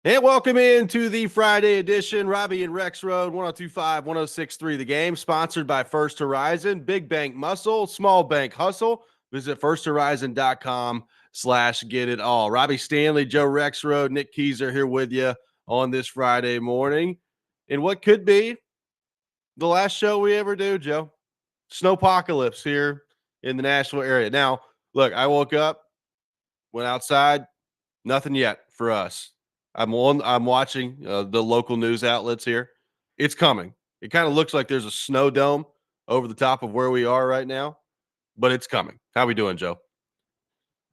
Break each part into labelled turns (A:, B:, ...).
A: And welcome into the Friday edition. Robby and Rexrode, 1025, 1063 The Game, sponsored by First Horizon. Big bank muscle, small bank hustle. Visit firsthorizon.com/get it all. Robby Stanley, Joe Rexrode, Nick Keyser here with you on this Friday morning. And what could be the last show we ever do, Joe? Snowpocalypse here in the Nashville area. Now, look, I woke up, went outside, nothing yet for us. I'm watching the local news outlets here. It's coming. It kind of looks like there's a snow dome over the top of where we are right now, but it's coming. How we doing, Joe?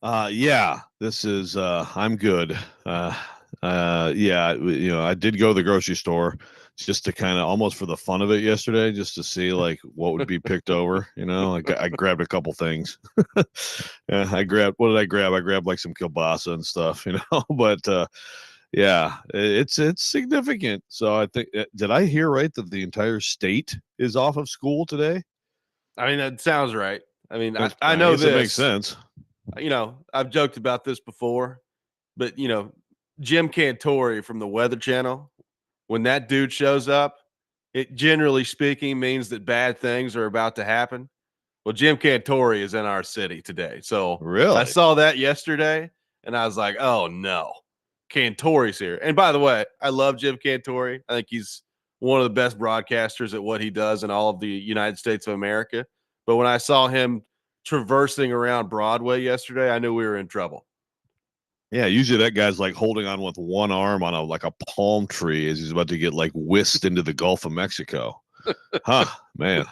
B: Yeah, this is I'm good. Yeah, I did go to the grocery store just to kind of almost for the fun of it yesterday, just to see like what would be picked over. I grabbed a couple things. Yeah, what did I grab? I grabbed like some kielbasa and stuff, but yeah, it's significant. So I think, did I hear right that the entire state is off of school today?
A: I mean, that sounds right. I mean, I know this.
B: It makes sense.
A: I've joked about this before, but Jim Cantori from the Weather Channel, when that dude shows up, it generally speaking means that bad things are about to happen. Well, Jim Cantori is in our city today. So
B: Really?
A: I saw that yesterday and I was like, oh no, Cantori's here. And by the way, I love Jim Cantori. I think he's one of the best broadcasters at what he does in all of the United States of America. But when I saw him traversing around Broadway yesterday, I knew we were in trouble.
B: Yeah, usually that guy's like holding on with one arm on a palm tree as he's about to get like whisked into the Gulf of Mexico. Huh, man.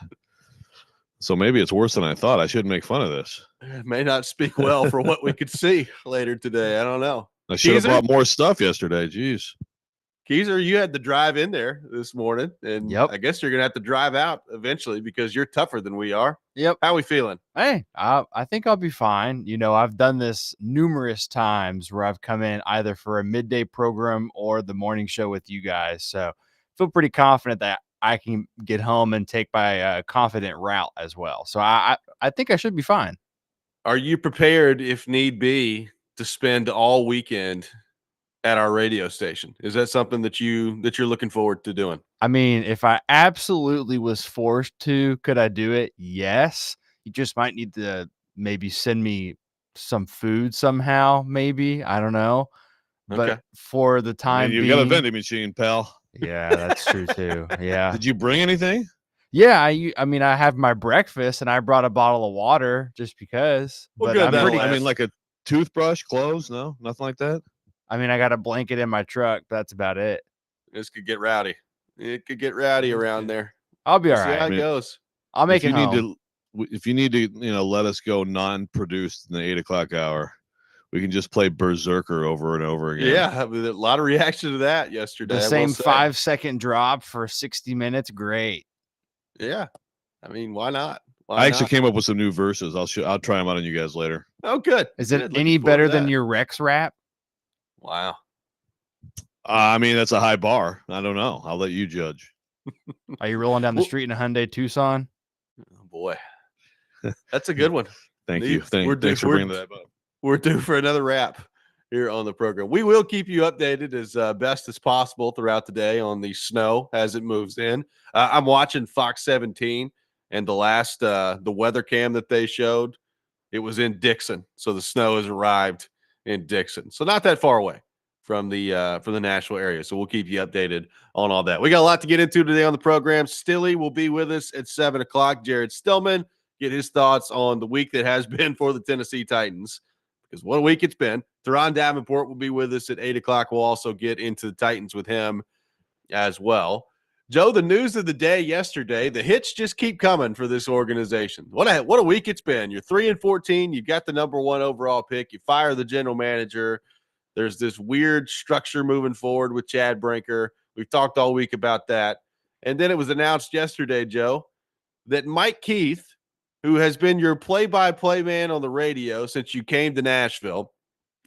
B: So maybe it's worse than I thought. I shouldn't make fun of this.
A: It may not speak well for what we could see later today. I don't know.
B: I should have brought more stuff yesterday. Jeez.
A: Keyser, you had to drive in there this morning, and
C: Yep.
A: I guess you're going to have to drive out eventually because you're tougher than we are.
C: Yep.
A: How are we feeling?
C: Hey, I think I'll be fine. I've done this numerous times where I've come in either for a midday program or the morning show with you guys. So I feel pretty confident that I can get home and take my confident route as well. So I think I should be fine.
A: Are you prepared, if need be, to spend all weekend at our radio station? Is that something that you're looking forward to doing?
C: I mean, if I absolutely was forced to, could I do it? Yes. You just might need to maybe send me some food somehow, maybe. I don't know. But
A: Okay.
C: for the time
B: you
C: being,
B: got a vending machine, pal.
C: Yeah, that's true too. Yeah.
B: Did you bring anything?
C: Yeah, I mean, I have my breakfast and I brought a bottle of water just because.
A: Well,
C: but
A: good,
B: I mean, like a toothbrush, clothes? No, nothing like that.
C: I mean, I got a blanket in my truck. But that's about it.
A: This could get rowdy. It could get rowdy around there.
C: I'll be all
A: See
C: right.
A: how it goes.
C: I'll make it home.
B: If you need to, let us go non-produced in the 8 o'clock hour, we can just play Berserker over and over again.
A: Yeah, a lot of reaction to that yesterday.
C: The same 5-second drop for 60 minutes. Great.
A: Yeah. I mean, why not?
B: I actually came up with some new verses. I'll try them out on you guys later.
A: Oh, good.
C: Is it any better than your Rex rap?
A: Wow.
B: I mean, that's a high bar. I don't know. I'll let you judge.
C: Are you rolling down the street in a Hyundai Tucson?
A: Oh, boy. That's a good one.
B: Thank you. Thanks for bringing that up.
A: We're due for another wrap here on the program. We will keep you updated as best as possible throughout the day on the snow as it moves in. I'm watching Fox 17, and the weather cam that they showed, it was in Dixon. So the snow has arrived in Dixon. So not that far away from the Nashville area. So we'll keep you updated on all that. We got a lot to get into today on the program. Stilly will be with us at 7 o'clock. Jared Stillman, get his thoughts on the week that has been for the Tennessee Titans, because what a week it's been. Theron Davenport will be with us at 8 o'clock. We'll also get into the Titans with him as well. Joe, the news of the day yesterday, the hits just keep coming for this organization. What a week it's been. You're 3-14. You've got the number 1 overall pick. You fire the general manager. There's this weird structure moving forward with Chad Brinker. We've talked all week about that. And then it was announced yesterday, Joe, that Mike Keith, who has been your play-by-play man on the radio since you came to Nashville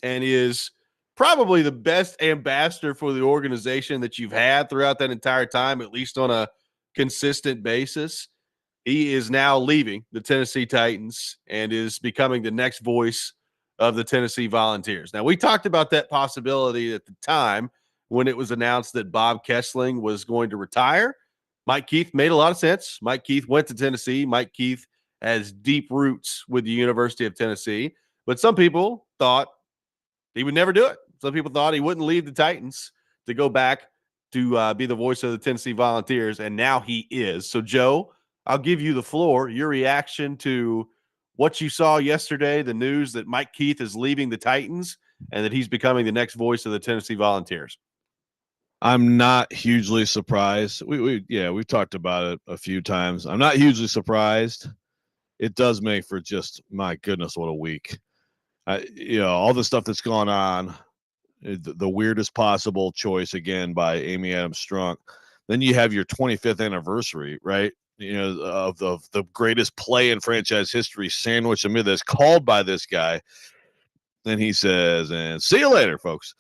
A: and is probably the best ambassador for the organization that you've had throughout that entire time, at least on a consistent basis, he is now leaving the Tennessee Titans and is becoming the next voice of the Tennessee Volunteers. Now, we talked about that possibility at the time when it was announced that Bob Kessling was going to retire. Mike Keith made a lot of sense. Mike Keith went to Tennessee. Mike Keith has deep roots with the University of Tennessee. But some people thought he would never do it. Some people thought he wouldn't leave the Titans to go back to be the voice of the Tennessee Volunteers, and now he is. So, Joe, I'll give you the floor. Your reaction to what you saw yesterday, the news that Mike Keith is leaving the Titans and that he's becoming the next voice of the Tennessee Volunteers.
B: I'm not hugely surprised. We've talked about it a few times. I'm not hugely surprised. It does make for just, my goodness, what a week. All the stuff that's gone on, the weirdest possible choice again by Amy Adams Strunk. Then you have your 25th anniversary, right? Of the greatest play in franchise history, sandwiched amid this, called by this guy. Then he says, and see you later, folks.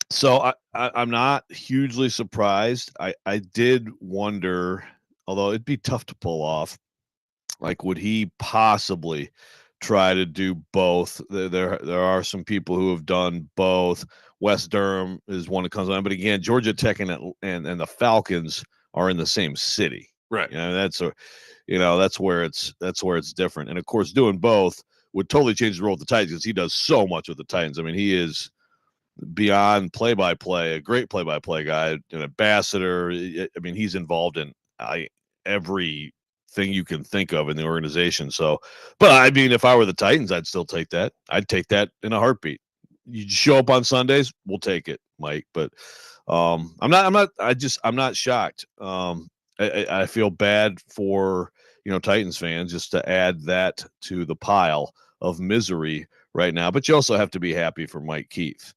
B: So I'm not hugely surprised. I did wonder, although it'd be tough to pull off, like, would he possibly try to do both? There are some people who have done both. Wes Durham is one that comes on, but again, Georgia Tech and the Falcons are in the same city,
A: right?
B: That's where it's different. And of course, doing both would totally change the role of the Titans, because he does so much with the Titans. I mean, he is beyond play-by-play, a great play-by-play guy, an ambassador. I mean, he's involved in every thing you can think of in the organization. So, but I mean, if I were the Titans, I'd still take that. I'd take that in a heartbeat. You show up on Sundays, we'll take it, Mike. But I'm not shocked. I feel bad for, Titans fans, just to add that to the pile of misery right now. But you also have to be happy for Mike Keith,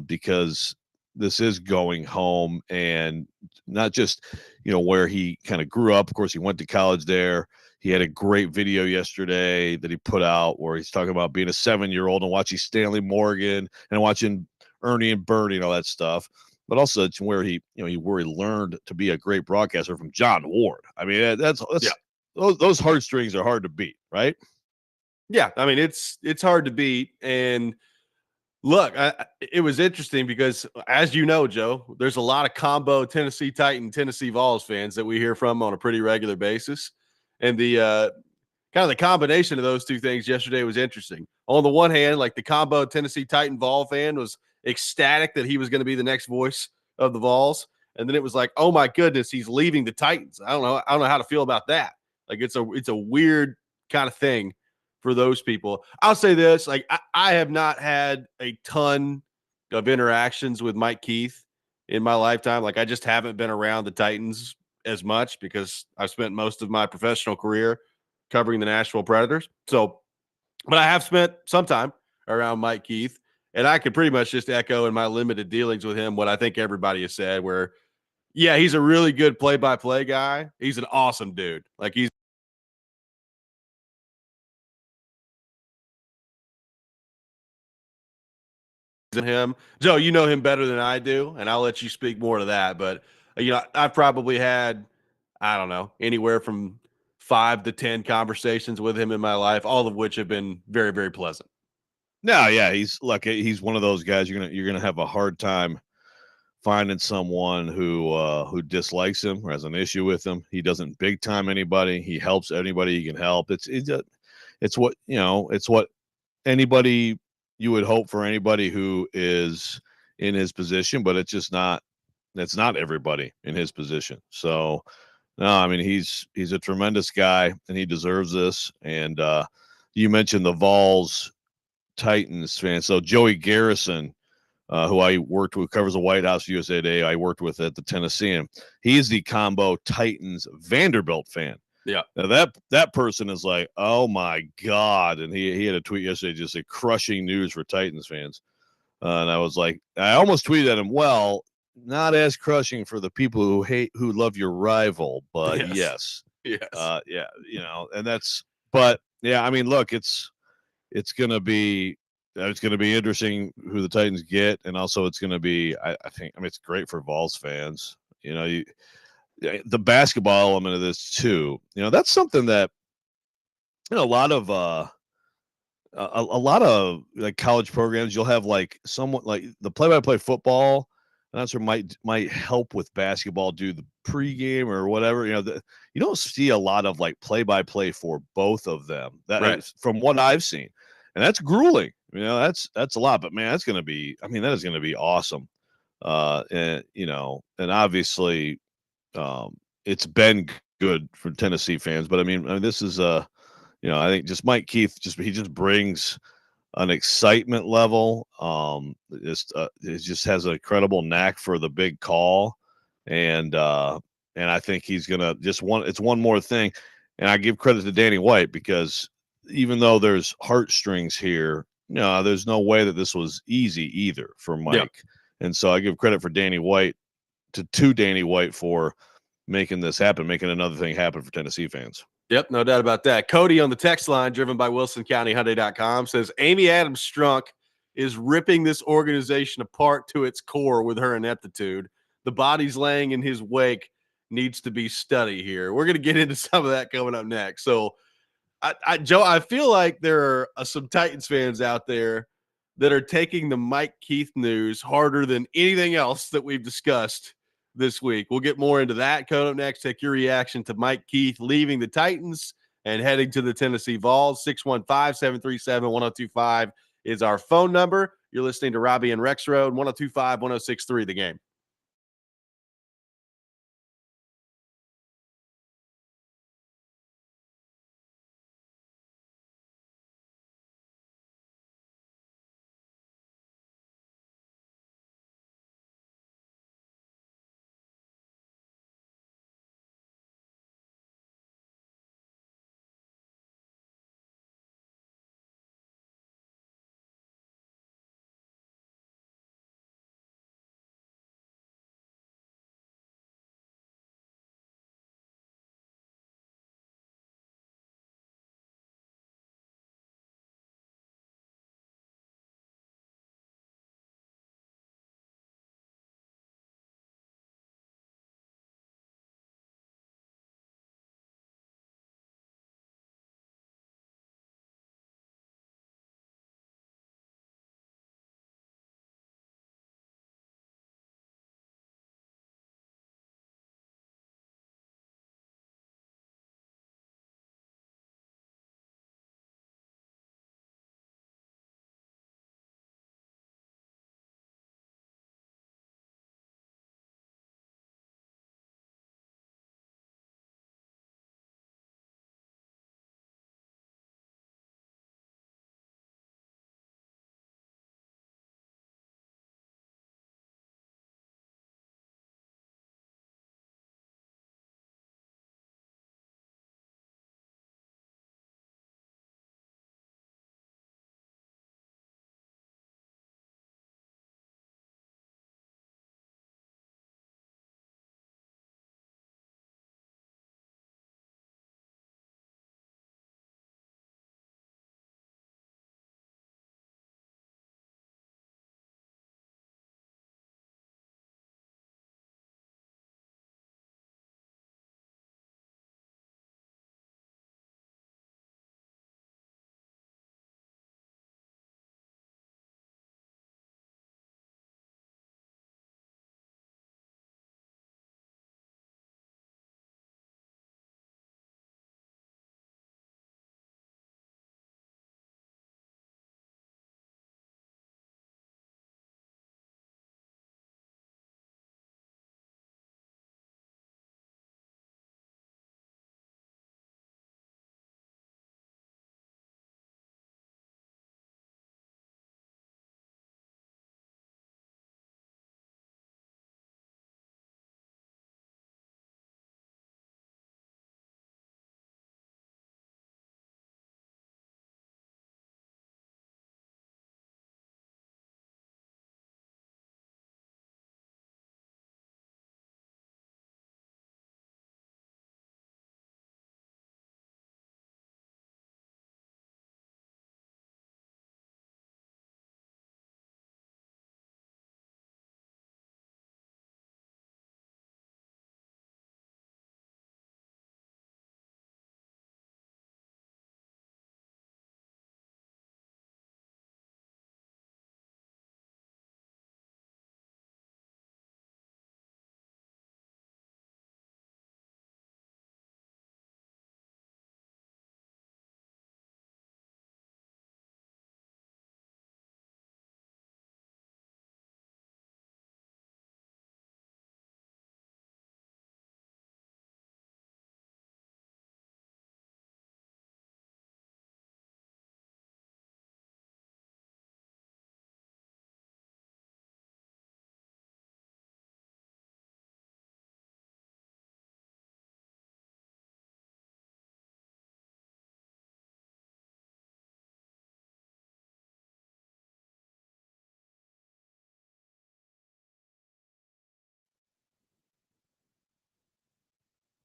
B: because this is going home, and not just, where he kind of grew up. Of course, he went to college there. He had a great video yesterday that he put out where he's talking about being a 7-year-old and watching Stanley Morgan and watching Ernie and Bernie and all that stuff. But also it's where he learned to be a great broadcaster from John Ward. I mean, those heartstrings are hard to beat, right?
A: Yeah, I mean, it's hard to beat. And look, it was interesting because, as you know, Joe, there's a lot of combo Tennessee Titan, Tennessee Vols fans that we hear from on a pretty regular basis. And the kind of the combination of those two things yesterday was interesting. On the one hand, like, the combo Tennessee Titan Vol fan was ecstatic that he was going to be the next voice of the Vols. And then it was like, oh my goodness, he's leaving the Titans. I don't know how to feel about that. Like, it's a weird kind of thing for those people. I'll say this, like, I have not had a ton of interactions with Mike Keith in my lifetime. Like, I just haven't been around the Titans as much because I've spent most of my professional career covering the Nashville Predators. So, but I have spent some time around Mike Keith, and I could pretty much just echo in my limited dealings with him what I think everybody has said, where, yeah, he's a really good play-by-play guy. He's an awesome dude. Like, he's him. Joe, you know him better than I do, and I'll let you speak more to that. But, I've probably had, I don't know, anywhere from 5 to 10 conversations with him in my life, all of which have been very, very pleasant.
B: No, yeah, he's one of those guys you're gonna have a hard time finding someone who dislikes him or has an issue with him. He doesn't big time anybody. He helps anybody he can help. It's what anybody you would hope for anybody who is in his position, but it's not everybody in his position. So no, I mean, he's a tremendous guy and he deserves this. And you mentioned the Vols Titans fan. So Joey Garrison, who I worked with, covers the White House USA Today. I worked with at the Tennessean. He's the combo Titans Vanderbilt fan.
A: Yeah.
B: Now that person is like, oh my God. And he had a tweet yesterday, just said crushing news for Titans fans. And I was like, I almost tweeted at him, well, not as crushing for the people who love your rival, but yes. Yeah. And but yeah, I mean, look, it's going to be interesting who the Titans get. And also it's going to be, I think, it's great for Vols fans. The basketball element of this too, that's something that, a lot of a lot of like college programs, you'll have like someone like the play-by-play football announcer might help with basketball, do the pregame or whatever. You don't see a lot of like play-by-play for both of them. That
A: Right.
B: from what I've seen, and that's grueling. That's a lot. But man, that's going to be. I mean, that is going to be awesome. And obviously, it's been good for Tennessee fans. But I mean, this is I think just Mike Keith he just brings an excitement level. It just has a credible knack for the big call, and I think he's gonna it's one more thing. And I give credit to Danny White because even though there's heartstrings here, there's no way that this was easy either for Mike.
A: Yeah.
B: And so I give credit for Danny White to Danny White for making this happen, making another thing happen for Tennessee fans.
A: Yep, no doubt about that. Cody on the text line, driven by WilsonCountyHyundai.com, says Amy Adams Strunk is ripping this organization apart to its core with her ineptitude. The bodies laying in his wake needs to be studied here. We're going to get into some of that coming up next. So, Joe, I feel like there are some Titans fans out there that are taking the Mike Keith news harder than anything else that we've discussed this week. We'll get more into that coming up next. Take your reaction to Mike Keith leaving the Titans and heading to the Tennessee Vols. 615-737-1025 is our phone number. You're listening to Robby and Rexrode, 1025-1063 The Game.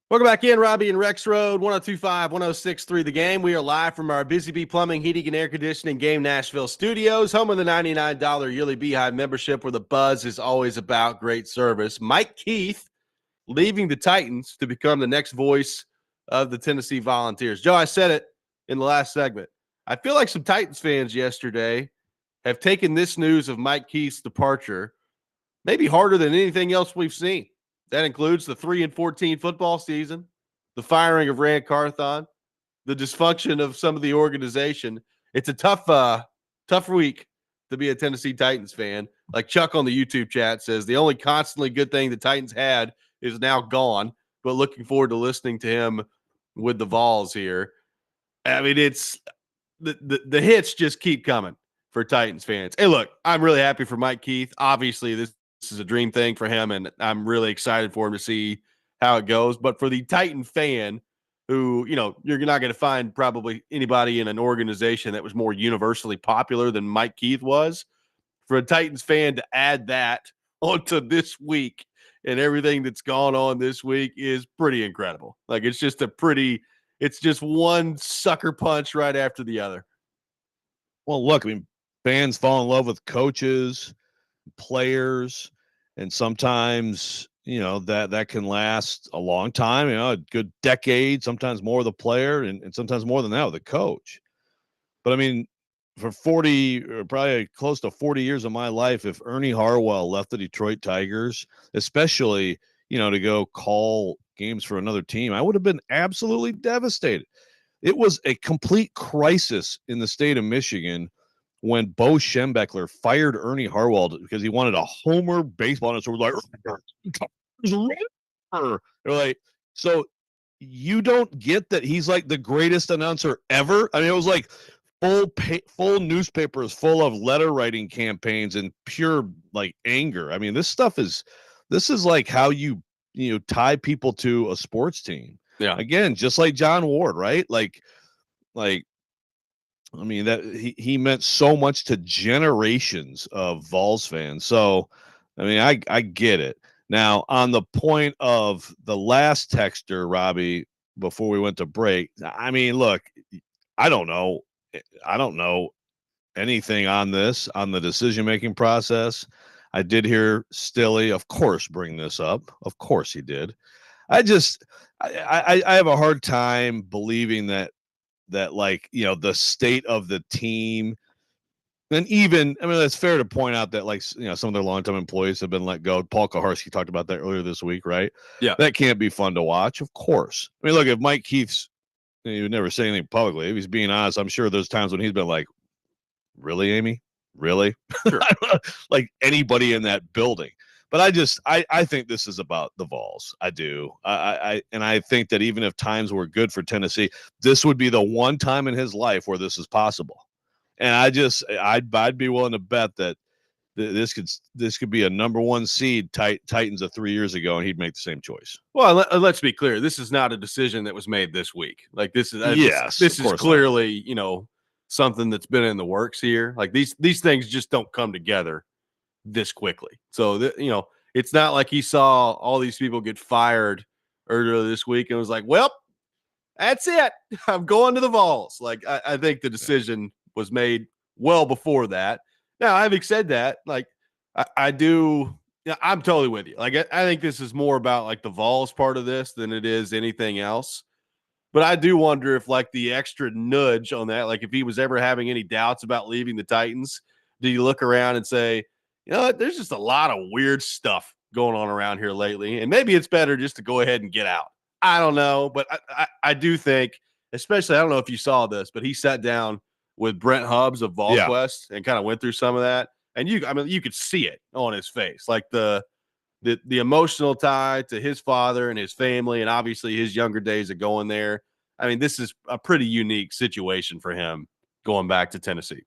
A: Welcome back in, Robby and Rexrode, 102.5, 106.3 The Game. We are live from our Busy Bee Plumbing, Heating, and Air Conditioning Game Nashville studios, home of the $99 yearly Beehive membership, where the buzz is always about great service. Mike Keith leaving the Titans to become the next voice of the Tennessee Volunteers. Joe, I said it in the last segment. I feel like some Titans fans yesterday have taken this news of Mike Keith's departure maybe harder than anything else we've seen. That includes the 3-14 football season, the firing of Rand Carthon, the dysfunction of some of the organization. It's a tough week to be a Tennessee Titans fan. Like Chuck on the YouTube chat says, the only constantly good thing the Titans had is now gone, but looking forward to listening to him with the Vols here. I mean, it's the hits just keep coming for Titans fans. Hey, look, I'm really happy for Mike Keith. Obviously, this is a dream thing for him, and I'm really excited for him to see how it goes. But for the Titan fan who, you're not going to find probably anybody in an organization that was more universally popular than Mike Keith was. For a Titans fan to add that onto this week and everything that's gone on this week is pretty incredible. Like, it's just one sucker punch right after the other.
B: Well, look, I mean, fans fall in love with coaches, players, and sometimes that can last a long time, a good decade, sometimes more the player, and sometimes more than that with the coach. But I mean, for 40 or probably close to 40 years of my life, if Ernie Harwell left the Detroit Tigers, especially to go call games for another team, I would have been absolutely devastated. It was a complete crisis in the state of Michigan when Bo Schembechler fired Ernie Harwell because he wanted a homer baseball. And so we're like, they're like, so you don't get that he's like the greatest announcer ever? I mean, it was like full newspapers full of letter writing campaigns and pure like anger. I mean, this is like how you tie people to a sports team.
A: Yeah.
B: Again, just like John Ward, right? Like, I mean, that he meant so much to generations of Vols fans. So, I mean, I get it. Now, on the point of the last texter, Robby, before we went to break, I mean, look, I don't know anything on the decision-making process. I did hear Stilly, of course, bring this up. Of course he did. I have a hard time believing that like, the state of the team, and even, I mean, it's fair to point out that like, some of their longtime employees have been let go. Paul Kaharski talked about that earlier this week, right?
A: Yeah.
B: That can't be fun to watch, of course. I mean, look, if Mike Keith's, he would never say anything publicly. If he's being honest, I'm sure there's times when he's been like, really, Amy? Really?
A: Sure.
B: Like anybody in that building. But I think this is about the Vols. I do. And I think that even if times were good for Tennessee, this would be the one time in his life where this is possible. And I'd be willing to bet that this could be a number one seed Titans of 3 years ago, and he'd make the same choice.
A: Well, let's be clear. This is not a decision that was made this week. Like, this is this is clearly something that's been in the works here. Like, these things just don't come together this quickly. So it's not like he saw all these people get fired earlier this week and was like, well, that's it, I'm going to the Vols. Like, I think the decision was made well before that. Now, having said that, like, I do, I'm totally with you. Like, I think this is more about like the Vols part of this than it is anything else. But I do wonder if like the extra nudge on that, like if he was ever having any doubts about leaving the Titans, did you look around and say, there's just a lot of weird stuff going on around here lately, and maybe it's better just to go ahead and get out. I don't know, but I do think, especially, I don't know if you saw this, but he sat down with Brent Hubbs of VolQuest and kind of went through some of that, and you could see it on his face, like the emotional tie to his father and his family, and obviously his younger days of going there. I mean, this is a pretty unique situation for him going back to Tennessee.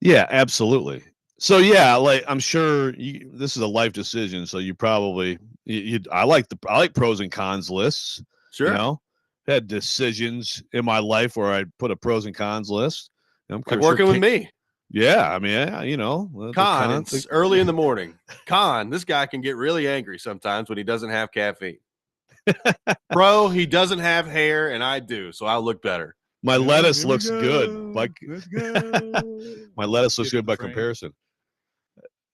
B: Yeah, absolutely. So yeah, like I'm sure this is a life decision. So you probably I like pros and cons lists.
A: Sure.
B: Had decisions in my life where I put a pros and cons list.
A: I'm like working with me.
B: Yeah, I mean,
A: Con, it's early in the morning. Con, this guy can get really angry sometimes when he doesn't have caffeine. Bro, he doesn't have hair, and I do, so I'll look better.
B: My lettuce looks good.
C: Let's go.
B: My lettuce looks
C: Get in
B: good
C: the
B: by
C: frame.
B: comparison.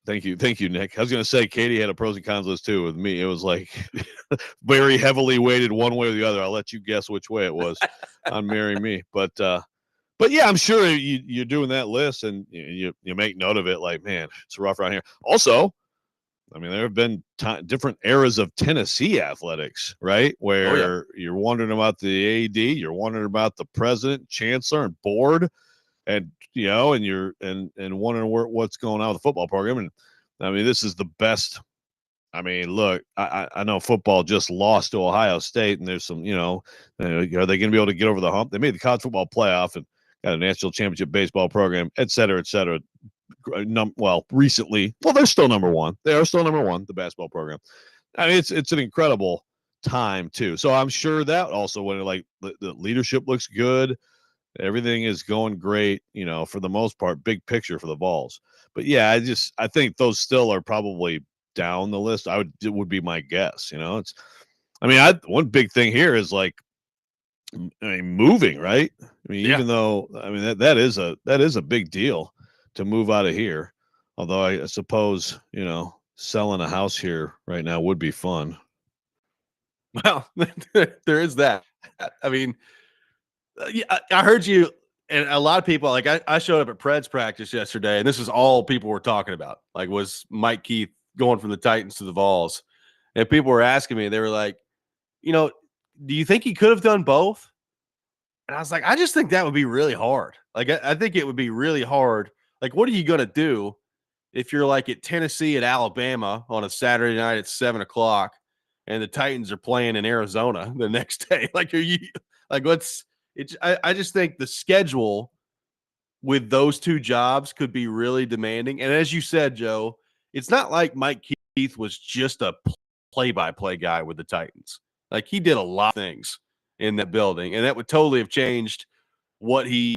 B: Thank you, Nick. I was going to say Katie had a pros and cons list too. With me, it was like very heavily weighted one way or the other. I'll let you guess which way it was on Marry Me. But yeah, I'm sure you're doing that list and you make note of it. Like, man, it's rough around here. Also, I mean, there have been different eras of Tennessee athletics, right? Where you're wondering about the AD, you're wondering about the president, chancellor, and board, and and you're wondering what's going on with the football program. And I mean, this is the best. I mean, look, I know football just lost to Ohio State, and there's some, are they going to be able to get over the hump? They made the college football playoff and got a national championship baseball program, et cetera, et cetera. Recently, they're still number one. They are still number one, the basketball program. I mean, it's an incredible time too. So I'm sure that also when the leadership looks good, everything is going great, for the most part, big picture for the Vols. But yeah, I think those still are probably down the list. It would be my guess. One big thing here is moving, right? I mean, even though that is a big deal to move out of here. Although I suppose, selling a house here right now would be fun.
A: Well, there is that. I mean, I heard you, and a lot of people, like I showed up at Pred's practice yesterday, and this is all people were talking about. Like, was Mike Keith going from the Titans to the Vols? And people were asking me, they were like, do you think he could have done both? And I was like, I just think that would be really hard. Like, I think it would be really hard. Like, what are you going to do if you're like at Tennessee at Alabama on a Saturday night at 7:00 and the Titans are playing in Arizona the next day? Like, are you like, I just think the schedule with those two jobs could be really demanding. And as you said, Joe, it's not like Mike Keith was just a play-by-play guy with the Titans. Like, he did a lot of things in that building, and that would totally have changed what he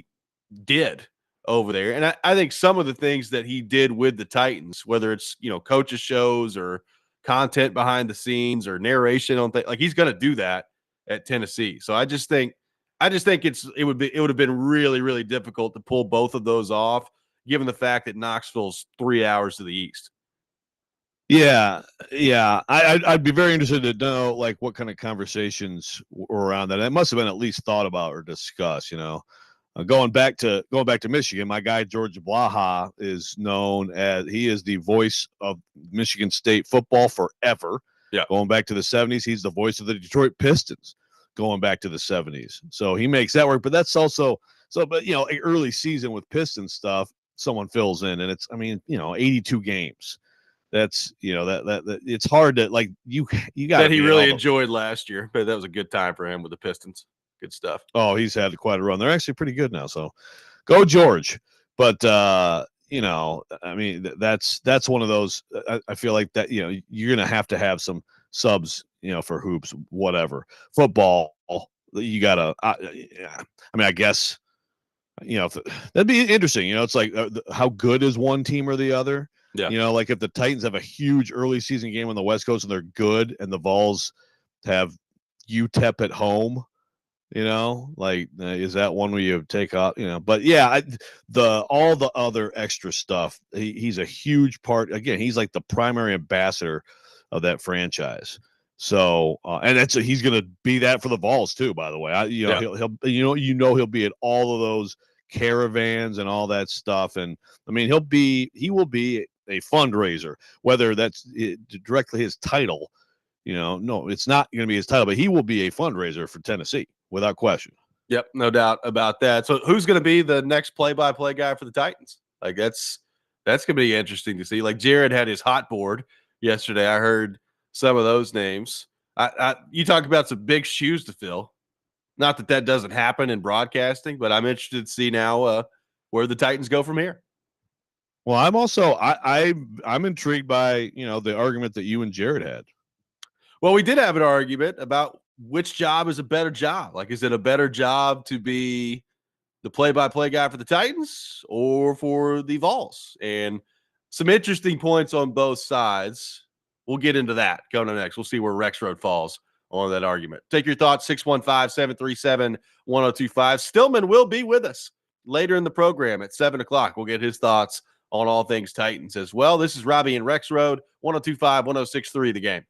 A: did over there. And I think some of the things that he did with the Titans, whether it's, coaches shows or content behind the scenes or narration on things, like he's going to do that at Tennessee. So I just think it would have been really, really difficult to pull both of those off, given the fact that Knoxville's 3 hours to the east.
B: Yeah. I'd be very interested to know what kind of conversations were around that. It must have been at least thought about or discussed. Going back to Michigan, my guy George Blaha is known as he is the voice of Michigan State football forever.
A: Yeah.
B: Going back to the 70s, he's the voice of the Detroit Pistons. Going back to the 70s, so he makes that work. But that's also But early season with Pistons stuff, someone fills in, and it's 82 games. That's that it's hard to you got
A: that he really enjoyed last year, but that was a good time for him with the Pistons. Good stuff.
B: Oh, he's had quite a run. They're actually pretty good now. So go George. But that's one of those. I feel like that you're gonna have to have some subs for hoops, whatever. Football, you gotta. I guess that'd be interesting. It's like how good is one team or the other.
A: Yeah.
B: Like if the Titans have a huge early season game on the West Coast and they're good, and the Vols have UTEP at home, is that one where you take off? But yeah, all the other extra stuff. He's a huge part. Again, he's like the primary ambassador of that franchise. So, and he's going to be that for the Vols too. By the way, he'll be at all of those caravans and all that stuff. And he will be a fundraiser, whether that's directly his title. No, it's not going to be his title, but he will be a fundraiser for Tennessee without question.
A: Yep, no doubt about that. So who's going to be the next play-by-play guy for the Titans? Like that's going to be interesting to see. Like Jared had his hot board yesterday. I heard some of those names. You talk about some big shoes to fill. Not that doesn't happen in broadcasting, but I'm interested to see now where the Titans go from here.
B: Well, I'm also I'm intrigued by the argument that you and Jared had.
A: Well, we did have an argument about which job is a better job. Like, is it a better job to be the play-by-play guy for the Titans or for the Vols? And some interesting points on both sides. We'll get into that coming next. We'll see where Rexrode falls on that argument. Take your thoughts, 615-737-1025. Stillman will be with us later in the program at 7 o'clock. We'll get his thoughts on all things Titans as well. This is Robby and Rexrode, 102.5, 106.3 The Game.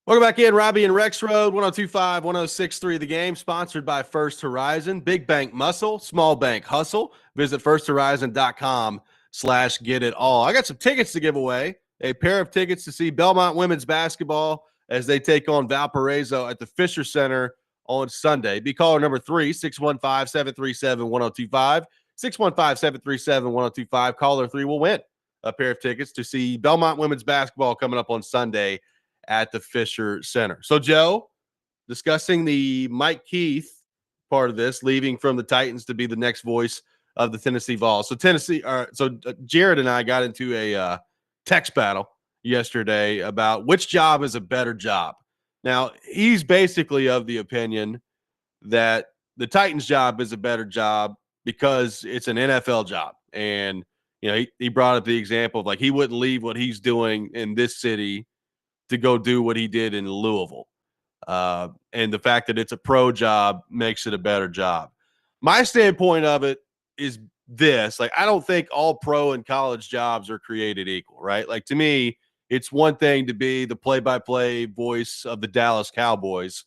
A: Welcome back in, Robby and Rexrode, 102.5, 106.3 The Game, sponsored by First Horizon. Big bank muscle, small bank hustle. Visit firsthorizon.com/get it all. I got some tickets to give away. A pair of tickets to see Belmont women's basketball as they take on Valparaiso at the Fisher Center on Sunday. Be caller number 3, 615-737-1025. 615-737-1025. Caller 3 will win a pair of tickets to see Belmont women's basketball coming up on Sunday at the Fisher Center. So, Joe, discussing the Mike Keith part of this, leaving from the Titans to be the next voice of the Tennessee Vols. So Jared and I got into a text battle yesterday about which job is a better job. Now, he's basically of the opinion that the Titans job is a better job because it's an NFL job. And, he brought up the example of, like, he wouldn't leave what he's doing in this city to go do what he did in Louisville. And the fact that it's a pro job makes it a better job. My standpoint of it is this: like, I don't think all pro and college jobs are created equal, right? Like, to me, it's one thing to be the play-by-play voice of the Dallas Cowboys.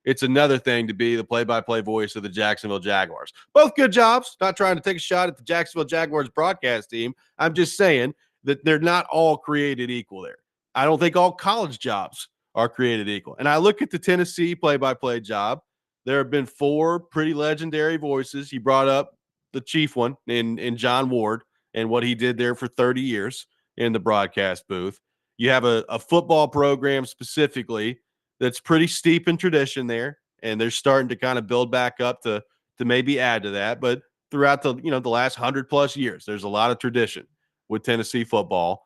A: It's another thing to be the play-by-play voice of the Jacksonville Jaguars. Both good jobs. Not trying to take a shot at the Jacksonville Jaguars broadcast team. I'm just saying that they're not all created equal there. I don't think all college jobs are created equal. And I look at the Tennessee play-by-play job. There have been 4 pretty legendary voices. He brought up the chief one in John Ward and what he did there for 30 years in the broadcast booth. You have a football program specifically that's pretty steep in tradition there, and they're starting to kind of build back up to maybe add to that. But throughout the last 100+ years, there's a lot of tradition with Tennessee football.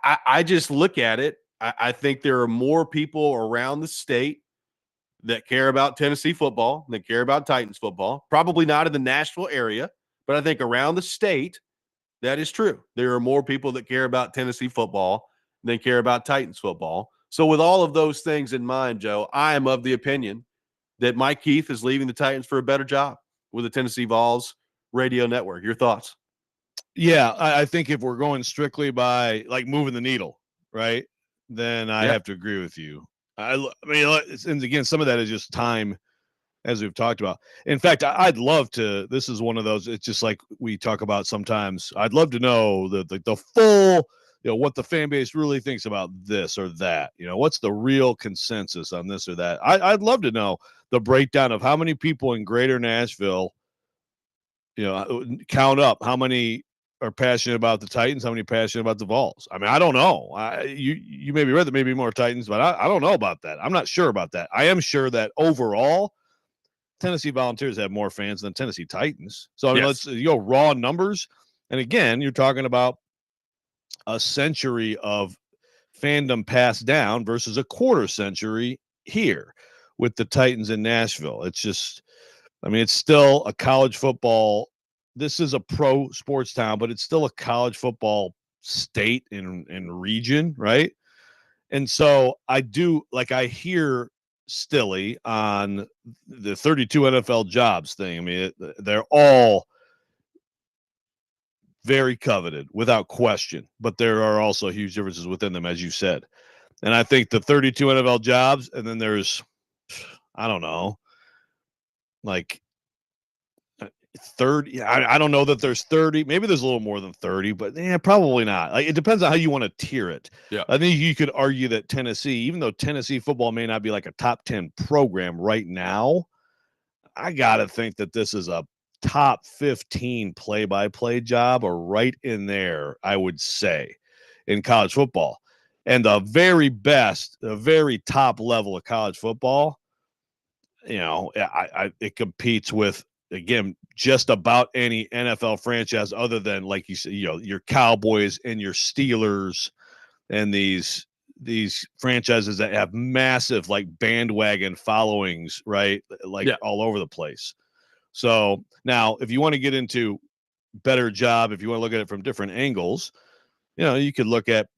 A: I just look at it. I think there are more people around the state that care about Tennessee football, that care about Titans football. Probably not in the Nashville area, but I think around the state, that is true. There are more people that care about Tennessee football than care about Titans football. So with all of those things in mind, Joe, I am of the opinion that Mike Keith is leaving the Titans for a better job with the Tennessee Vols radio network. Your thoughts?
B: Yeah, I think if we're going strictly by, like, moving the needle, right, then I have to agree with you. I mean, and again, some of that is just time, as we've talked about. In fact, I'd love to. This is one of those. It's just like we talk about sometimes. I'd love to know the full, what the fan base really thinks about this or that. What's the real consensus on this or that? I'd love to know the breakdown of how many people in Greater Nashville, count up how many are passionate about the Titans, how many passionate about the Vols. I mean, I don't know. You maybe read that maybe more Titans, but I don't know about that. I'm not sure about that. I am sure that overall, Tennessee Volunteers have more fans than Tennessee Titans. So I mean, let's raw numbers. And again, you're talking about a century of fandom passed down versus a quarter century here with the Titans in Nashville. It's just, I mean, it's still a college football. This is a pro sports town, but it's still a college football state and region, right? And so I hear Stilly on the 32 NFL jobs thing. I mean, they're all very coveted without question, but there are also huge differences within them, as you said. And I think the 32 NFL jobs, and then there's, I don't know, like 30. I don't know that there's 30. Maybe there's a little more than 30, but probably not. Like, it depends on how you want to tier it.
A: Yeah.
B: I think you could argue that Tennessee, even though Tennessee football may not be like a top 10 program right now, I got to think that this is a top 15 play-by-play job, or right in there, I would say, in college football. And the very best, the very top level of college football, it competes with, again, just about any NFL franchise other than, like you said, your Cowboys and your Steelers and these franchises that have massive, like, bandwagon followings, right? Like, all over the place. So now, if you want to get into better job, if you want to look at it from different angles, you could look at,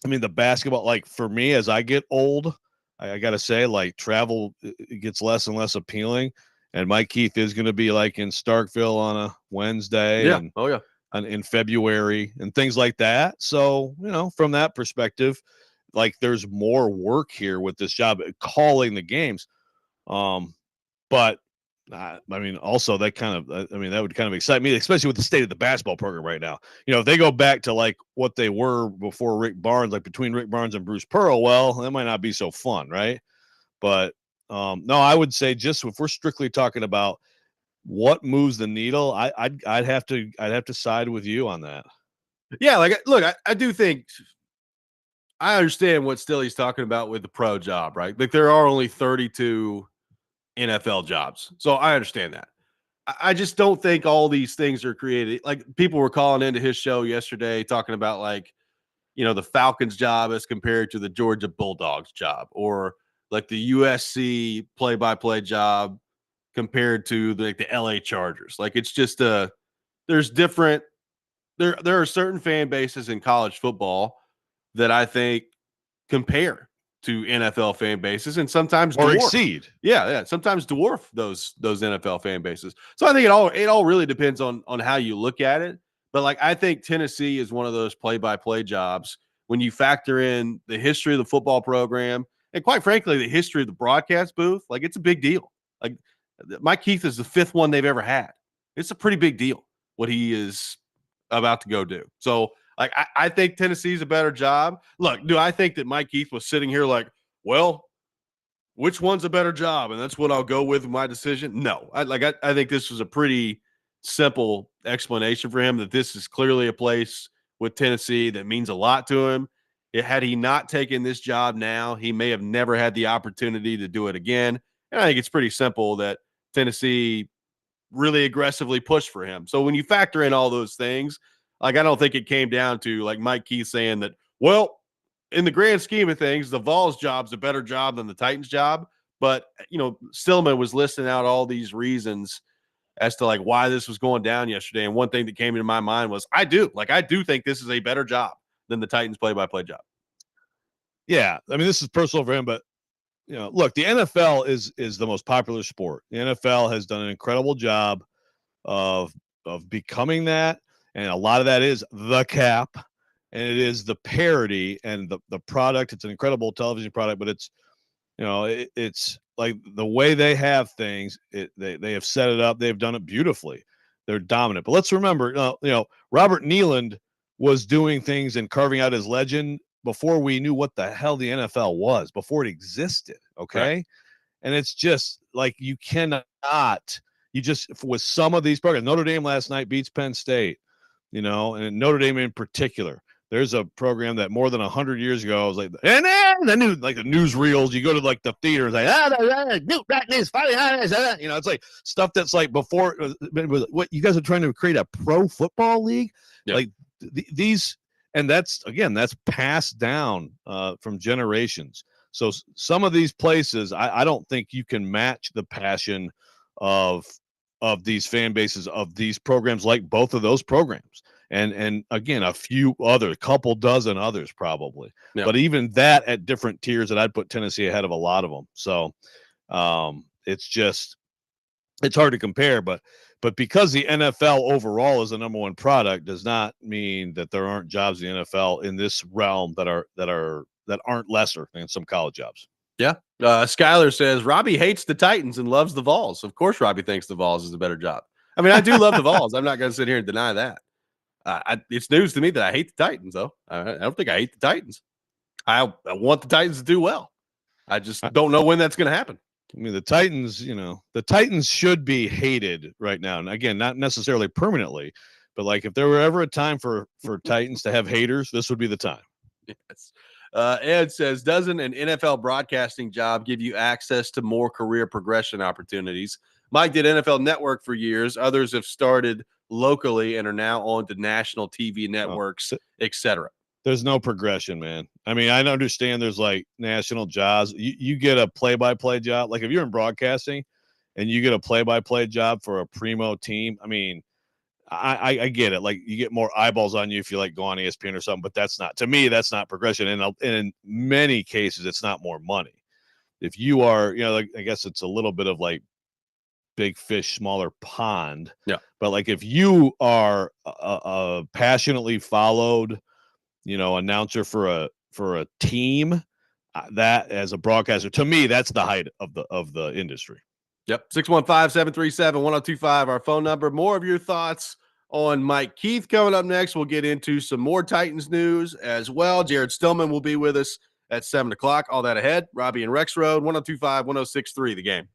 B: I mean, the basketball, like, for me, as I get old, I got to say, like, travel, it gets less and less appealing. And Mike Keith is going to be, like, in Starkville on a Wednesday.
A: Yeah.
B: And in February and things like that. So, from that perspective, like, there's more work here with this job calling the games. But I mean, also that kind of, I mean, that would kind of excite me, especially with the state of the basketball program right now. You know, if they go back to like what they were before Rick Barnes, like between Rick Barnes and Bruce Pearl, well, that might not be so fun, right? But no, I would say just if we're strictly talking about what moves the needle, I'd have to side with you on that.
A: Yeah, like look, I do think I understand what Stilly's talking about with the pro job, right? Like there are only 32 NFL jobs. So I understand that. I just don't think all these things are created. Like people were calling into his show yesterday talking about like, the Falcons job as compared to the Georgia Bulldogs job, or like the USC play-by-play job compared to the LA Chargers. Like it's just there's different there are certain fan bases in college football that I think compare to NFL fan bases and sometimes
B: Or
A: dwarf.
B: exceed.
A: Yeah, sometimes dwarf those NFL fan bases. So I think it all really depends on how you look at it. But like I think Tennessee is one of those play-by-play jobs when you factor in the history of the football program and quite frankly the history of the broadcast booth. Like it's a big deal. Like Mike Keith is the 5th one they've ever had. It's a pretty big deal what he is about to go do. So like I think Tennessee's a better job. Look, do I think that Mike Keith was sitting here like, well, which one's a better job? And that's what I'll go with my decision. No, I think this was a pretty simple explanation for him that this is clearly a place with Tennessee that means a lot to him. Had he not taken this job now, he may have never had the opportunity to do it again. And I think it's pretty simple that Tennessee really aggressively pushed for him. So when you factor in all those things, like I don't think it came down to like Mike Keith saying that, well, in the grand scheme of things, the Vols job's a better job than the Titans job. But Stillman was listing out all these reasons as to like why this was going down yesterday. And one thing that came into my mind was I do think this is a better job than the Titans play-by-play job.
B: Yeah, I mean, this is personal for him, but look, the NFL is the most popular sport. The NFL has done an incredible job of becoming that, and a lot of that is the cap, and it is the parody and the product. It's an incredible television product, but it's it's like the way they have things. They have set it up. They've done it beautifully. They're dominant. But let's remember, Robert Nealand was doing things and carving out his legend before we knew what the hell the NFL was, before it existed. Okay.
A: Right.
B: And it's just like you cannot, with some of these programs, Notre Dame last night beats Penn State, and Notre Dame in particular. There's a program that more than 100 years ago, I was like, and then the news, like the newsreels, you go to like the theater, it's like, black news, it's like stuff that's like before, what you guys are trying to create a pro football league? Yep. Like these, and that's passed down from generations. So some of these places, I don't think you can match the passion of these fan bases of these programs, like both of those programs. And again, a couple dozen others probably. Yeah. But even that at different tiers, that I'd put Tennessee ahead of a lot of them. So it's hard to compare, but because the NFL overall is the number one product does not mean that there aren't jobs in the NFL in this realm that aren't lesser than some college jobs.
A: Yeah. Skyler says Robby hates the Titans and loves the Vols. Of course, Robby thinks the Vols is a better job. I mean, I do love the Vols. I'm not going to sit here and deny that. It's news to me that I hate the Titans, though. I don't think I hate the Titans. I want the Titans to do well. I just don't know when that's going to happen.
B: I mean, the Titans should be hated right now. And again, not necessarily permanently, but like if there were ever a time for Titans to have haters, this would be the time.
A: Yes. Ed says, doesn't an NFL broadcasting job give you access to more career progression opportunities? Mike did NFL Network for years. Others have started locally and are now on to national TV networks, etc.
B: There's no progression, man. I mean, I understand there's like national jobs. You get a play-by-play job. Like if you're in broadcasting and you get a play-by-play job for a primo team, I mean, I get it. Like you get more eyeballs on you if you like go on ESPN or something, but that's not progression. And in many cases, it's not more money. If you are, like, I guess it's a little bit of like big fish, smaller pond.
A: Yeah.
B: But like if you are a passionately followed, announcer for a team, that as a broadcaster, to me, that's the height of the industry.
A: Yep. 615-737-1025, our phone number. More of your thoughts on Mike Keith coming up next. We'll get into some more Titans news as well. Jared Stillman will be with us at 7 o'clock. All that ahead. Robby and Rexrode, 1025-1063, the game.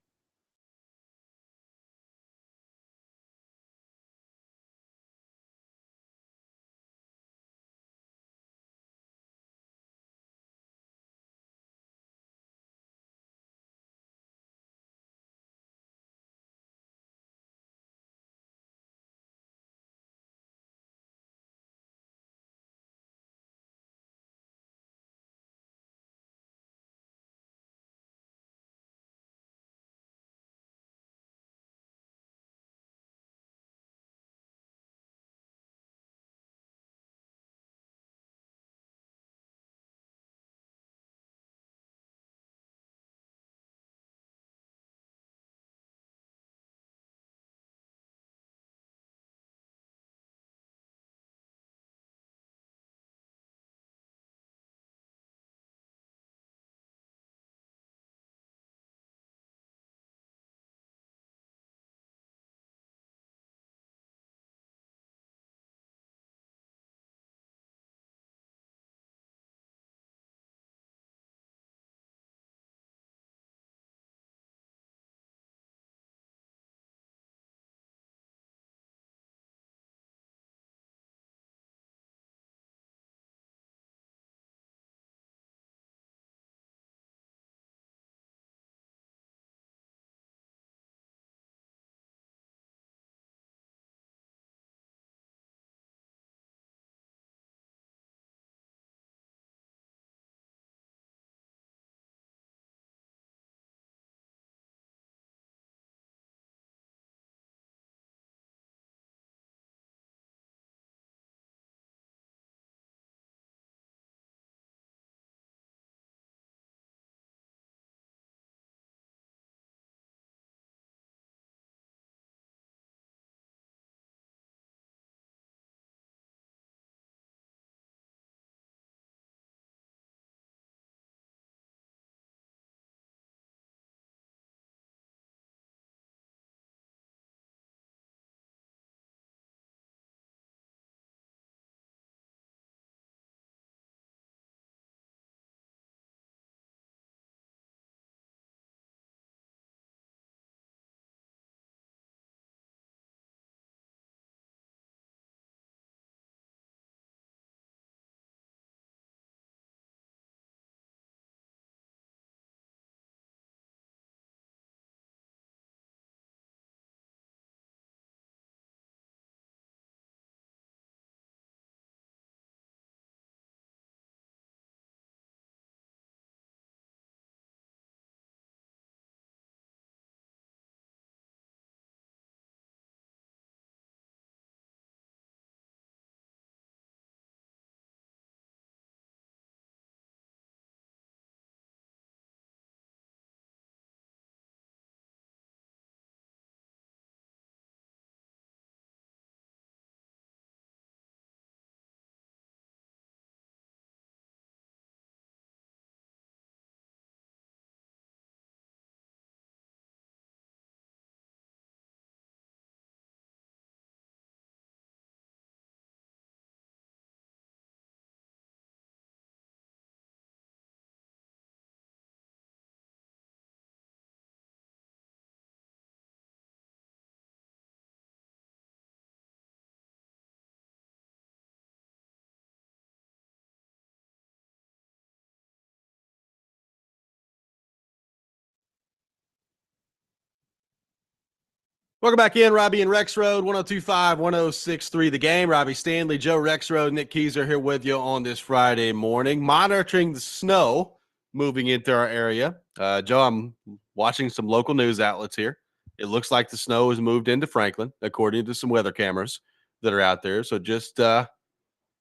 A: Welcome back in, Robby and Rexrode, 1025-1063, the game. Robby Stanley, Joe Rexrode, Nick Keyser here with you on this Friday morning, monitoring the snow moving into our area. Joe, I'm watching some local news outlets here. It looks like the snow has moved into Franklin, according to some weather cameras that are out there. So just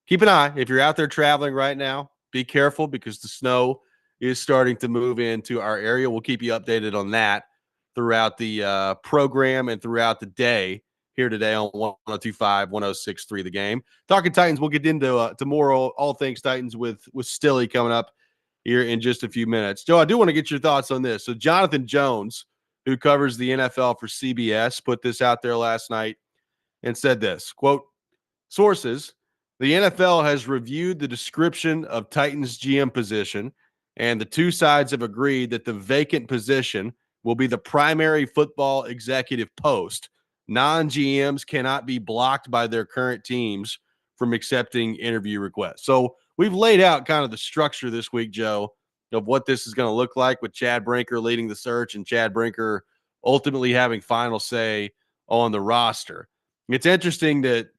A: keep an eye. If you're out there traveling right now, be careful because the snow is starting to move into our area. We'll keep you updated on that throughout the program and throughout the day here today on 1025-1063, the game. Talking Titans, we'll get into to more all things Titans with Stilly coming up here in just a few minutes. Joe, I do want to get your thoughts on this. So Jonathan Jones, who covers the NFL for CBS, put this out there last night and said this, quote, sources, the NFL has reviewed the description of Titans GM position, and the two sides have agreed that the vacant position will be the primary football executive post. Non-GMs cannot be blocked by their current teams from accepting interview requests. So we've laid out kind of the structure this week, Joe, of what this is going to look like with Chad Brinker leading the search and Chad Brinker ultimately having final say on the roster. It's interesting that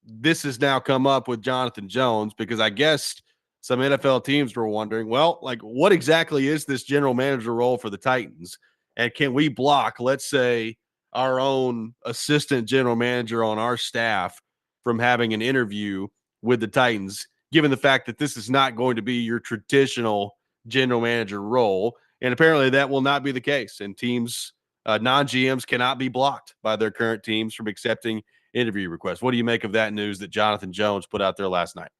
A: this has now come up with Jonathan Jones because I guess some NFL teams were wondering, well, like what exactly is this general manager role for the Titans? And can we block, let's say, our own assistant general manager on our staff from having an interview with the Titans, given the fact that this is not going to be your traditional general manager role? And apparently that will not be the case. And teams, non-GMs cannot be blocked by their current teams from accepting interview requests. What do you make of that news that Jonathan Jones put out there last night?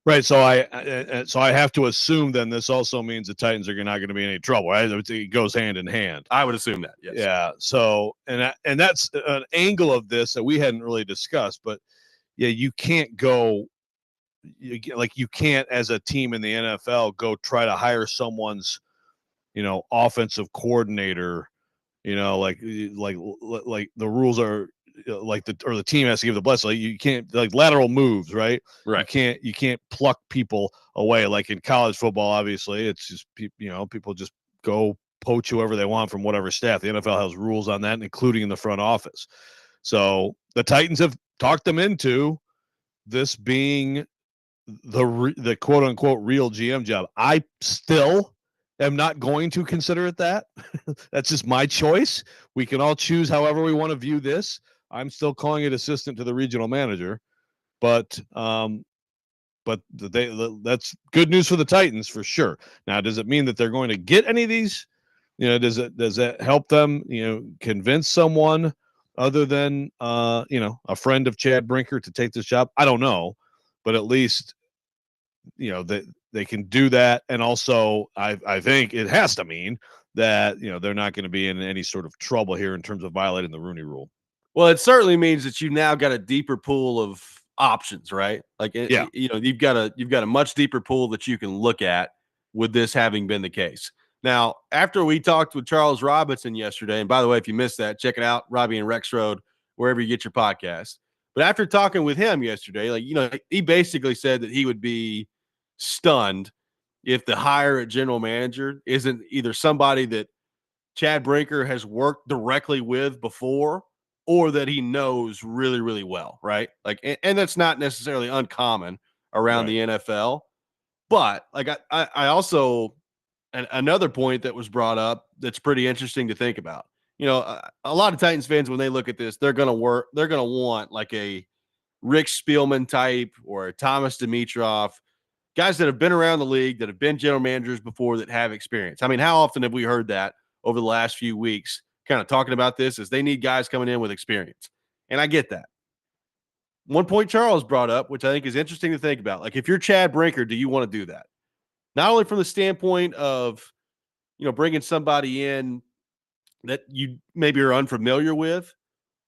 B: Right. So I have to assume then this also means the Titans are not going to be in any trouble, right? It goes hand in hand.
A: I would assume that. Yes.
B: Yeah. So, and that's an angle of this that we hadn't really discussed, but yeah, you can't go you can't as a team in the NFL go try to hire someone's, offensive coordinator, like the rules are like the team has to give the blessing. Like you can't like lateral moves, right?
A: Right.
B: You can't pluck people away. Like in college football, obviously, it's just people just go poach whoever they want from whatever staff. The NFL has rules on that, including in the front office. So the Titans have talked them into this being the quote unquote real GM job. I still am not going to consider it that. That's just my choice. We can all choose however we want to view this. I'm still calling it assistant to the regional manager, but that's good news for the Titans for sure. Now, does it mean that they're going to get any of these? Does that help them, convince someone other than a friend of Chad Brinker to take this job? I don't know, but at least they can do that. And also, I think it has to mean that they're not going to be in any sort of trouble here in terms of violating the Rooney Rule.
A: Well, it certainly means that you've now got a deeper pool of options, right? Like,
B: yeah,
A: you've got a much deeper pool that you can look at with this having been the case. Now, after we talked with Charles Robinson yesterday, and by the way, if you missed that, check it out, Robby and Rexrode, wherever you get your podcast. But after talking with him yesterday, he basically said that he would be stunned if the hire at general manager isn't either somebody that Chad Brinker has worked directly with before or that he knows really, really well, right? And that's not necessarily uncommon around the NFL. But I also, another point that was brought up that's pretty interesting to think about. A lot of Titans fans, when they look at this, they're going to want like a Rick Spielman type or a Thomas Dimitroff, guys that have been around the league, that have been general managers before, that have experience. I mean, how often have we heard that over the last few weeks, kind of talking about this, is they need guys coming in with experience. And I get that. One point Charles brought up, which I think is interesting to think about. Like, if you're Chad Brinker, do you want to do that? Not only from the standpoint of, bringing somebody in that you maybe are unfamiliar with,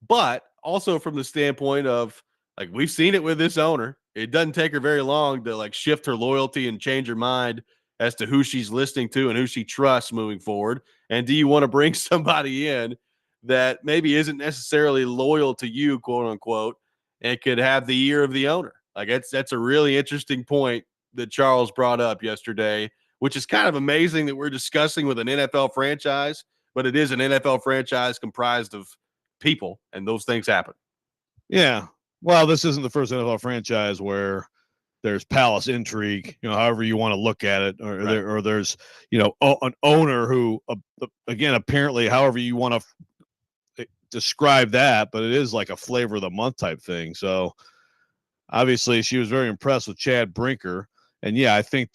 A: but also from the standpoint of, like, we've seen it with this owner. It doesn't take her very long to shift her loyalty and change her mind as to who she's listening to and who she trusts moving forward. And do you want to bring somebody in that maybe isn't necessarily loyal to you, quote unquote, and could have the ear of the owner? Like, that's a really interesting point that Charles brought up yesterday, which is kind of amazing that we're discussing with an NFL franchise, but it is an NFL franchise comprised of people, and those things happen.
B: Yeah. Well, this isn't the first NFL franchise where there's palace intrigue, however you want to look at it, or there's, an owner who, again, apparently, however you want to describe that, but it is like a flavor of the month type thing. So obviously she was very impressed with Chad Brinker. And yeah, I think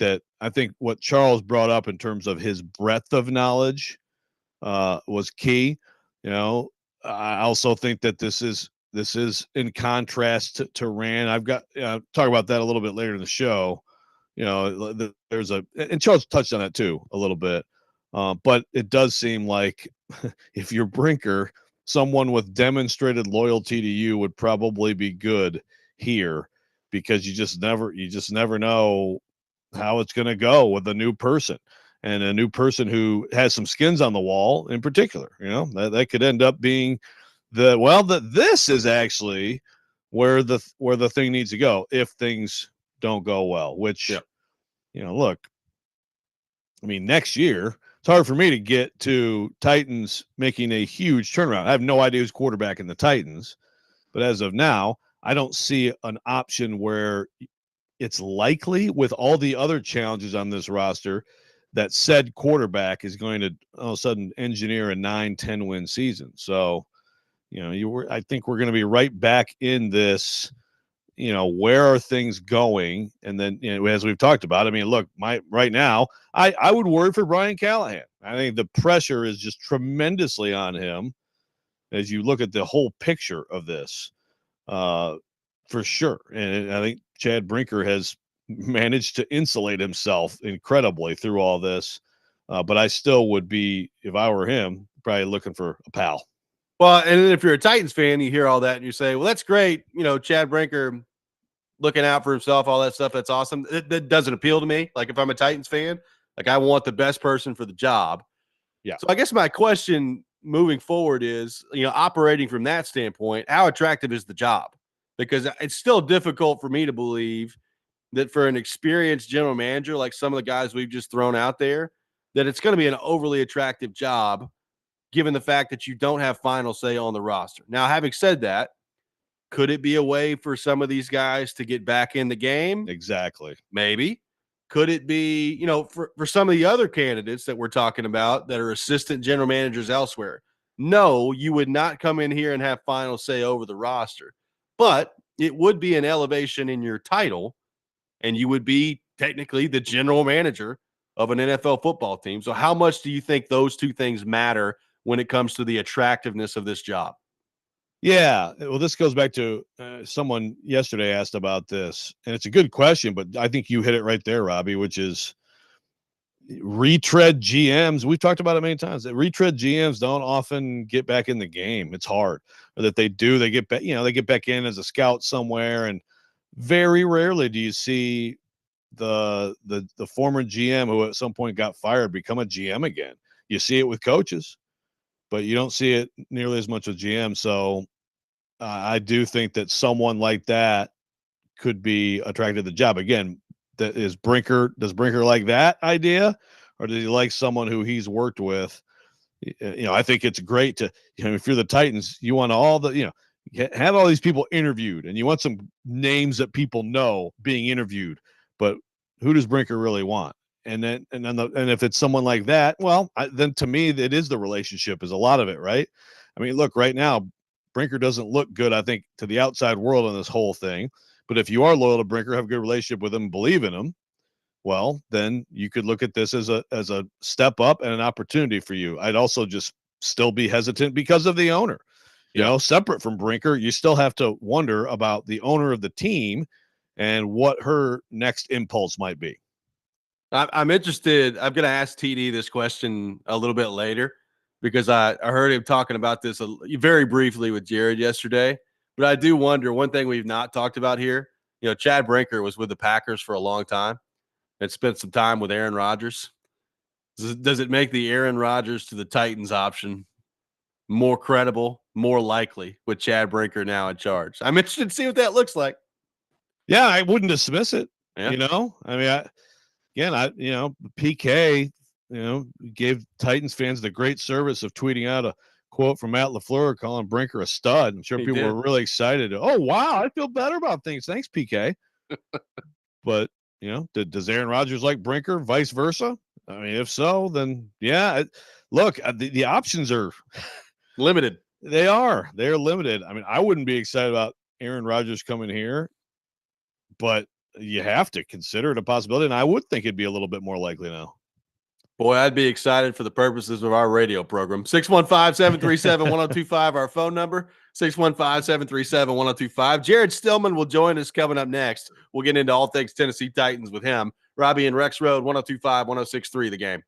B: what Charles brought up in terms of his breadth of knowledge was key. I also think that this is in contrast to Rand. I've got talk about that a little bit later in the show. There's and Charles touched on that too a little bit, But it does seem like if you're Brinker, someone with demonstrated loyalty to you would probably be good here, because you just never know how it's going to go with a new person, and a new person who has some skins on the wall in particular. That could end up being this is actually where the thing needs to go if things don't go well, which, look, I mean, next year, it's hard for me to get to Titans making a huge turnaround. I have no idea who's quarterback in the Titans, but as of now, I don't see an option where it's likely, with all the other challenges on this roster, that said quarterback is going to all of a sudden engineer a 9-10 win season. So, I think we're going to be right back in this. Where are things going? And then, as we've talked about, I mean, look, right now, I would worry for Brian Callahan. I think the pressure is just tremendously on him as you look at the whole picture of this, for sure. And I think Chad Brinker has managed to insulate himself incredibly through all this. But I still would be, if I were him, probably looking for a pal.
A: Well, and if you're a Titans fan, you hear all that and you say, well, that's great. Chad Brinker looking out for himself, all that stuff. That's awesome. That doesn't appeal to me. Like, if I'm a Titans fan, like, I want the best person for the job.
B: Yeah.
A: So I guess my question moving forward is, operating from that standpoint, how attractive is the job? Because it's still difficult for me to believe that for an experienced general manager, like some of the guys we've just thrown out there, that it's going to be an overly attractive job, given the fact that you don't have final say on the roster. Now, having said that, could it be a way for some of these guys to get back in the game?
B: Exactly.
A: Maybe. Could it be, for some of the other candidates that we're talking about that are assistant general managers elsewhere? No, you would not come in here and have final say over the roster, but it would be an elevation in your title, and you would be technically the general manager of an NFL football team. So how much do you think those two things matter when it comes to the attractiveness of this job?
B: Yeah, well, this goes back to someone yesterday asked about this, and it's a good question, but I think you hit it right there, Robby, which is retread GMs. We've talked about it many times, that retread GMs don't often get back in the game. It's hard. Or that they do, they get back, they get back in as a scout somewhere, and very rarely do you see the former GM who at some point got fired become a GM again. You see it with coaches, but you don't see it nearly as much with GM. So I do think that someone like that could be attracted to the job. Again, does Brinker like that idea, or does he like someone who he's worked with? I think it's great to, if you're the Titans, you want all the, have all these people interviewed, and you want some names that people know being interviewed, but who does Brinker really want? And if it's someone like that, well, then to me, it is the relationship is a lot of it, right? I mean, look, right now, Brinker doesn't look good, I think, to the outside world on this whole thing. But if you are loyal to Brinker, have a good relationship with him, believe in him, well, then you could look at this as a step up and an opportunity for you. I'd also just still be hesitant because of the owner. Separate from Brinker, you still have to wonder about the owner of the team and what her next impulse might be.
A: I'm interested. I'm going to ask TD this question a little bit later, because I heard him talking about this very briefly with Jared yesterday. But I do wonder, one thing we've not talked about here, Chad Brinker was with the Packers for a long time and spent some time with Aaron Rodgers. Does it make the Aaron Rodgers to the Titans option more credible, more likely with Chad Brinker now in charge? I'm interested to see what that looks like.
B: Yeah, I wouldn't dismiss it.
A: Yeah.
B: I mean, PK, gave Titans fans the great service of tweeting out a quote from Matt LaFleur calling Brinker a stud. I'm sure people were really excited. Oh, wow, I feel better about things. Thanks, PK. But, does Aaron Rodgers like Brinker? Vice versa? I mean, if so, then yeah. Look, the options are
A: limited.
B: They're limited. I mean, I wouldn't be excited about Aaron Rodgers coming here, but you have to consider it a possibility, and I would think it'd be a little bit more likely now.
A: Boy, I'd be excited for the purposes of our radio program. 615-737-1025, our phone number, 615-737-1025. Jared Stillman will join us coming up next. We'll get into all things Tennessee Titans with him. Robby and Rexrode, 1025, 1063, The Game.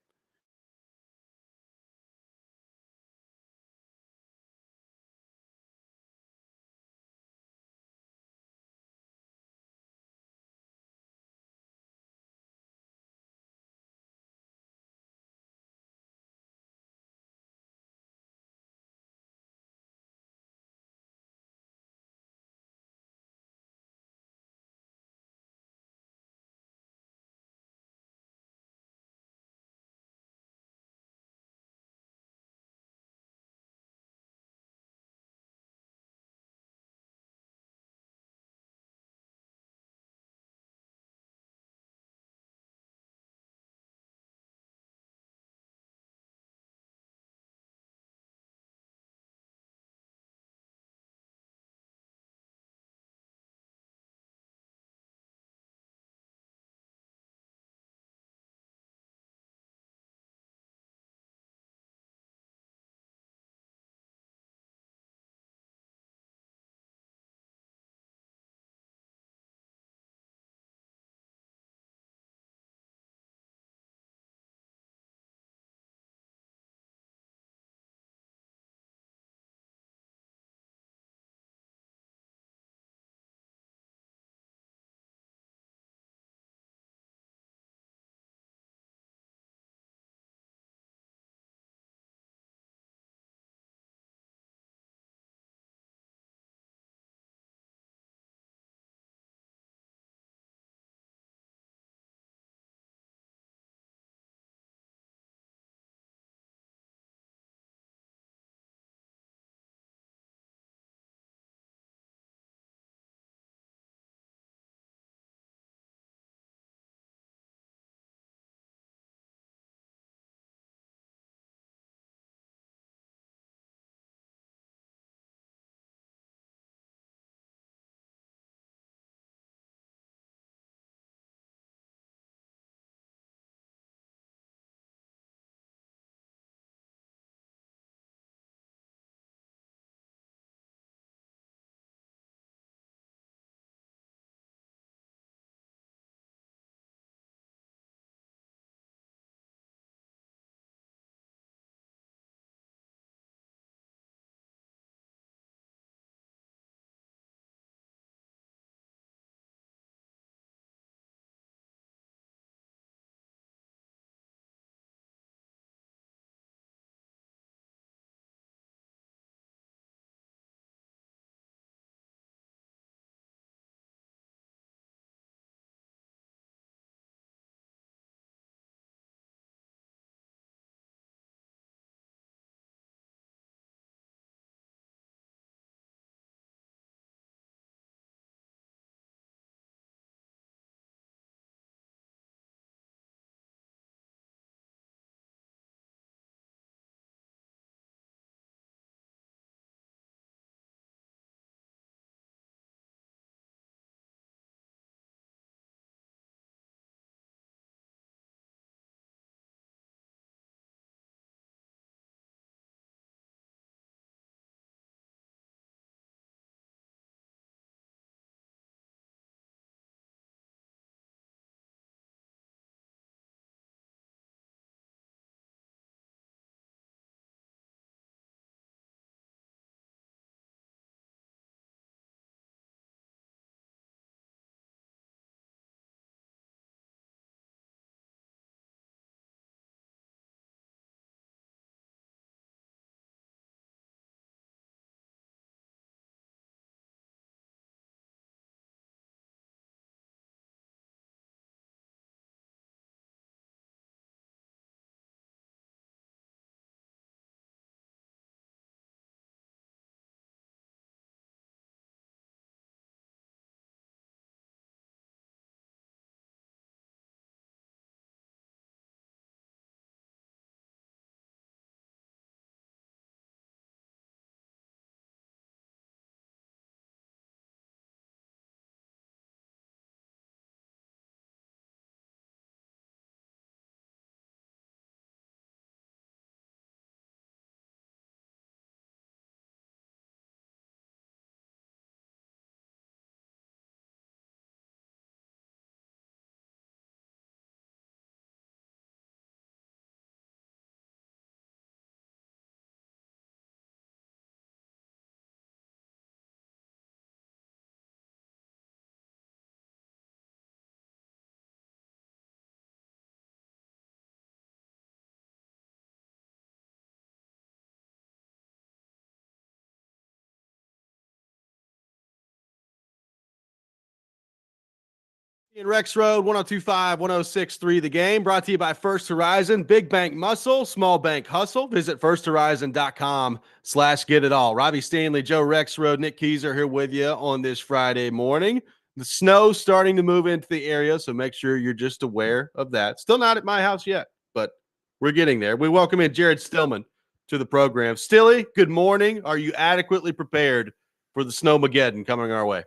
A: In Rexrode, 102.5, 106.3 The Game, brought to you by First Horizon. Big bank muscle, small bank hustle. Visit firsthorizon.com/get it all. Robby Stanley, Joe Rexrode, Nick Keyser here with you on this Friday morning. The snow's starting to move into the area, so make sure you're just aware of that. Still not at my house yet, but we're getting there. We welcome in Jared Stillman to the program. Stilly, good morning. Are you adequately prepared for the Snowmageddon coming our way?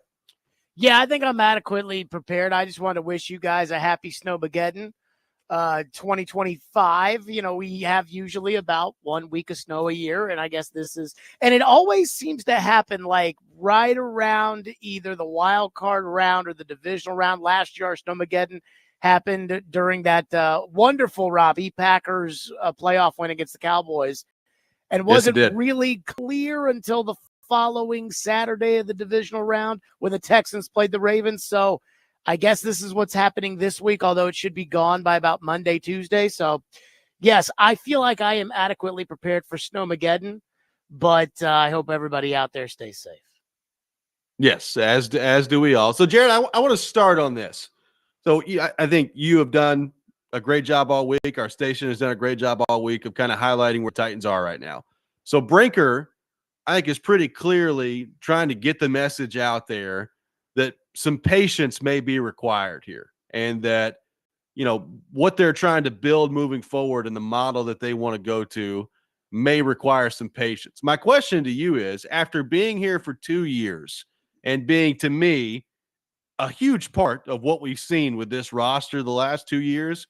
D: Yeah, I think I'm adequately prepared. I just want to wish you guys a happy Snowmageddon 2025. You know, we have usually about 1 week of snow a year, and I guess this is, and it always seems to happen like right around either the wild card round or the divisional round. Last year, our Snowmageddon happened during that wonderful Robby Packers playoff win against the Cowboys, and wasn't really clear until the following Saturday of the divisional round when the Texans played the Ravens. So I guess this is what's happening this week, although it should be gone by about Monday, Tuesday. So yes, I feel like I am adequately prepared for Snowmageddon, but I hope everybody out there stays safe.
A: Yes, as do we all. So Jared, I want to start on this. So I think you have done a great job all week. Our station has done a great job all week of kind of highlighting where Titans are right now. So Brinker, I think, is pretty clearly trying to get the message out there that some patience may be required here, and that, you know, what they're trying to build moving forward and the model that they want to go to may require some patience. My question to you is, after being here for 2 years and being, to me, a huge part of what we've seen with this roster the last 2 years,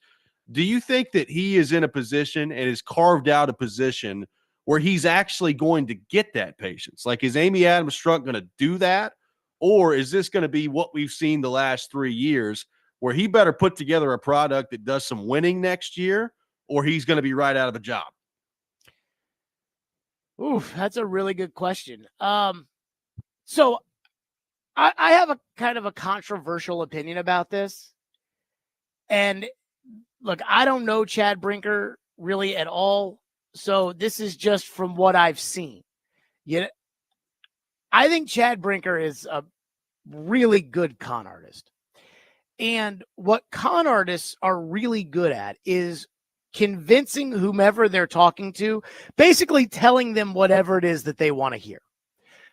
A: do you think that he is in a position and has carved out a position where he's actually going to get that patience? Like, is Amy Adams-Strunk going to do that? Or is this going to be what we've seen the last 3 years, where he better put together a product that does some winning next year, or he's going to be right out of a job?
D: Ooh, that's a really good question. So I have a kind of a controversial opinion about this. And look, I don't know Chad Brinker really at all. So this is just from what I've seen. I think Chad Brinker is a really good con artist. And what con artists are really good at is convincing whomever they're talking to, basically telling them whatever it is that they want to hear.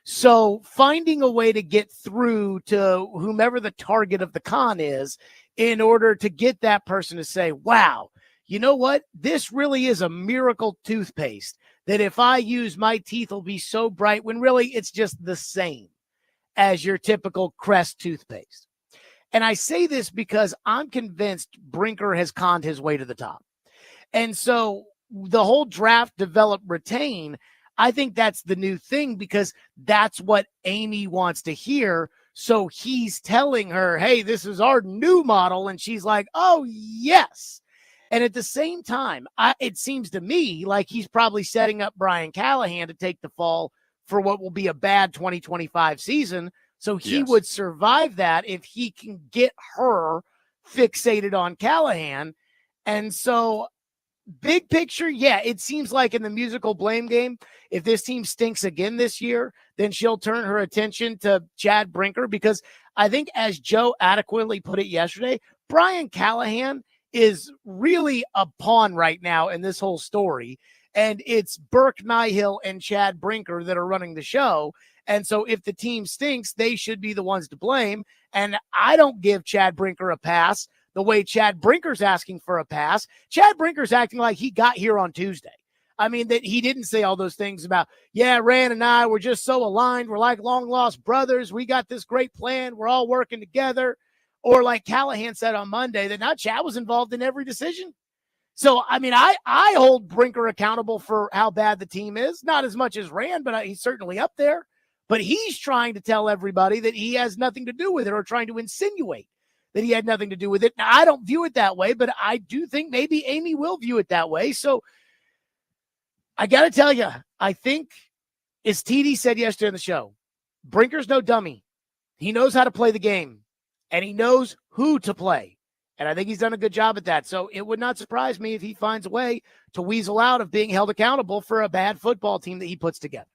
D: So finding a way to get through to whomever the target of the con is in order to get that person to say, wow, you know what? This really is a miracle toothpaste that if I use, my teeth will be so bright, when really it's just the same as your typical Crest toothpaste. And I say this because I'm convinced Brinker has conned his way to the top. And so the whole draft, develop, retain, I think that's the new thing, because that's what Amy wants to hear. So he's telling her, hey, this is our new model. And she's like, oh, yes. And at the same time, it seems to me like he's probably setting up Brian Callahan to take the fall for what will be a bad 2025 season. So he would survive that if he can get her fixated on Callahan. And so big picture, yeah, it seems like in the musical blame game, if this team stinks again this year, then she'll turn her attention to Chad Brinker, because I think, as Joe adequately put it yesterday, Brian Callahan is really a pawn right now in this whole story. And it's Burke Nihill and Chad Brinker that are running the show. And so if the team stinks, they should be the ones to blame. And I don't give Chad Brinker a pass the way Chad Brinker's asking for a pass. Chad Brinker's acting like he got here on Tuesday. I mean, that he didn't say all those things about, yeah, Rand and I were just so aligned. We're like long lost brothers. We got this great plan. We're all working together. Or like Callahan said on Monday, that now Chad was involved in every decision. So, I mean, I hold Brinker accountable for how bad the team is. Not as much as Rand, but he's certainly up there. But he's trying to tell everybody that he has nothing to do with it, or trying to insinuate that he had nothing to do with it. Now, I don't view it that way, but I do think maybe Amy will view it that way. So I got to tell you, I think, as TD said yesterday on the show, Brinker's no dummy. He knows how to play the game, and he knows who to play. And I think he's done a good job at that. So it would not surprise me if he finds a way to weasel out of being held accountable for a bad football team that he puts together.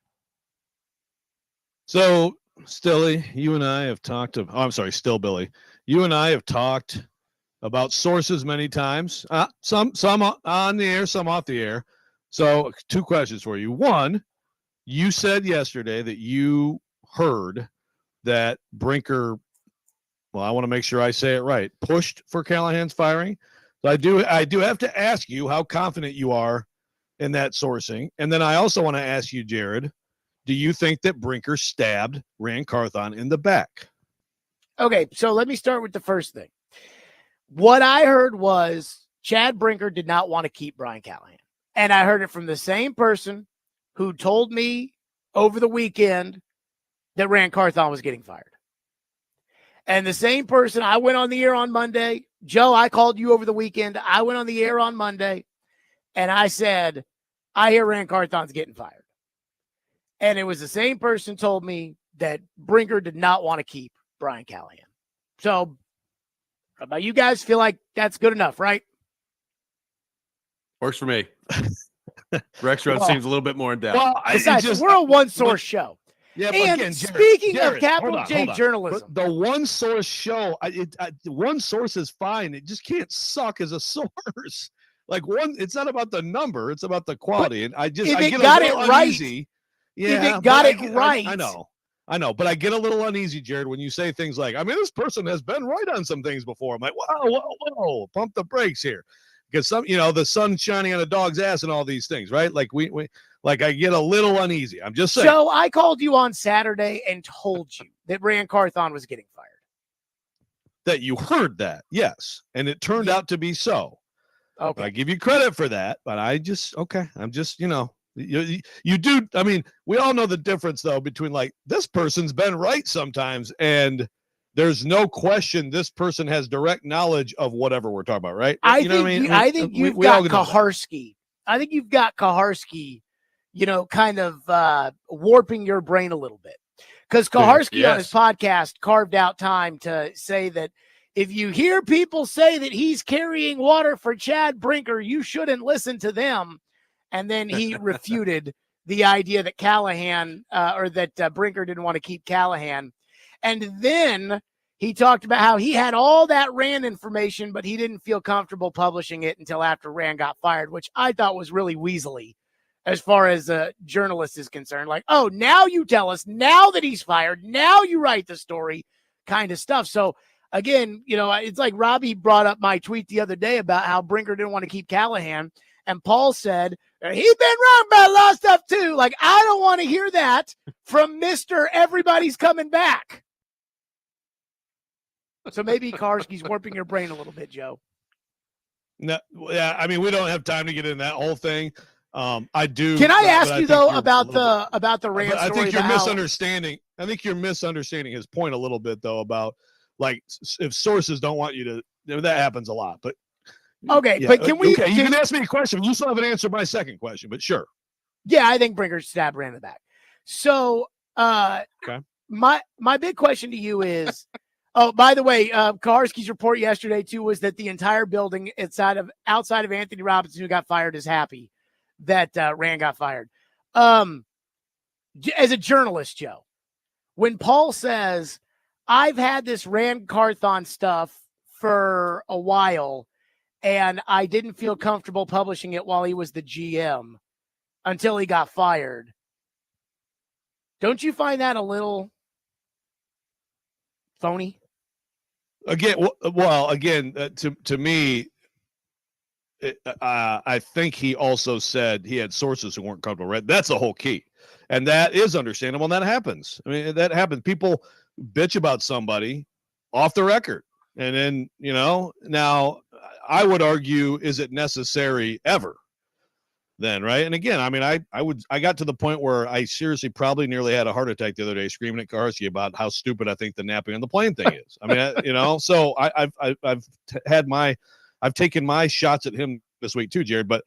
B: So, Stilly, you and I have talked to, Still Billy, you and I have talked about sources many times. Some on the air, some off the air. So 2 questions for you. One, you said yesterday that you heard that Brinker, well, I want to make sure I say it right, pushed for Callahan's firing. So I do have to ask you how confident you are in that sourcing. And then I also want to ask you, Jared, do you think that Brinker stabbed Rand Carthon in the back?
D: Okay, so let me start with the first thing. What I heard was Chad Brinker did not want to keep Brian Callahan. And I heard it from the same person who told me over the weekend that Rand Carthon was getting fired. And the same person, I went on the air on Monday. Joe, I called you over the weekend. I went on the air on Monday, and I said, I hear Rand Carthon's getting fired. And it was the same person told me that Brinker did not want to keep Brian Callahan. So, how about you guys? Feel like that's good enough, right?
A: Works for me. Rexrode seems a little bit more in depth.
B: Well,
D: Besides, we're a one-source show.
B: Yeah, but
D: And
B: again,
D: speaking of
B: Jared,
D: capital
B: hold
D: J
B: on.
D: journalism,
B: But the one source show, one source is fine. It just can't suck as a source. Like it's not about the number; it's about the quality. And I get a little uneasy. Yeah,
D: if it got it right,
B: I know, but I get a little uneasy, Jared, when you say things like, I mean, this person has been right on some things before. I'm like, whoa, pump the brakes here. Because the sun's shining on a dog's ass and all these things, right? Like I get a little uneasy. I'm just saying.
D: So I called you on Saturday and told you that Rand Carthon was getting fired.
B: That you heard that, yes. And it turned out to be so.
D: Okay.
B: I give you credit for that, but I'm just, you do. I mean, we all know the difference though, between like this person's been right sometimes and there's no question this person has direct knowledge of whatever we're talking about, right?
D: I think you've got Kaharski. I think you've got Kaharski, kind of warping your brain a little bit. Because Kaharski on his podcast carved out time to say that if you hear people say that he's carrying water for Chad Brinker, you shouldn't listen to them. And then he refuted the idea that Callahan or that Brinker didn't want to keep Callahan. And then he talked about how he had all that Rand information, but he didn't feel comfortable publishing it until after Rand got fired, which I thought was really weaselly as far as a journalist is concerned. Like, oh, now you tell us, now that he's fired, now you write the story kind of stuff. So, again, it's like Robby brought up my tweet the other day about how Brinker didn't want to keep Callahan. And Paul said, he's been wrong about a lot of stuff too. Like, I don't want to hear that from Mr. Everybody's Coming Back. So maybe Karski's warping your brain a little bit, Joe.
B: No, yeah, I mean, we don't have time to get in that whole thing. I do.
D: Can I ask you though about the Rand story?
B: I think you're misunderstanding. I think you're misunderstanding his point a little bit though about like if sources don't want you to. That happens a lot, but
D: okay.
B: Yeah,
D: but can we?
B: Okay, you can ask me a question. You still haven't answered my second question, but sure.
D: Yeah, I think Brinker stabbed Rand in the back. So,
B: okay.
D: My big question to you is. Oh, by the way, Kaharski's report yesterday too was that the entire building outside of Anthony Robinson, who got fired, is happy that Rand got fired. As a journalist, Joe, when Paul says, I've had this Rand Carthon stuff for a while and I didn't feel comfortable publishing it while he was the GM until he got fired. Don't you find that a little phony?
B: Again, to me, I think he also said he had sources who weren't comfortable. Right, that's the whole key, and that is understandable. And that happens. I mean, that happens. People bitch about somebody off the record, and then Now, I would argue, is it necessary ever? Then, right? And again, I mean, I got to the point where I seriously probably nearly had a heart attack the other day screaming at Kaharski about how stupid I think the napping on the plane thing is. I mean, so I've taken my shots at him this week too, Jared. But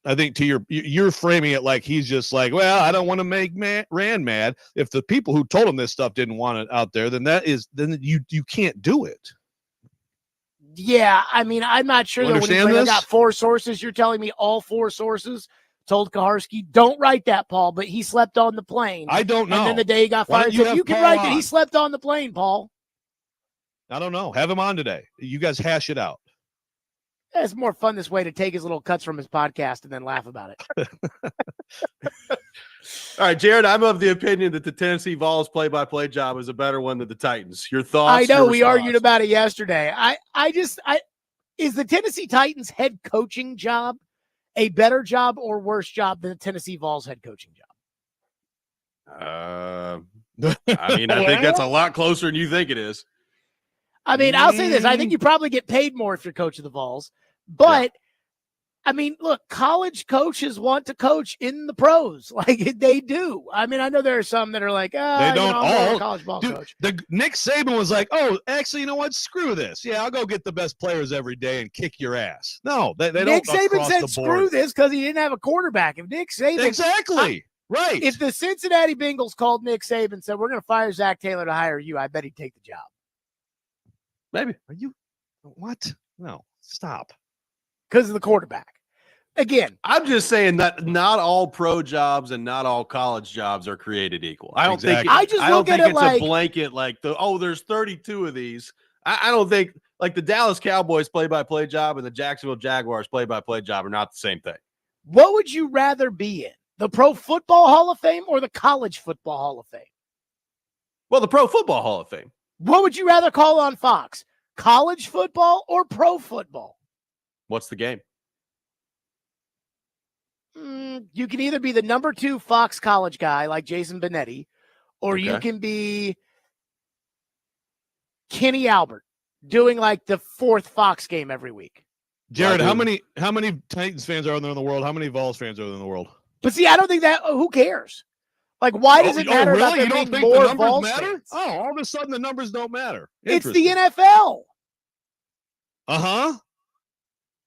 B: I think to you're framing it like he's just like, well, I don't want to make Rand mad. If the people who told him this stuff didn't want it out there, then you can't do it.
D: Yeah, I mean, I'm not sure that when he's like, I got 4 sources. You're telling me all 4 sources told Kaharski, don't write that, Paul, but he slept on the plane.
B: I don't know.
D: And then the day he got fired, you can write that he slept on the plane, Paul.
B: I don't know. Have him on today. You guys hash it out.
D: It's more fun this way to take his little cuts from his podcast and then laugh about it.
A: All right, Jared, I'm of the opinion that the Tennessee Vols play-by-play job is a better one than the Titans. Your thoughts?
D: I know
A: your
D: we
A: response?
D: argued about it yesterday. Is the Tennessee Titans head coaching job a better job or worse job than the Tennessee Vols head coaching job?
A: I mean, I think that's a lot closer than you think it is.
D: I mean, I'll say this. I think you probably get paid more if you're coach of the Vols. But, I mean, look, college coaches want to coach in the pros. Like, they do. I mean, I know there are some that are like,
B: They don't
D: I'm more of a
B: all.
D: college ball
B: Dude,
D: coach.
B: Nick Saban was like, oh, actually, you know what? Screw this. Yeah, I'll go get the best players every day and kick your ass. No, they don't.
D: Nick Saban
B: across
D: said,
B: the
D: screw
B: board.
D: this because he didn't have a quarterback. If Nick Saban.
B: Exactly. Right.
D: If the Cincinnati Bengals called Nick Saban and said, we're going to fire Zach Taylor to hire you, I bet he'd take the job.
A: Maybe.
B: Are you what? No, stop.
D: Because of the quarterback. Again,
A: I'm just saying that not all pro jobs and not all college jobs are created equal. I don't
B: Exactly.
A: think
D: I just
A: I don't
D: look at
A: think
D: it
A: it's
D: like
A: a blanket like there's 32 of these. I don't think like the Dallas Cowboys play-by-play job and the Jacksonville Jaguars play-by-play job are not the same thing.
D: what would you rather be in? The Pro Football Hall of Fame or the College Football Hall of Fame?
A: Well, the Pro Football Hall of Fame.
D: What would you rather call on Fox? College football or pro football?
A: What's the game?
D: You can either be the number 2 Fox college guy like Jason Benetti, or you
A: Okay.
D: can be Kenny Albert doing like the 4th Fox game every week.
B: Jared,
A: Well,
B: how many Titans fans are there in the world? How many Vols fans are there in the world?
D: But see, I don't think that. Who cares? Like, why does it matter about there
B: You don't
D: being
B: think
D: more
B: the numbers
D: Vols
B: matter?
D: fans?
B: Oh, all of a sudden the numbers don't matter.
D: It's the NFL.
B: Uh-huh.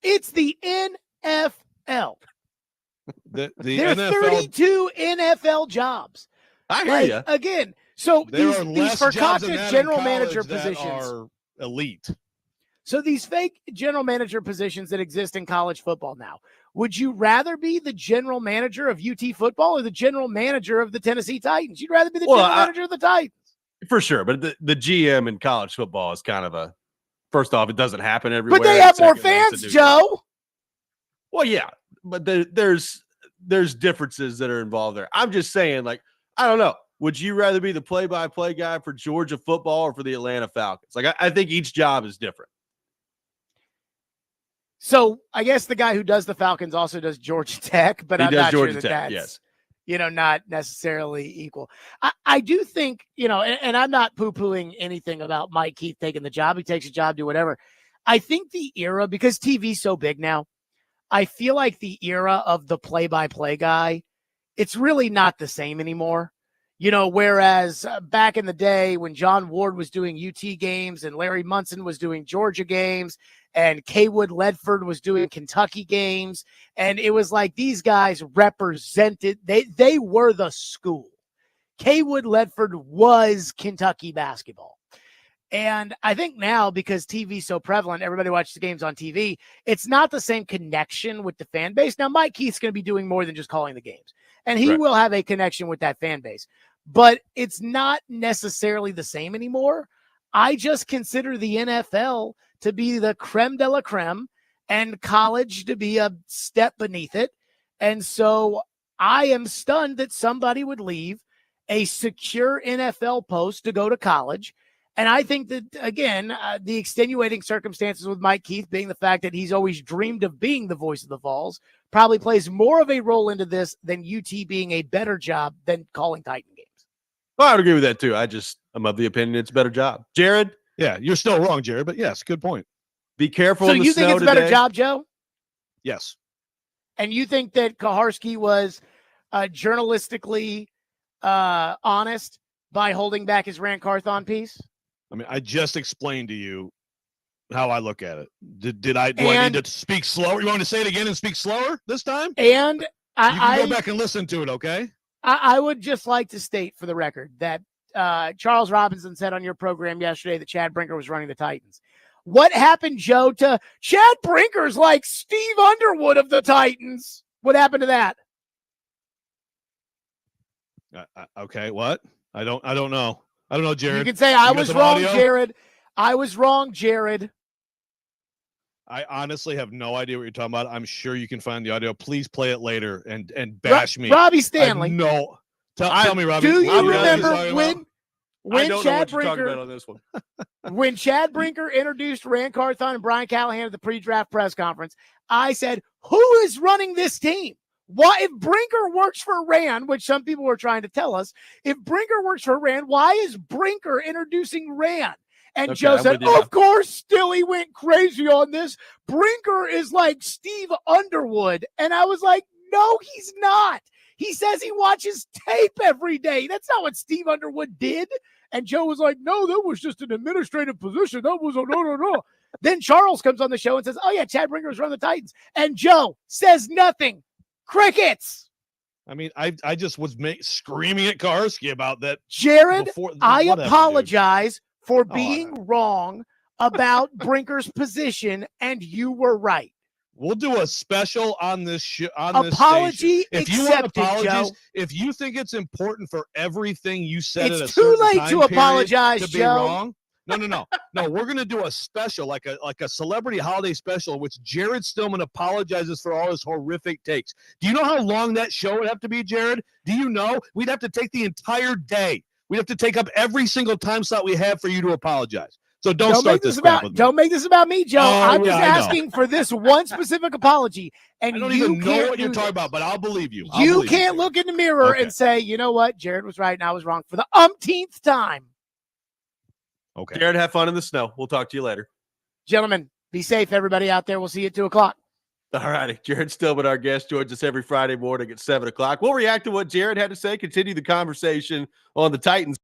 D: It's the NFL.
B: The
D: There are
B: NFL,
D: 32 NFL jobs.
A: I hear
D: Like,
A: you.
D: again, so
B: there
D: these
B: are less jobs than
D: forgotten
B: that in
D: general
B: college
D: manager
B: that
D: positions.
B: are elite.
D: So these fake general manager positions that exist in college football now, would you rather be the general manager of UT football or the general manager of the Tennessee Titans? You'd rather be the general manager of the Titans.
A: For sure. But the GM in college football is kind of a first off, it doesn't happen everywhere.
D: But they have more
A: Secondly, it's a
D: fans,
A: new
D: Joe.
A: Well, yeah, but there's differences that are involved there. I'm just saying, like, I don't know. Would you rather be the play-by-play guy for Georgia football or for the Atlanta Falcons? Like, I think each job is different.
D: So I guess the guy who does the Falcons also does Georgia Tech, but
A: He
D: I'm
A: does
D: not
A: Georgia
D: sure that
A: Tech,
D: that's,
A: yes.
D: Not necessarily equal. I do think, and I'm not poo-pooing anything about Mike Keith taking the job. He takes a job, do whatever. I think the era, because TV's so big now, I feel like the era of the play-by-play guy, it's really not the same anymore. Whereas back in the day when John Ward was doing UT games and Larry Munson was doing Georgia games and Kaywood Ledford was doing Kentucky games, and it was like these guys represented, they were the school. Kaywood Ledford was Kentucky basketball. And I think now, because TV's so prevalent, everybody watches the games on TV, it's not the same connection with the fan base. Now, Mike Keith's going to be doing more than just calling the games, and he will have a connection with that fan base. But it's not necessarily the same anymore. I just consider the NFL to be the creme de la creme and college to be a step beneath it. And so I am stunned that somebody would leave a secure NFL post to go to college. And I think that, again, the extenuating circumstances with Mike Keith being the fact that he's always dreamed of being the voice of the Vols probably plays more of a role into this than UT being a better job than calling Titan games.
A: Well, I would agree with that, too. I'm of the opinion it's a better job. Jared?
B: Yeah, you're still wrong, Jared, but yes, good point.
A: Be careful.
D: So
A: in the
D: you think
A: snow
D: it's a better
A: today.
D: job, Joe?
B: Yes.
D: And you think that Kaharski was journalistically honest by holding back his Rand Carthon piece?
B: I mean, I just explained to you how I look at it. Do I need to speak slower? You want me to say it again and speak slower this time?
D: And
B: You can go back and listen to it, okay?
D: I would just like to state for the record that Charles Robinson said on your program yesterday that Chad Brinker was running the Titans. What happened, Joe, to Chad Brinker's like Steve Underwood of the Titans? What happened to that?
B: Okay, what? I don't know. I don't know, Jared.
D: You can say I was wrong,
B: audio?
D: Jared. I was wrong, Jared.
B: I honestly have no idea what you're talking about. I'm sure you can find the audio. Please play it later and bash me.
D: Robbie
B: I
D: Stanley.
B: have no. Tell me, Robbie.
D: Do
B: what
D: you
B: are guys
D: remember
B: talking about?
D: when
A: I don't know
D: Chad
A: what you're talking
D: Brinker
A: about on this one.
D: when Chad Brinker introduced Rand Carthon and Brian Callahan at the pre-draft press conference? I said, "Who is running this team? Why, if Brinker works for Rand, which some people were trying to tell us, if Brinker works for Rand, why is Brinker introducing Rand?" And
A: Okay,
D: Joe
A: I'm
D: said,
A: with you
D: "Of course, Stilly went crazy on this. Brinker is like Steve Underwood." And I was like, "No, he's not. He says he watches tape every day. That's not what Steve Underwood did." And Joe was like, "No, that was just an administrative position. That was a no. Then Charles comes on the show and says, "Oh, yeah, Chad Brinker was running the Titans." And Joe says nothing. Crickets.
B: I mean, I just was screaming at Karski about that.
D: Jared,
B: before,
D: I
B: whatever,
D: apologize for
B: Oh,
D: being wrong about Brinker's position, and you were right.
B: We'll do a special on this
D: Apology
B: this station. If you want
D: accepted,
B: apologies,
D: Joe.
B: If you think it's important for everything you said at a
D: It's too
B: certain
D: late
B: time
D: to
B: period
D: apologize,
B: to be
D: Joe.
B: wrong. No. We're gonna do a special, like a celebrity holiday special, in which Jared Stillman apologizes for all his horrific takes. Do you know how long that show would have to be, Jared? Do you know? We'd have to take the entire day. We'd have to take up every single time slot we have for you to apologize. So don't start this crap with me.
D: Don't make this about me, Joe. I'm just
B: I know.
D: asking for this one specific apology. And
B: I don't
D: you
B: even know
D: can't
B: what you're
D: do
B: talking
D: this.
B: about, but I'll believe you.
D: You can't look in the mirror
B: Okay.
D: and say, "You know what? Jared was right and I was wrong," for the umpteenth time.
B: Okay.
A: Jared, have fun in the snow. We'll talk to you later.
D: Gentlemen, be safe, everybody out there. We'll see you at 2:00.
A: All righty. Jared Stillman, our guest, joins us every Friday morning at 7 o'clock. We'll react to what Jared had to say, continue the conversation on the Titans.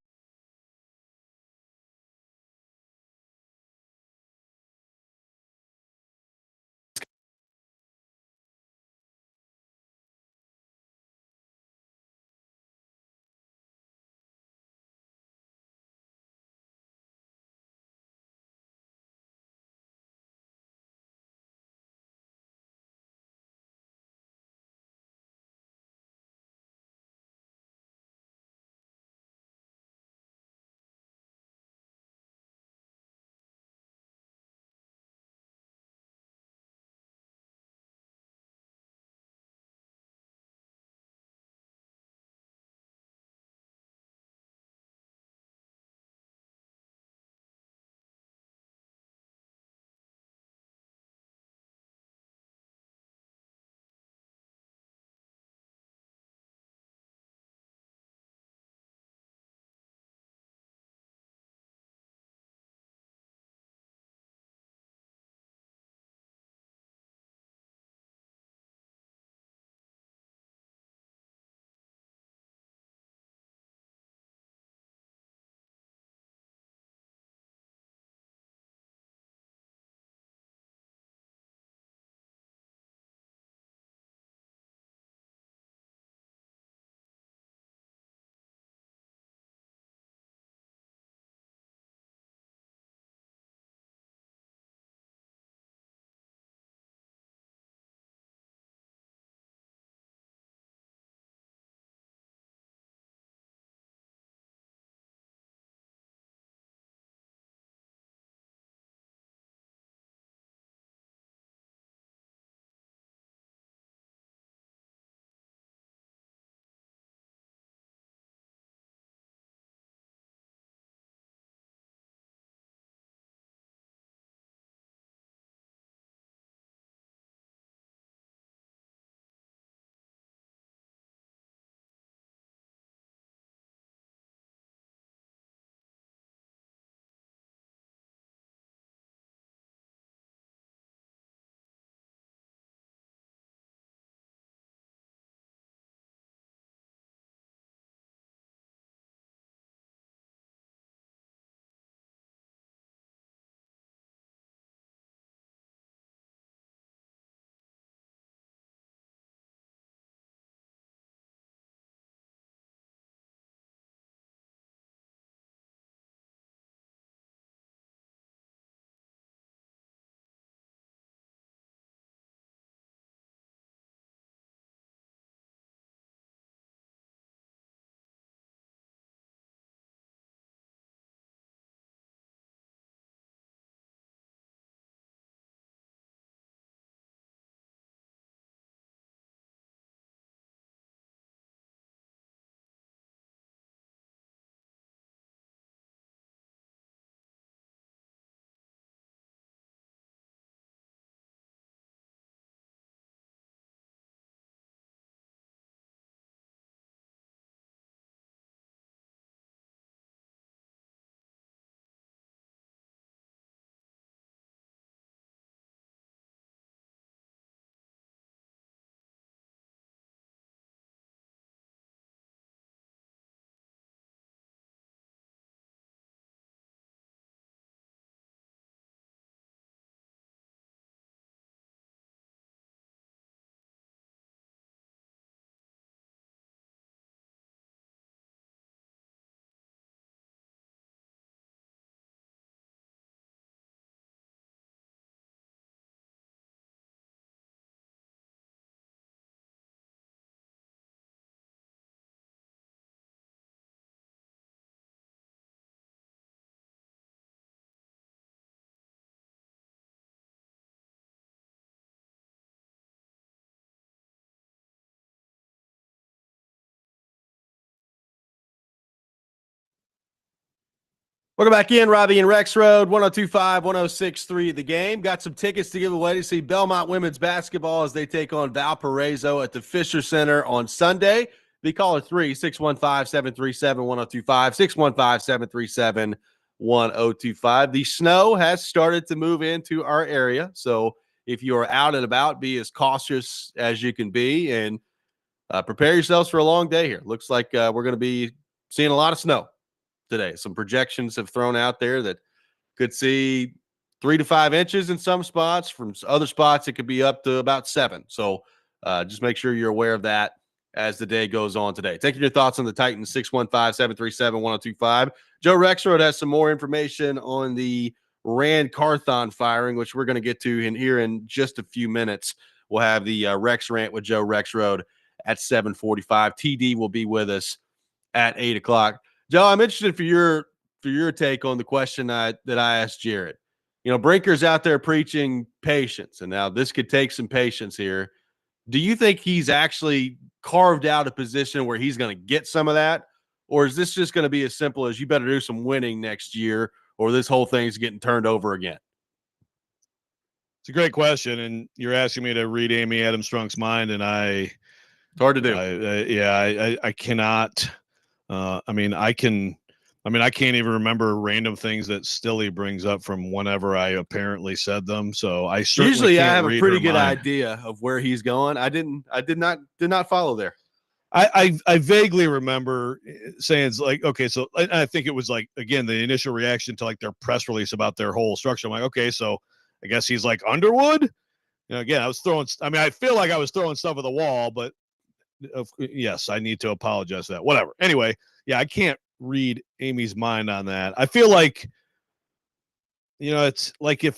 A: Welcome back in, Robby and Rexrode, 102.5, 106.3 The Game. Got some tickets to give away to see Belmont women's basketball as they take on Valparaiso at the Fisher Center on Sunday. The caller 3-615-737-1025, 615-737-1025. The snow has started to move into our area, so if you are out and about, be as cautious as you can be and prepare yourselves for a long day here. Looks like we're going to be seeing a lot of snow today. Some projections have thrown out there that could see 3 to 5 inches in some spots. From other spots, it could be up to about 7. So just make sure you're aware of that as the day goes on today. Taking your thoughts on the Titans, 615-737-1025. Joe Rexrode has some more information on the Rand Carthon firing, which we're going to get to here in just a few minutes. We'll have the Rex Rant with Joe Rexrode at 7:45. TD will be with us at 8 o'clock. Joe, I'm interested for your take on the question that I asked Jared. You know, Brinker's out there preaching patience, and now this could take some patience here. Do you think he's actually carved out a position where he's going to get some of that, or is this just going to be as simple as you better do some winning next year, or this whole thing's getting turned over again?
B: It's a great question, and you're asking me to read Amy Adams Strunk's mind, and
A: It's hard to do.
B: I cannot. I can't even remember random things that Stilly brings up from whenever I apparently said them. So I certainly
A: usually I
B: can't
A: have a
B: read
A: pretty
B: her
A: good
B: mind.
A: idea of where he's going. I did not follow there.
B: I vaguely remember saying it's like, okay, so I think it was like, again, the initial reaction to like their press release about their whole structure. I'm like, okay, so I guess he's like Underwood. You know, again, I feel like I was throwing stuff at the wall, but yes, I need to apologize for that. Whatever. Anyway, yeah, I can't read Amy's mind on that. I feel like, you know, it's like if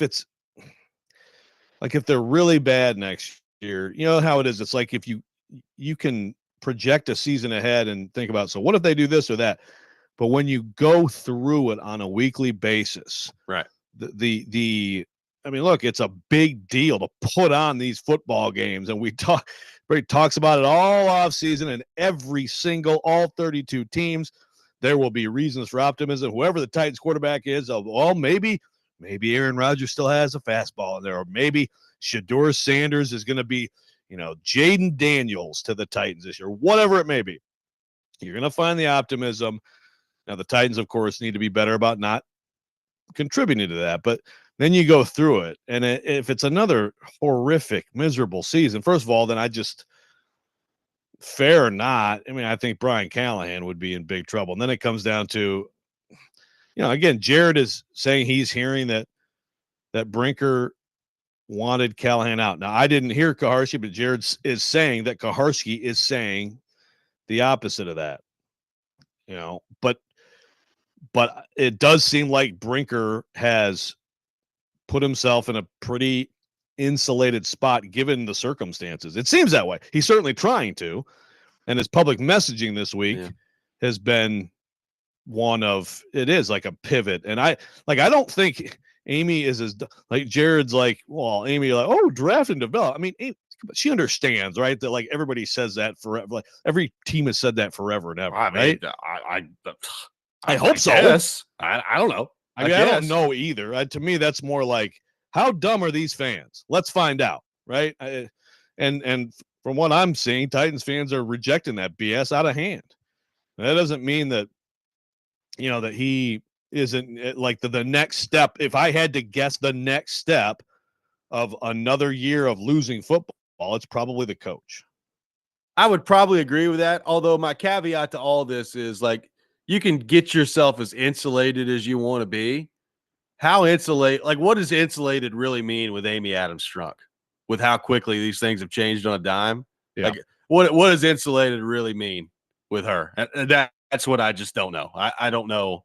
B: they're really bad next year, you know how it is. It's like if you can project a season ahead and think about, so what if they do this or that? But when you go through it on a weekly basis,
A: right?
B: I mean, look, it's a big deal to put on these football games, and Brady talks about it all off season, and all 32 teams, there will be reasons for optimism. Whoever the Titans quarterback is, maybe Aaron Rodgers still has a fastball in there, or maybe Shedeur Sanders is going to be, you know, Jaden Daniels to the Titans this year, whatever it may be. You're going to find the optimism. Now, the Titans, of course, need to be better about not contributing to that, but then you go through it, and if it's another horrific, miserable season, first of all, then fair or not, I mean, I think Brian Callahan would be in big trouble. And then it comes down to, you know, again, Jared is saying he's hearing that Brinker wanted Callahan out. Now, I didn't hear Kaharski, but Jared is saying that Kaharski is saying the opposite of that. You know, but it does seem like Brinker has put himself in a pretty insulated spot given the circumstances. It seems that way. He's certainly trying to, and his public messaging this week has been one of, it is like a pivot. And I don't think Amy is as like Jared's like, well, Amy like, oh, draft and develop. I mean, she understands, right? That like everybody says that forever. Like every team has said that forever and ever.
A: I mean,
B: right? I hope so.
A: Guess. I don't know.
B: I don't know either. To me, that's more like, how dumb are these fans? Let's find out, right? And from what I'm seeing, Titans fans are rejecting that BS out of hand. That doesn't mean that, you know, that he isn't like the next step. If I had to guess the next step of another year of losing football, it's probably the coach.
A: I would probably agree with that. Although my caveat to all this is like, you can get yourself as insulated as you want to be. How insulated, like what does insulated really mean with Amy Adams Strunk? With how quickly these things have changed on a dime?
B: Yeah.
A: Like what does insulated really mean with her? And that's what I just don't know. I don't know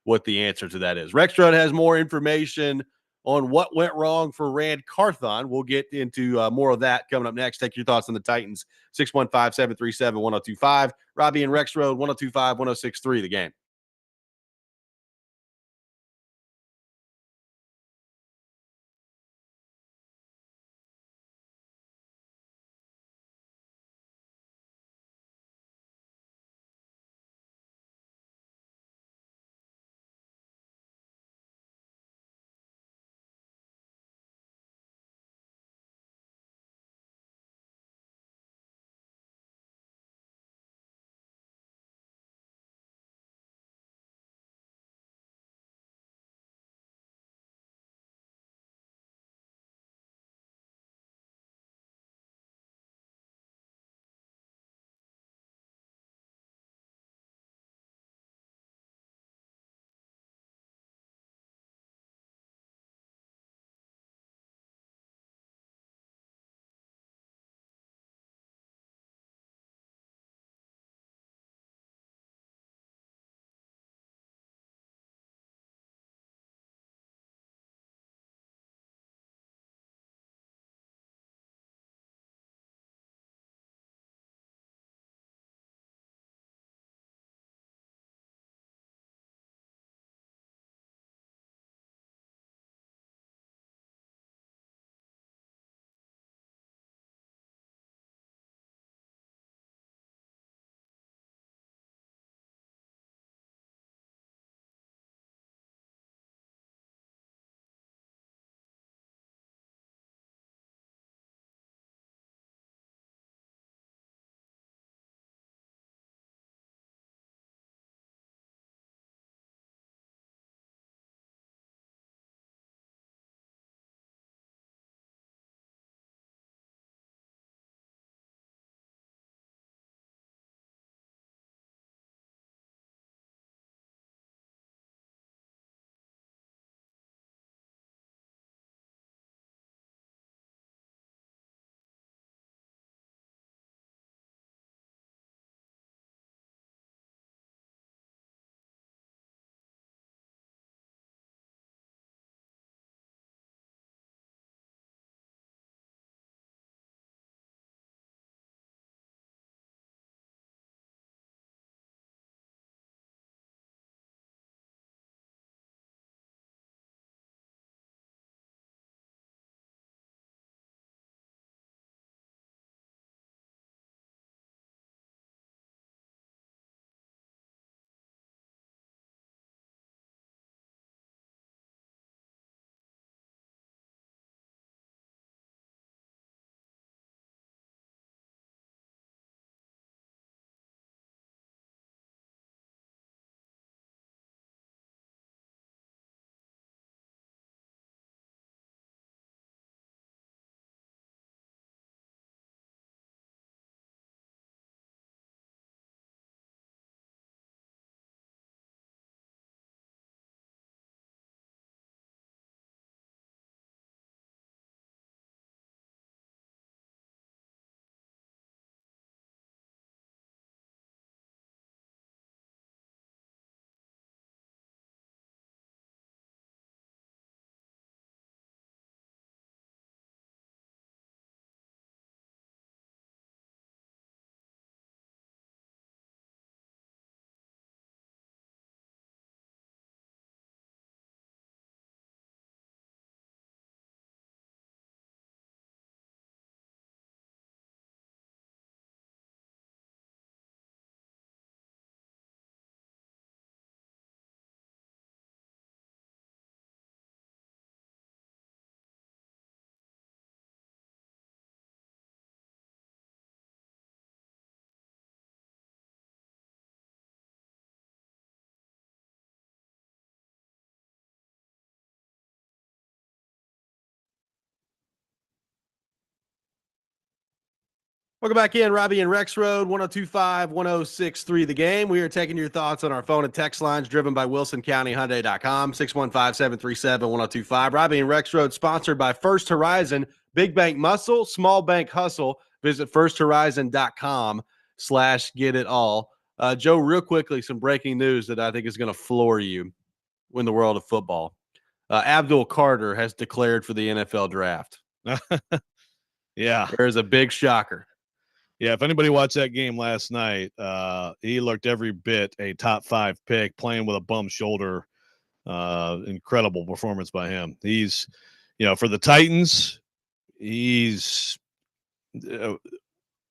A: what the answer to that is. Rexrode has more information on what went wrong for Rand Carthon. We'll get into more of that coming up next. Take your thoughts on the Titans, 615-737-1025. Robby and Rexrode, 102.5, 106.3 The Game. Welcome back in, Robby and Rexrode, 102.5-1063 The Game. We are taking your thoughts on our phone and text lines driven by WilsonCountyHyundai.com, 615-737-1025. Robby and Rexrode sponsored by First Horizon, Big Bank Muscle, Small Bank Hustle. Visit firsthorizon.com/get-it-all. Joe, real quickly, some breaking news that I think is going to floor you in the world of football. Abdul Carter has declared for the NFL draft.
B: Yeah.
A: There's a big shocker.
B: Yeah, if anybody watched that game last night, he looked every bit a top 5 pick, playing with a bum shoulder. Incredible performance by him. He's, for the Titans, he's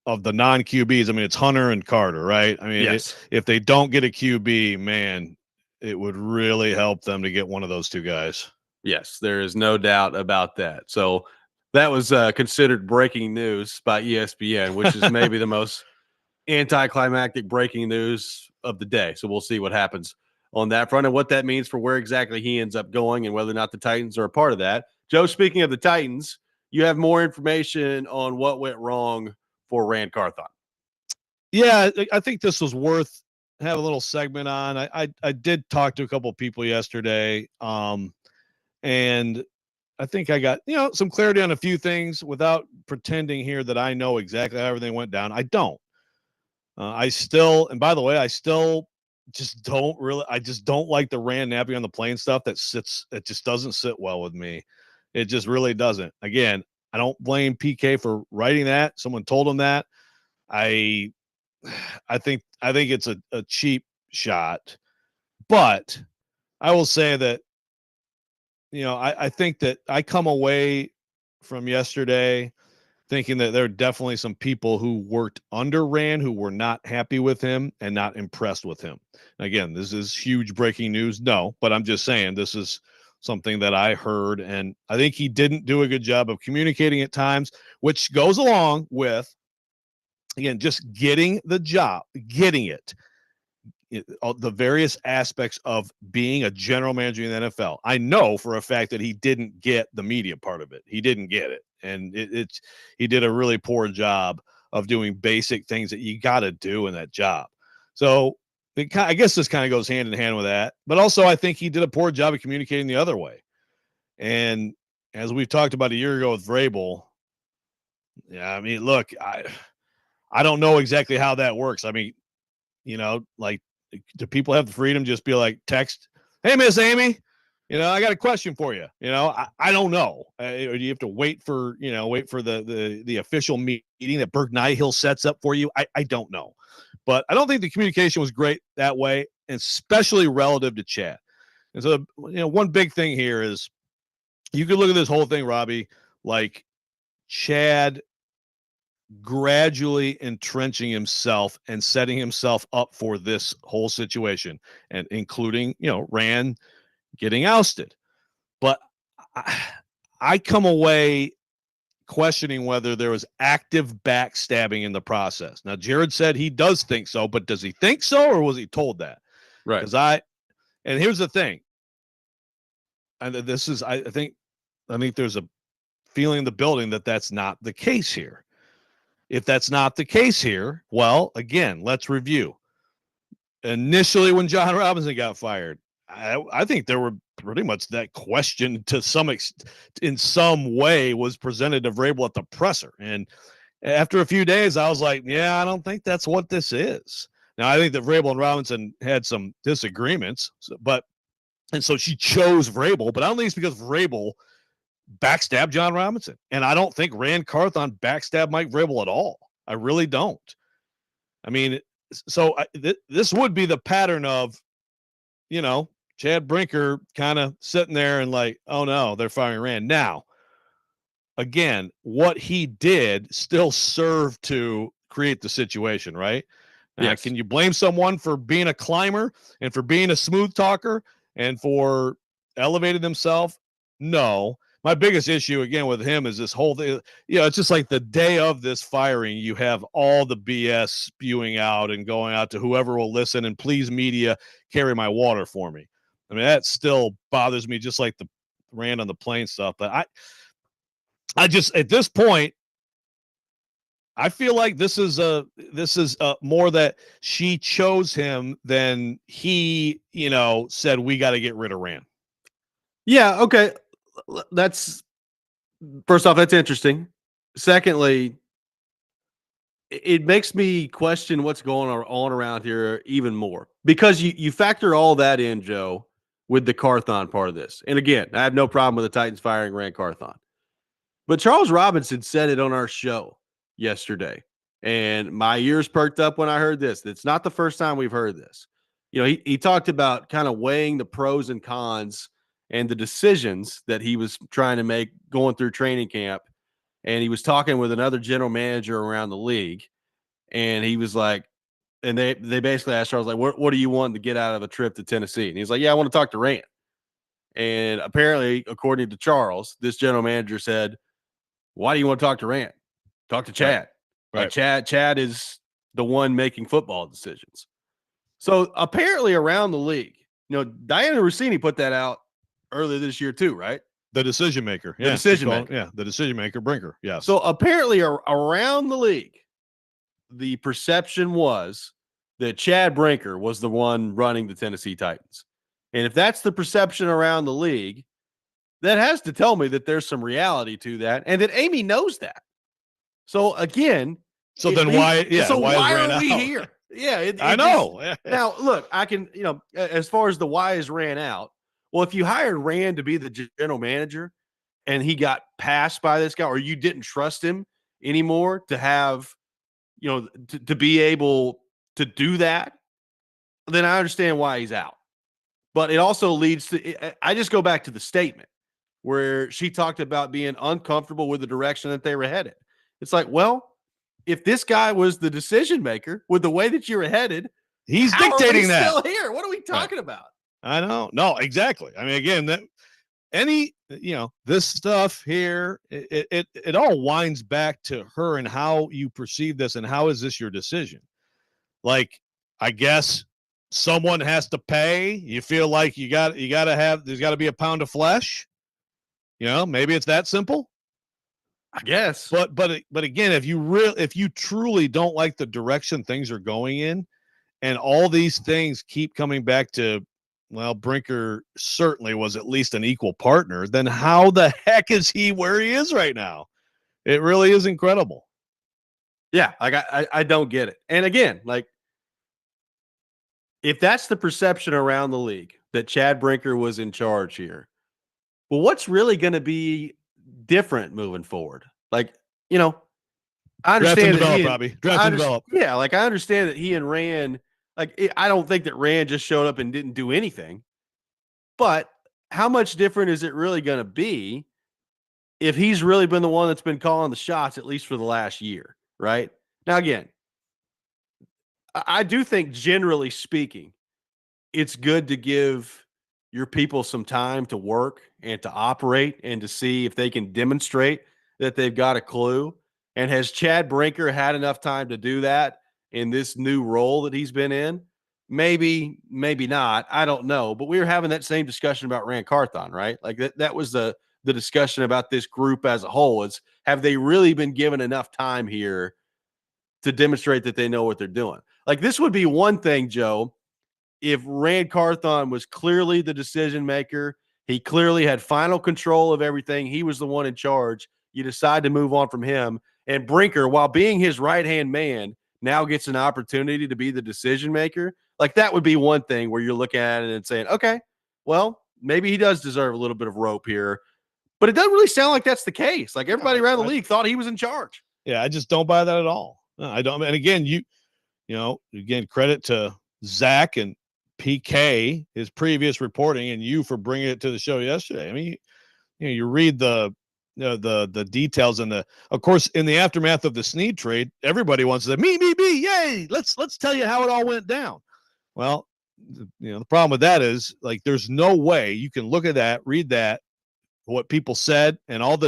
B: of the non-QBs. I mean, it's Hunter and Carter, right? I mean,
A: yes.
B: If they don't get a QB, man, it would really help them to get one of those two guys.
A: Yes, there is no doubt about that. So that was considered breaking news by ESPN, which is maybe the most anticlimactic breaking news of the day. So we'll see what happens on that front and what that means for where exactly he ends up going and whether or not the Titans are a part of that. Joe, speaking of the Titans, you have more information on what went wrong for Rand Carthon.
B: Yeah, I think this was worth having a little segment on. I did talk to a couple of people yesterday, and I think I got, some clarity on a few things without pretending here that I know exactly how everything went down. I don't. And by the way, I still just don't like the Rand napping on the plane stuff it just doesn't sit well with me. It just really doesn't. Again, I don't blame PK for writing that. Someone told him that. I think it's a cheap shot, but I will say that, I think that I come away from yesterday thinking that there are definitely some people who worked under Rand who were not happy with him and not impressed with him. Again, this is huge breaking news. No, but I'm just saying this is something that I heard, and I think he didn't do a good job of communicating at times, which goes along with, again, just getting the job, getting it. The various aspects of being a general manager in the NFL. I know for a fact that he didn't get the media part of it. He didn't get it. And he did a really poor job of doing basic things that you got to do in that job. So I guess this kind of goes hand in hand with that. But also I think he did a poor job of communicating the other way. And as we've talked about a year ago with Vrabel, yeah, I mean, look, I don't know exactly how that works. I mean, like, do people have the freedom just be like, text, hey, Miss Amy, I got a question for you. I don't know. Or do you have to wait for the official meeting that Berg Nihill sets up for you? I don't know. But I don't think the communication was great that way, especially relative to Chad. And so, one big thing here is you could look at this whole thing, Robby, like Chad gradually entrenching himself and setting himself up for this whole situation, and including, Rand getting ousted. But I come away questioning whether there was active backstabbing in the process. Now, Jared said he does think so, but does he think so, or was he told that?
A: Right.
B: And here's the thing. And this is, I think there's a feeling in the building that that's not the case here. If that's not the case here, well, again, let's review. Initially, when John Robinson got fired, I think there were pretty much that question to in some way was presented to Vrabel at the presser. And after a few days, I was like, yeah, I don't think that's what this is. Now, I think that Vrabel and Robinson had some disagreements, and so she chose Vrabel, but I don't think it's because Vrabel backstabbed John Robinson. And I don't think Rand Carthon backstabbed Mike Vrabel at all. I really don't. I mean, so this would be the pattern of, Chad Brinker kind of sitting there and like, oh no, they're firing Rand. Now, again, what he did still served to create the situation, right?
A: Yes.
B: Can you blame someone for being a climber and for being a smooth talker and for elevating themselves? No. My biggest issue, again, with him is this whole thing. It's just like the day of this firing, you have all the BS spewing out and going out to whoever will listen, and please, media, carry my water for me. I mean, that still bothers me, just like the Rand on the plane stuff. But I just, at this point, I feel like this is more that she chose him than he, said we got to get rid of Rand.
A: Yeah. Okay. That's first off, that's interesting. Secondly, it makes me question what's going on around here even more because you factor all that in, Joe, with the Carthon part of this. And again, I have no problem with the Titans firing Rand Carthon. But Charles Robinson said it on our show yesterday, and my ears perked up when I heard this. It's not the first time we've heard this. He talked about kind of weighing the pros and cons and the decisions that he was trying to make going through training camp. And he was talking with another general manager around the league, and he was like, and they basically asked Charles, like, what do you want to get out of a trip to Tennessee? And he's like, yeah, I want to talk to Rand. And apparently, according to Charles, this general manager said, why do you want to talk to Rand? Talk to Chad.
B: Right.
A: Like Chad is the one making football decisions. So apparently around the league, Diana Rossini put that out earlier this year too, right?
B: The decision maker.
A: The decision maker.
B: Yeah, the decision maker, Brinker. Yes.
A: So apparently around the league, the perception was that Chad Brinker was the one running the Tennessee Titans. And if that's the perception around the league, that has to tell me that there's some reality to that and that Amy knows that. So again,
B: why
A: are we here? Yeah,
B: I know.
A: Now, look, I can, as far as the whys ran out, well, if you hired Rand to be the general manager and he got passed by this guy, or you didn't trust him anymore to have, to be able to do that, then I understand why he's out. But it also leads to, I just go back to the statement where she talked about being uncomfortable with the direction that they were headed. It's like, well, if this guy was the decision maker with the way that you were headed,
B: he's dictating that.
A: Still here. What are we talking about?
B: I know. No, exactly. I mean, again, this stuff here, it all winds back to her and how you perceive this and how is this your decision? Like, I guess someone has to pay. You feel like there's got to be a pound of flesh. Maybe it's that simple.
A: I guess.
B: But again, if you truly don't like the direction things are going in, and all these things keep coming back to, well, Brinker certainly was at least an equal partner, then how the heck is he where he is right now? It really is incredible.
A: Yeah, like I don't get it. And again, like, if that's the perception around the league that Chad Brinker was in charge here, well, what's really going to be different moving forward? Like, I understand
B: Draft and develop.
A: Yeah, like I understand that he and Rand, I don't think that Rand just showed up and didn't do anything. But how much different is it really going to be if he's really been the one that's been calling the shots, at least for the last year, right? Now, again, I do think, generally speaking, it's good to give your people some time to work and to operate and to see if they can demonstrate that they've got a clue. And has Chad Brinker had enough time to do that in this new role that he's been in? Maybe, maybe not. I don't know. But we were having that same discussion about Rand Carthon, right? Like that was the discussion about this group as a whole. Is, have they really been given enough time here to demonstrate that they know what they're doing? Like, this would be one thing, Joe, if Rand Carthon was clearly the decision maker, he clearly had final control of everything, he was the one in charge, you decide to move on from him, and Brinker, while being his right-hand man, now gets an opportunity to be the decision maker. Like, that would be one thing where you're looking at it and saying, okay, well, maybe he does deserve a little bit of rope here. But it doesn't really sound like that's the case. Like, everybody around the league thought he was in charge.
B: Yeah, I just don't buy that at all. No, I don't. And again, again, credit to Zach and PK, his previous reporting, and you for bringing it to the show yesterday. I mean, you read the details, and of course, in the aftermath of the Snead trade, everybody wants to say, me, yay! Let's tell you how it all went down. Well, the problem with that is, like, there's no way you can look at that, read that, what people said, and all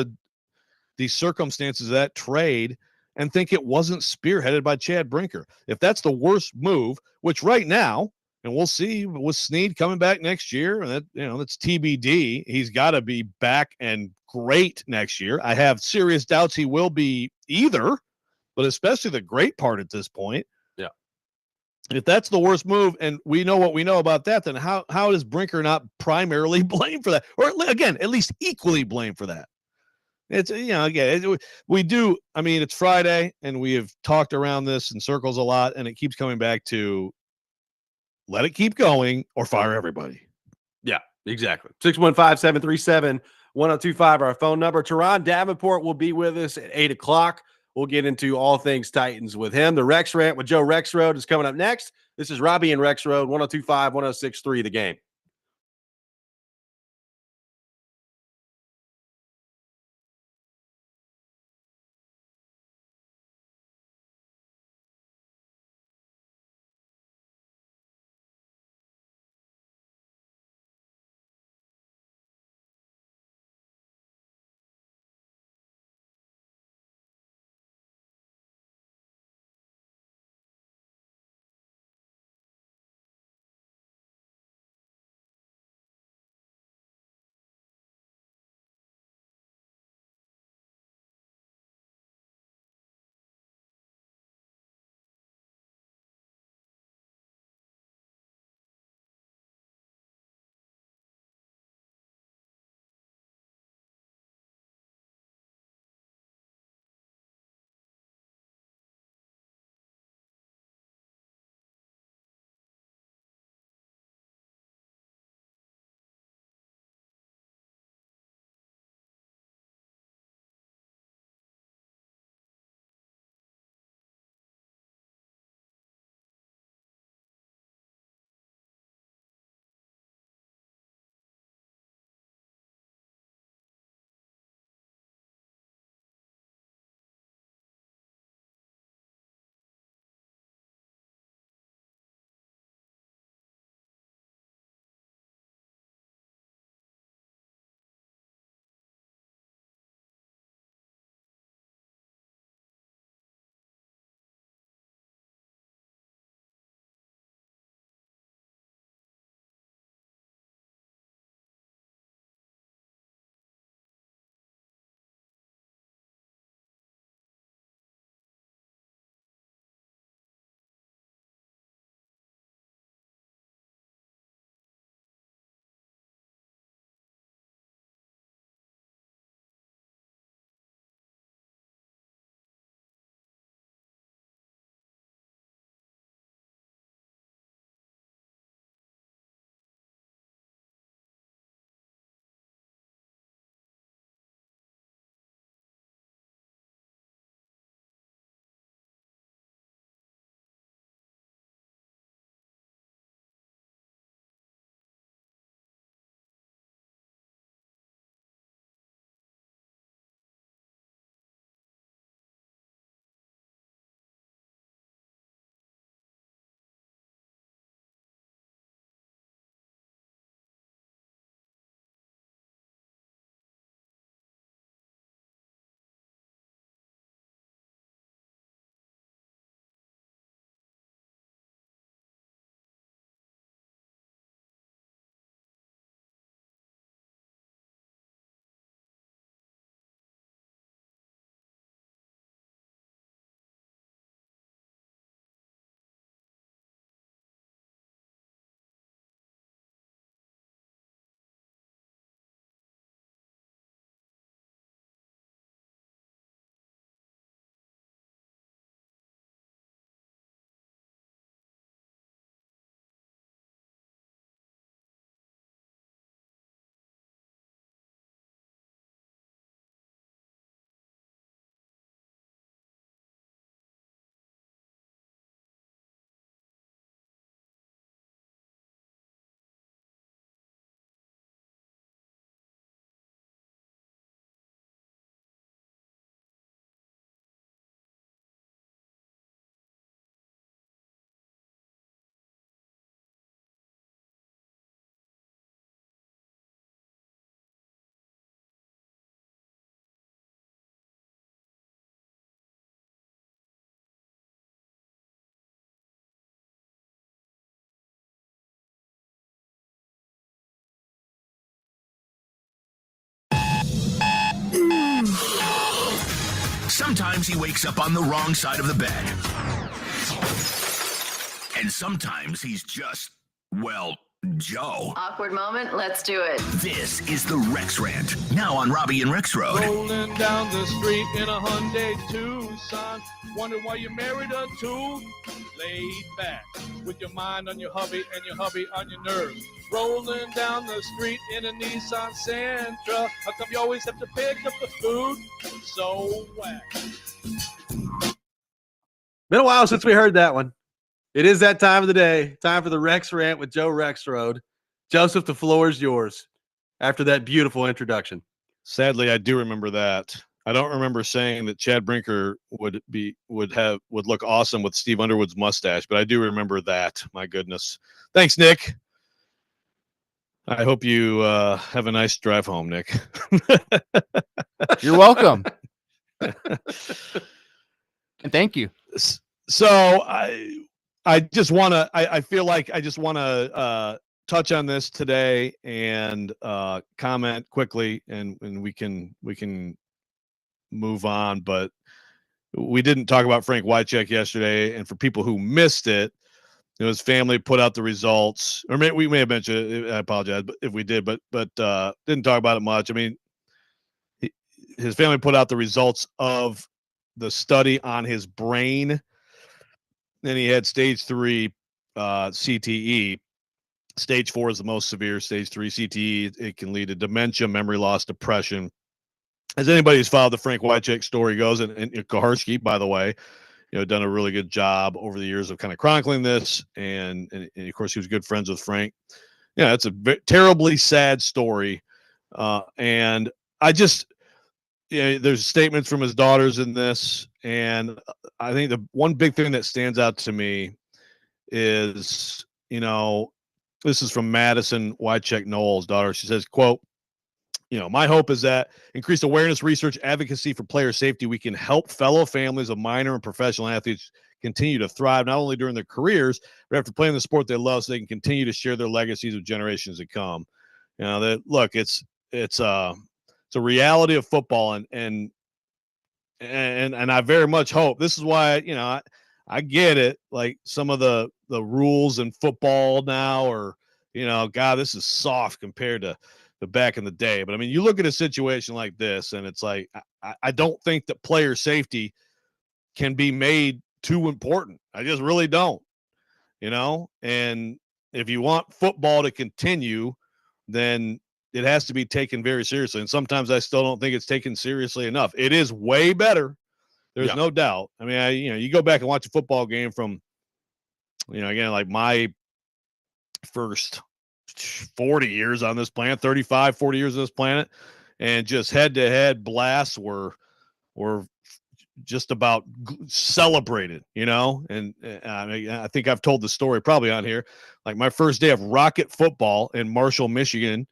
B: these circumstances of that trade, and think it wasn't spearheaded by Chad Brinker. If that's the worst move, which right now, and we'll see with Snead coming back next year, and that's TBD. He's got to be back and great next year. I have serious doubts he will be either. but especially the great part at this point.
A: Yeah.
B: If that's the worst move, and we know what we know about that, then how does Brinker not primarily blame for that, or again, at least equally blame for that? It's, again, we do. I mean, it's Friday, and we have talked around this in circles a lot, and it keeps coming back to let it keep going or fire everybody.
A: Yeah, exactly. 615-737-1025, our phone number. Teron Davenport will be with us at 8 o'clock. We'll get into all things Titans with him. The Rex Rant with Joe Rexrode is coming up next. This is Robby and Rexrode, 1025, 1063, The Game.
E: Sometimes he wakes up on the wrong side of the bed. And sometimes he's just, well, Joe.
F: Awkward moment. Let's do it.
E: This is the Rex Rant, now on Robby and Rexrode.
B: Rolling down the street in a Hyundai Tucson. Wonder why you married a two. Laid back with your mind on your hubby and your hubby on your nerves. Rolling down the street in a Nissan Sentra. How come you always have to pick up the food? So whack.
A: Been a while since we heard that one. It is that time of the day. Time for the Rex Rant with Joe Rexrode. Joseph, the floor is yours after that beautiful introduction.
B: Sadly, I do remember that. I don't remember saying that Chad Brinker would look awesome with Steve Underwood's mustache, but I do remember that. My goodness. Thanks, Nick. I hope you have a nice drive home, Nick.
C: You're welcome. And thank you.
B: So I just want to, I feel like I just want to touch on this today and comment quickly, and we can move on. But we didn't talk about Frank Wycheck yesterday, and for people who missed it, his family put out the results, or we may have mentioned it. I apologize if we did, but didn't talk about it much. I mean, his family put out the results of the study on his brain. Then he had stage 3 CTE. Stage 4 is the most severe. Stage 3 CTE, it can lead to dementia, memory loss, depression. As anybody who's followed the Frank Wycheck story goes, and Kaharski, by the way, done a really good job over the years of kind of chronicling this. And of course, he was good friends with Frank. Yeah, it's a terribly sad story. And I just, there's statements from his daughters in this. And I think the one big thing that stands out to me is, this is from Madison Wycheck Knowles' daughter. She says, quote, my hope is that increased awareness, research, advocacy for player safety, we can help fellow families of minor and professional athletes continue to thrive, not only during their careers, but after playing the sport they love, so they can continue to share their legacies with generations to come. It's a reality of football, and I very much hope, this is why, I get it. Like some of the rules in football now are, God, this is soft compared to the back in the day. But I mean, you look at a situation like this, and it's like, I don't think that player safety can be made too important. I just really don't, and if you want football to continue, then it has to be taken very seriously. And sometimes I still don't think it's taken seriously enough. It is way better. There's no doubt. I mean, you go back and watch a football game from, again, like my first 40 years on this planet, 35, 40 years on this planet, and just head-to-head blasts were just about celebrated, and I think I've told the story probably on here. Like my first day of rocket football in Marshall, Michigan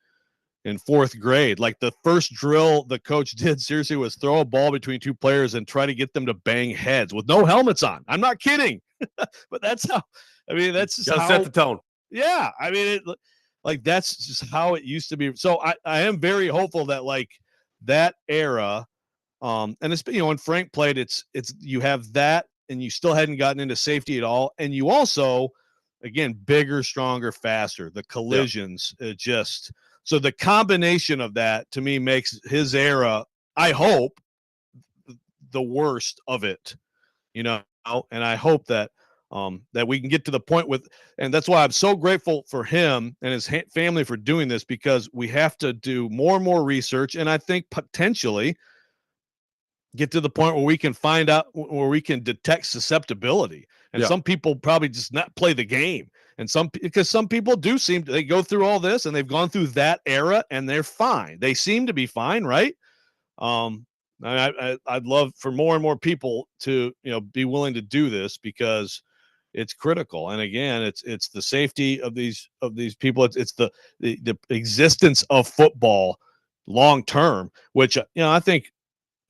B: in 4th grade, like the first drill the coach did seriously was throw a ball between two players and try to get them to bang heads with no helmets on. I'm not kidding. But that's how, that's just how,
A: set the tone. Yeah.
B: I mean, that's just how it used to be. So I am very hopeful that like that era, and it's, when Frank played, it's you have that, and you still hadn't gotten into safety at all. And you also, again, bigger, stronger, faster, the collisions, so the combination of that to me makes his era, I hope, the worst of it, and I hope that that we can get to the point and that's why I'm so grateful for him and his family for doing this, because we have to do more and more research, and I think potentially get to the point where we can find out, where we can detect susceptibility. And some people probably just not play the game. And because some people do they go through all this, and they've gone through that era, and they're fine. They seem to be fine, right? I'd love for more and more people to, be willing to do this, because it's critical. And again, it's the safety of these people. It's the existence of football long term, which, I think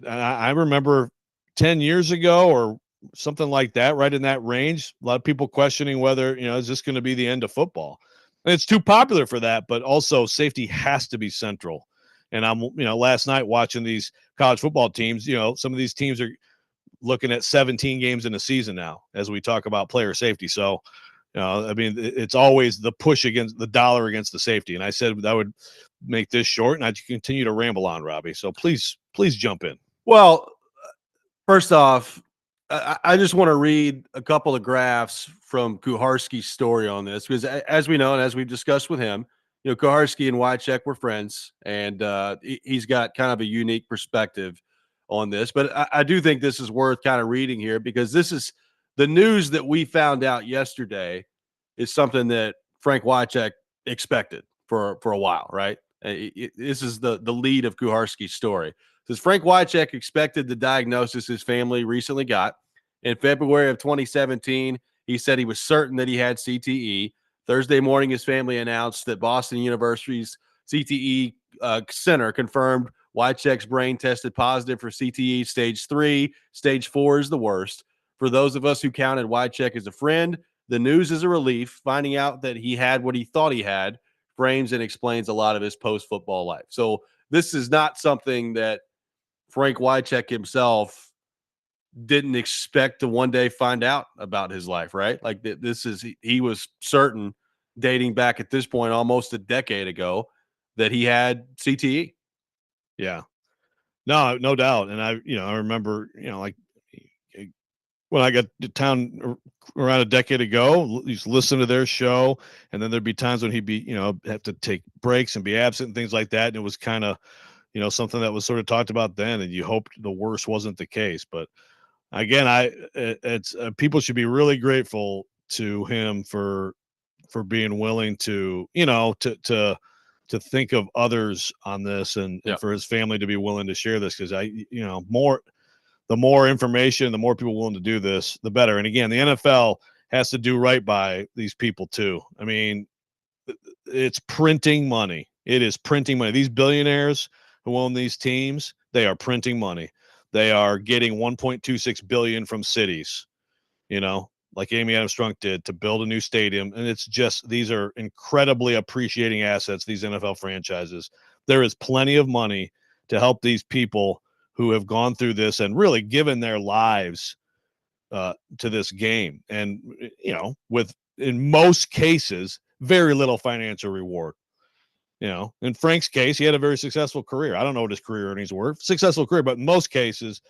B: I remember 10 years ago or something like that, right in that range, a lot of people questioning whether, is this going to be the end of football? And it's too popular for that, but also safety has to be central. And I'm, last night watching these college football teams, some of these teams are looking at 17 games in a season now as we talk about player safety. So, I mean, it's always the push against the dollar against the safety. And I said that would make this short, and I'd continue to ramble on, Robbie. So please jump in.
A: Well, first off, I just want to read a couple of graphs from Kuharski's story on this, because as we know, and as we've discussed with him, Kuharski and Wycheck were friends, and he's got kind of a unique perspective on this. But I do think this is worth kind of reading here, because this is the news that we found out yesterday is something that Frank Wycheck expected for a while, right? This is the lead of Kuharski's story. Says Frank Wycheck expected the diagnosis his family recently got. In February of 2017, he said he was certain that he had CTE. Thursday morning, his family announced that Boston University's CTE center confirmed Wycheck's brain tested positive for CTE stage 3. Stage 4 is the worst. For those of us who counted Wycheck as a friend, the news is a relief. Finding out that he had what he thought he had frames and explains a lot of his post-football life. So this is not something that Frank Wycheck himself didn't expect to one day find out about his life, right? Like this is, he was certain, dating back at this point almost a decade ago, that he had CTE.
B: Yeah, no doubt. And I remember, like when I got to town around a decade ago, used to listen to their show, and then there'd be times when he'd be, have to take breaks and be absent and things like that. And it was kind of, something that was sort of talked about then, and you hoped the worst wasn't the case. But again, it's people should be really grateful to him for being willing to, to think of others on this, and for his family to be willing to share this, because the more information, the more people willing to do this, the better. And again, the NFL has to do right by these people too. I mean, it's printing money. It is printing money. These billionaires who own these teams, they are printing money. They are getting 1.26 billion from cities, like Amy Adams Strunk did, to build a new stadium. And it's just, these are incredibly appreciating assets, these NFL franchises. There is plenty of money to help these people who have gone through this and really given their lives to this game. And, with, in most cases, very little financial reward. In Frank's case, he had a very successful career. I don't know what his career earnings were. Successful career, but in most cases,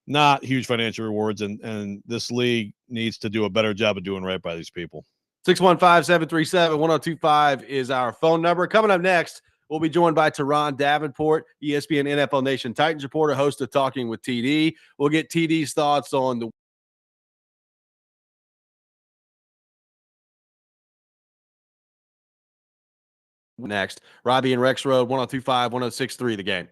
B: not huge financial rewards. And this league needs to do a better job of doing right by these people.
A: 615-737-1025 is our phone number. Coming up next, we'll be joined by Teron Davenport, ESPN NFL Nation Titans reporter, host of Talking with TD. We'll get TD's thoughts on the next. Robby and Rexrode, 1025, 1063, the game.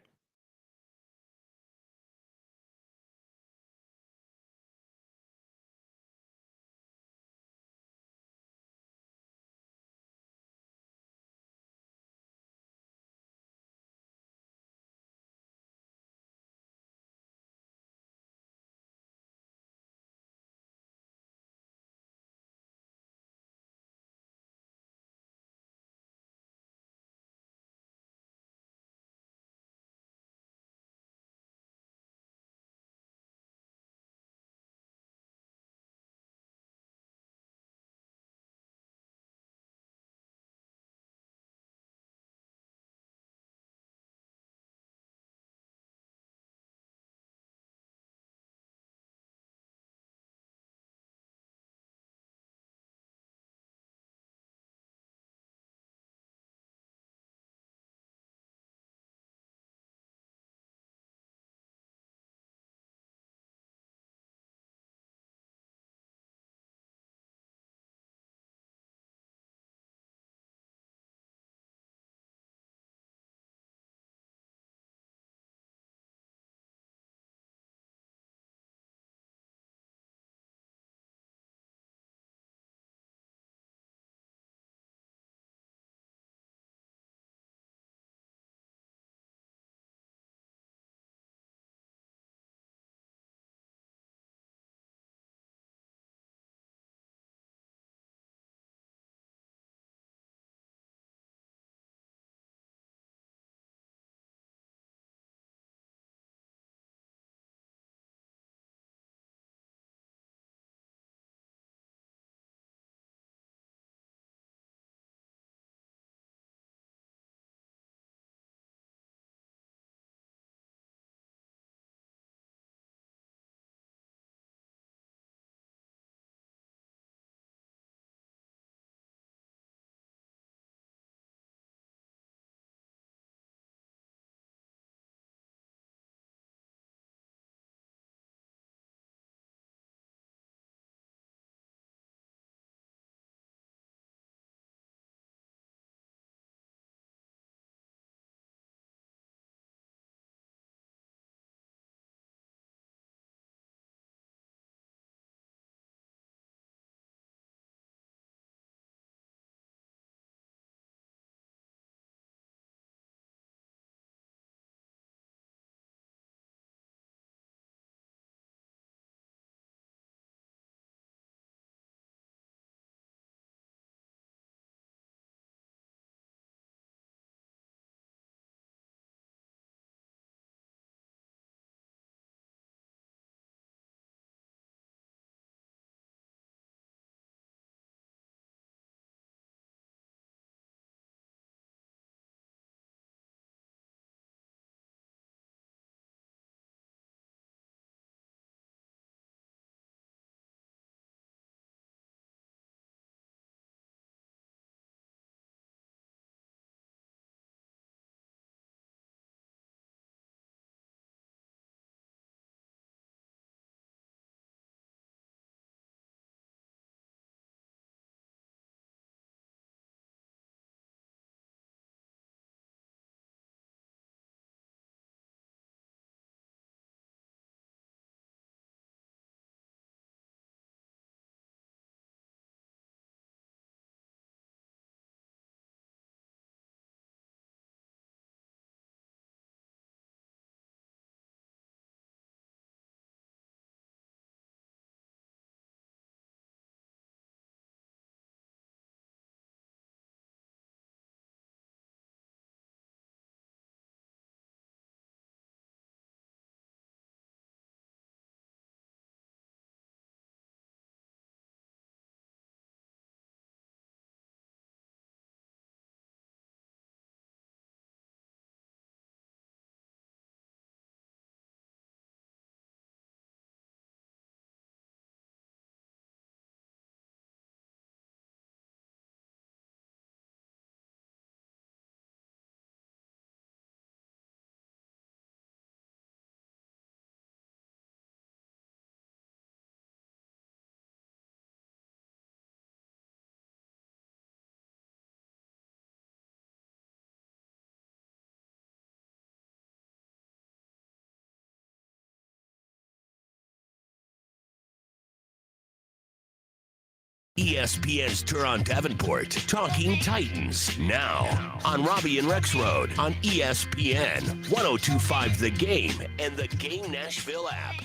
E: ESPN's Turon Davenport, Talking Titans, now on Robby and Rexrode on ESPN 1025 The Game and the Game Nashville app.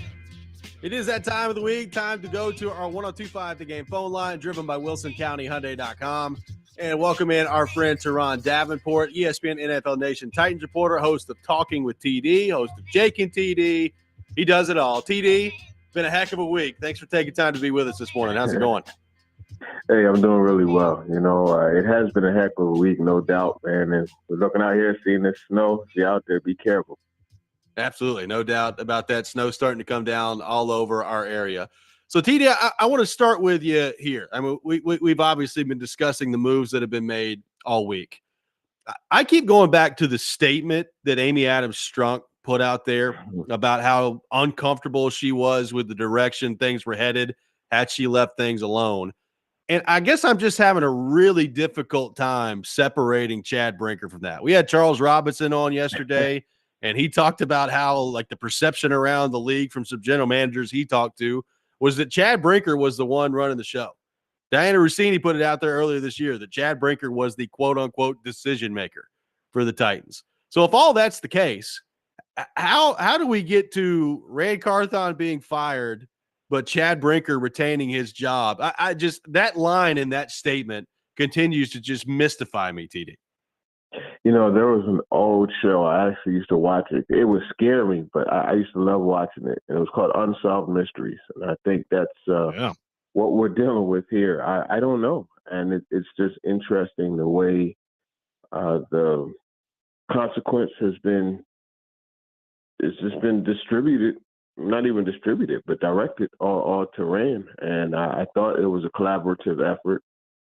A: It is that time of the week. Time to go to our 1025 The Game phone line, driven by WilsonCountyHyundai.com. And welcome in our friend Turon Davenport, ESPN NFL Nation Titans reporter, host of Talking with TD, host of Jake and TD. He does it all. TD, been a heck of a week. Thanks for taking time to be with us this morning. How's it going?
G: Hey, I'm doing really well. You know, it has been a heck of a week, no doubt, man. And we're looking out here, seeing this snow. See out there, be careful.
A: Absolutely. No doubt about that. Snow starting to come down all over our area. So, TD, I want to start with you here. I mean, we've obviously been discussing the moves that have been made all week. I keep going back to the statement that Amy Adams-Strunk put out there about how uncomfortable she was with the direction things were headed had she left things alone. And I guess I'm just having a really difficult time separating Chad Brinker from that. We had Charles Robinson on yesterday, and he talked about how, like, the perception around the league from some general managers he talked to was that Chad Brinker was the one running the show. Diana Rossini put it out there earlier this year that Chad Brinker was the quote-unquote decision maker for the Titans. So if all that's the case, how do we get to Ray Carthon being fired but Chad Brinker retaining his job? I just, that line in that statement continues to just mystify me, TD.
G: You know, there was an old show. I actually used to watch it. It would scare me, but I used to love watching it. And it was called Unsolved Mysteries. And I think that's what we're dealing with here. I don't know. And it's just interesting the way the consequence has been, it's just been distributed. Not even distributed, but directed all to Rand. And I thought it was a collaborative effort.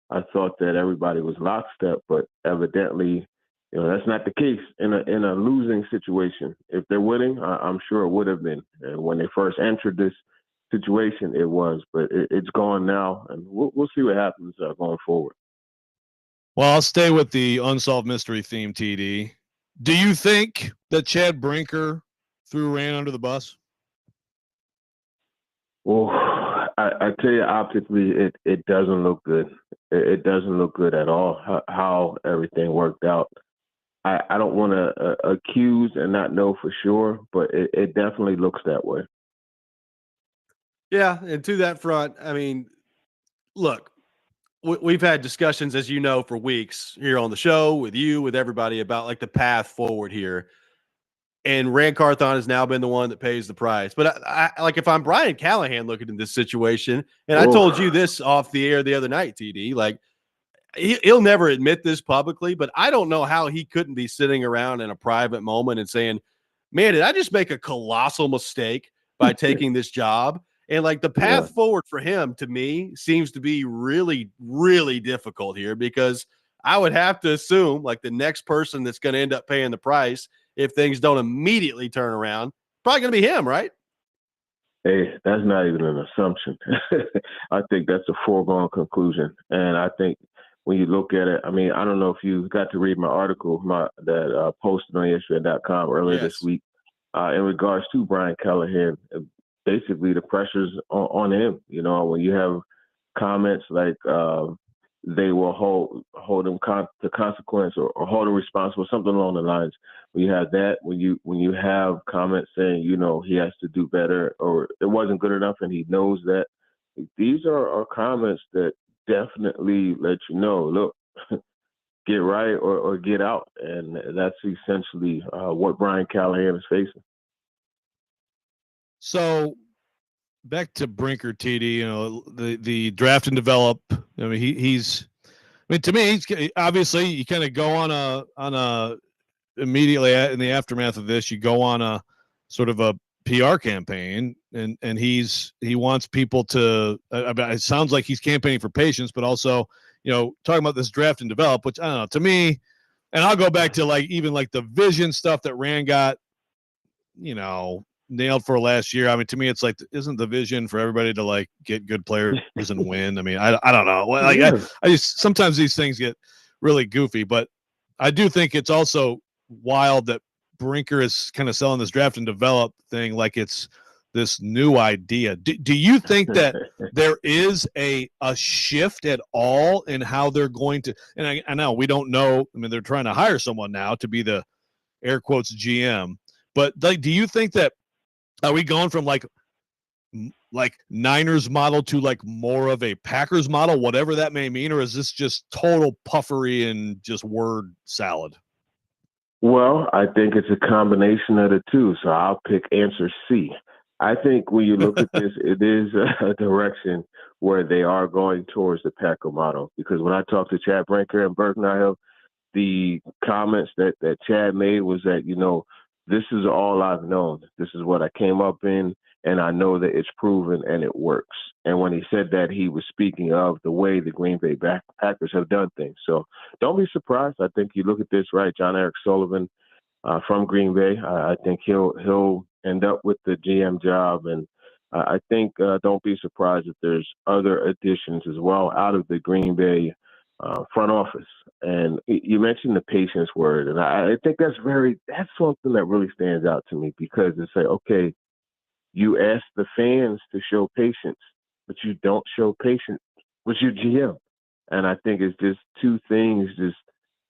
G: I thought that everybody was lockstep, but evidently, you know, that's not the case in a losing situation. If they're winning, I'm sure it would have been. And when they first entered this situation, it was. But it's gone now, and we'll see what happens going forward.
B: Well, I'll stay with the unsolved mystery theme, TD. Do you think that Chad Brinker threw Rand under the bus?
G: Well, I tell you, optically, it doesn't look good. It doesn't look good at all, how everything worked out. I don't want to accuse and not know for sure, but it definitely looks that way.
A: Yeah, and to that front, I mean, look, we've had discussions, as you know, for weeks here on the show with you, with everybody, about like the path forward here. And Rand Carthon has now been the one that pays the price. But I like, if I'm Brian Callahan looking at this situation, and I told you this off the air the other night, TD, like, he'll never admit this publicly, but I don't know how he couldn't be sitting around in a private moment and saying, man, did I just make a colossal mistake by taking this job? And like, the path forward for him, to me, seems to be really, really difficult here, because I would have to assume, like, the next person that's going to end up paying the price if things don't immediately turn around, probably going to be him, right?
G: Hey, that's not even an assumption. I think that's a foregone conclusion. And I think when you look at it, I mean, I don't know if you got to read my article that posted on ESPN.com earlier this week in regards to Brian Callahan. Basically, the pressure's on him. You know, when you have comments like they will hold him to consequence or hold him responsible, something along the lines. When you have that, when you have comments saying, you know, he has to do better, or it wasn't good enough and he knows that, these are comments that definitely let you know, look, get right or get out. And that's essentially what Brian Callahan is facing.
B: So back to Brinker, TD, you know, the draft and develop. I mean, he's, I mean, to me, he's obviously, you kind of go on a immediately in the aftermath of this, you go on a sort of a PR campaign, and he wants people to, it sounds like he's campaigning for patience, but also, you know, talking about this draft and develop, which I don't know, to me, and I'll go back to like, even like the vision stuff that Rand got, you know, nailed for last year. I mean, to me, it's like, isn't the vision for everybody to like get good players and win? I mean, I don't know. Like, I just, sometimes these things get really goofy, but I do think it's also wild that Brinker is kind of selling this draft and develop thing like it's this new idea. Do you think that there is a shift at all in how they're going to? And I know we don't know. I mean, they're trying to hire someone now to be the air quotes GM. But like, do you think that are we going from like Niners model to like more of a Packers model, whatever that may mean, or is this just total puffery and just word salad?
G: Well, I think it's a combination of the two. So I'll pick answer C. I think when you look at this, it is a direction where they are going towards the Packer model. Because when I talked to Chad Brinker and Burke Nihill, the comments that Chad made was that, this is all I've known. This is what I came up in, and I know that it's proven and it works. And when he said that, he was speaking of the way the Green Bay Packers have done things. So don't be surprised. I think you look at this, right, John Eric Sullivan from Green Bay, I think he'll end up with the GM job. And I think don't be surprised if there's other additions as well out of the Green Bay front office. And you mentioned the patience word, and I think that's something that really stands out to me, because it's like, okay, you ask the fans to show patience, but you don't show patience with your GM. And I think it's just two things just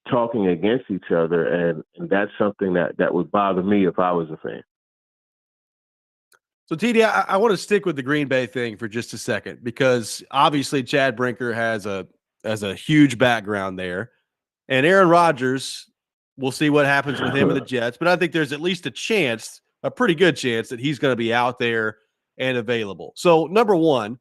G: talking against each other, and that's something that would bother me if I was a fan.
A: So, TD, I want to stick with the Green Bay thing for just a second, because obviously Chad Brinker has a huge background there. And Aaron Rodgers, we'll see what happens with him and the Jets, but I think there's at least a pretty good chance that he's going to be out there and available. So, number one,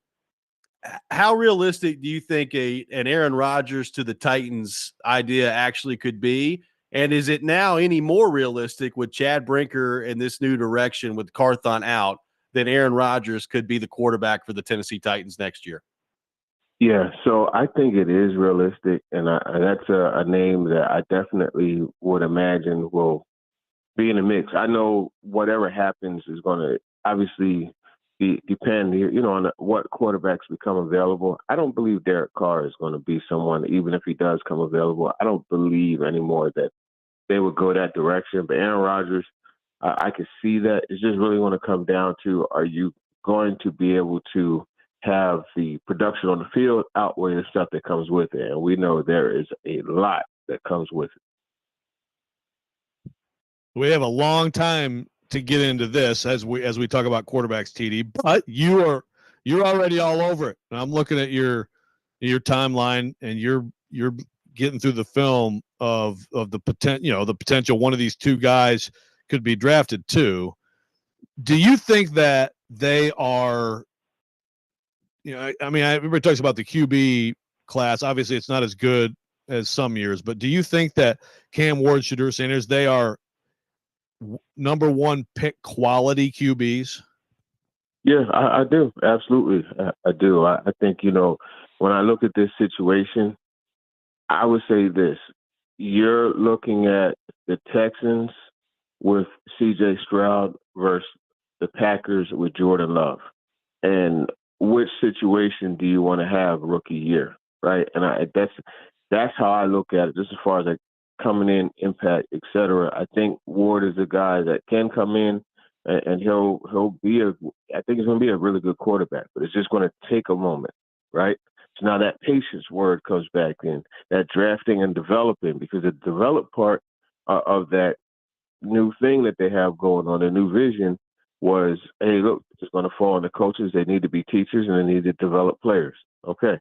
A: how realistic do you think an Aaron Rodgers to the Titans idea actually could be? And is it now any more realistic with Chad Brinker in this new direction with Carthon out that Aaron Rodgers could be the quarterback for the Tennessee Titans next year?
G: Yeah, so I think it is realistic, and that's a name that I definitely would imagine will be in the mix. I know whatever happens is going to obviously depend, on what quarterbacks become available. I don't believe Derek Carr is going to be someone, even if he does come available. I don't believe anymore that they would go that direction. But Aaron Rodgers, I can see that. It's just really going to come down to, are you going to be able to have the production on the field outweigh the stuff that comes with it? And we know there is a lot that comes with it.
B: We have a long time to get into this as we talk about quarterbacks, TD, but you're already all over it. And I'm looking at your timeline, and you're getting through the film of the potential one of these two guys could be drafted too. Do you think that they are, everybody talks about the QB class. Obviously it's not as good as some years, but do you think that Cam Ward, Shedeur Sanders, they are number one pick quality QBs?
G: Yeah, I do. Absolutely. I do. I think, when I look at this situation, I would say this. You're looking at the Texans with C.J. Stroud versus the Packers with Jordan Love. And which situation do you want to have rookie year, right? And that's how I look at it, just as far as like coming in, impact, et cetera. I think Ward is a guy that can come in, and he'll be I think he's going to be a really good quarterback, but it's just going to take a moment, right? So now that patience word comes back in, that drafting and developing, because the develop part of that new thing that they have going on, their new vision was, hey, look, it's going to fall on the coaches. They need to be teachers, and they need to develop players. Okay.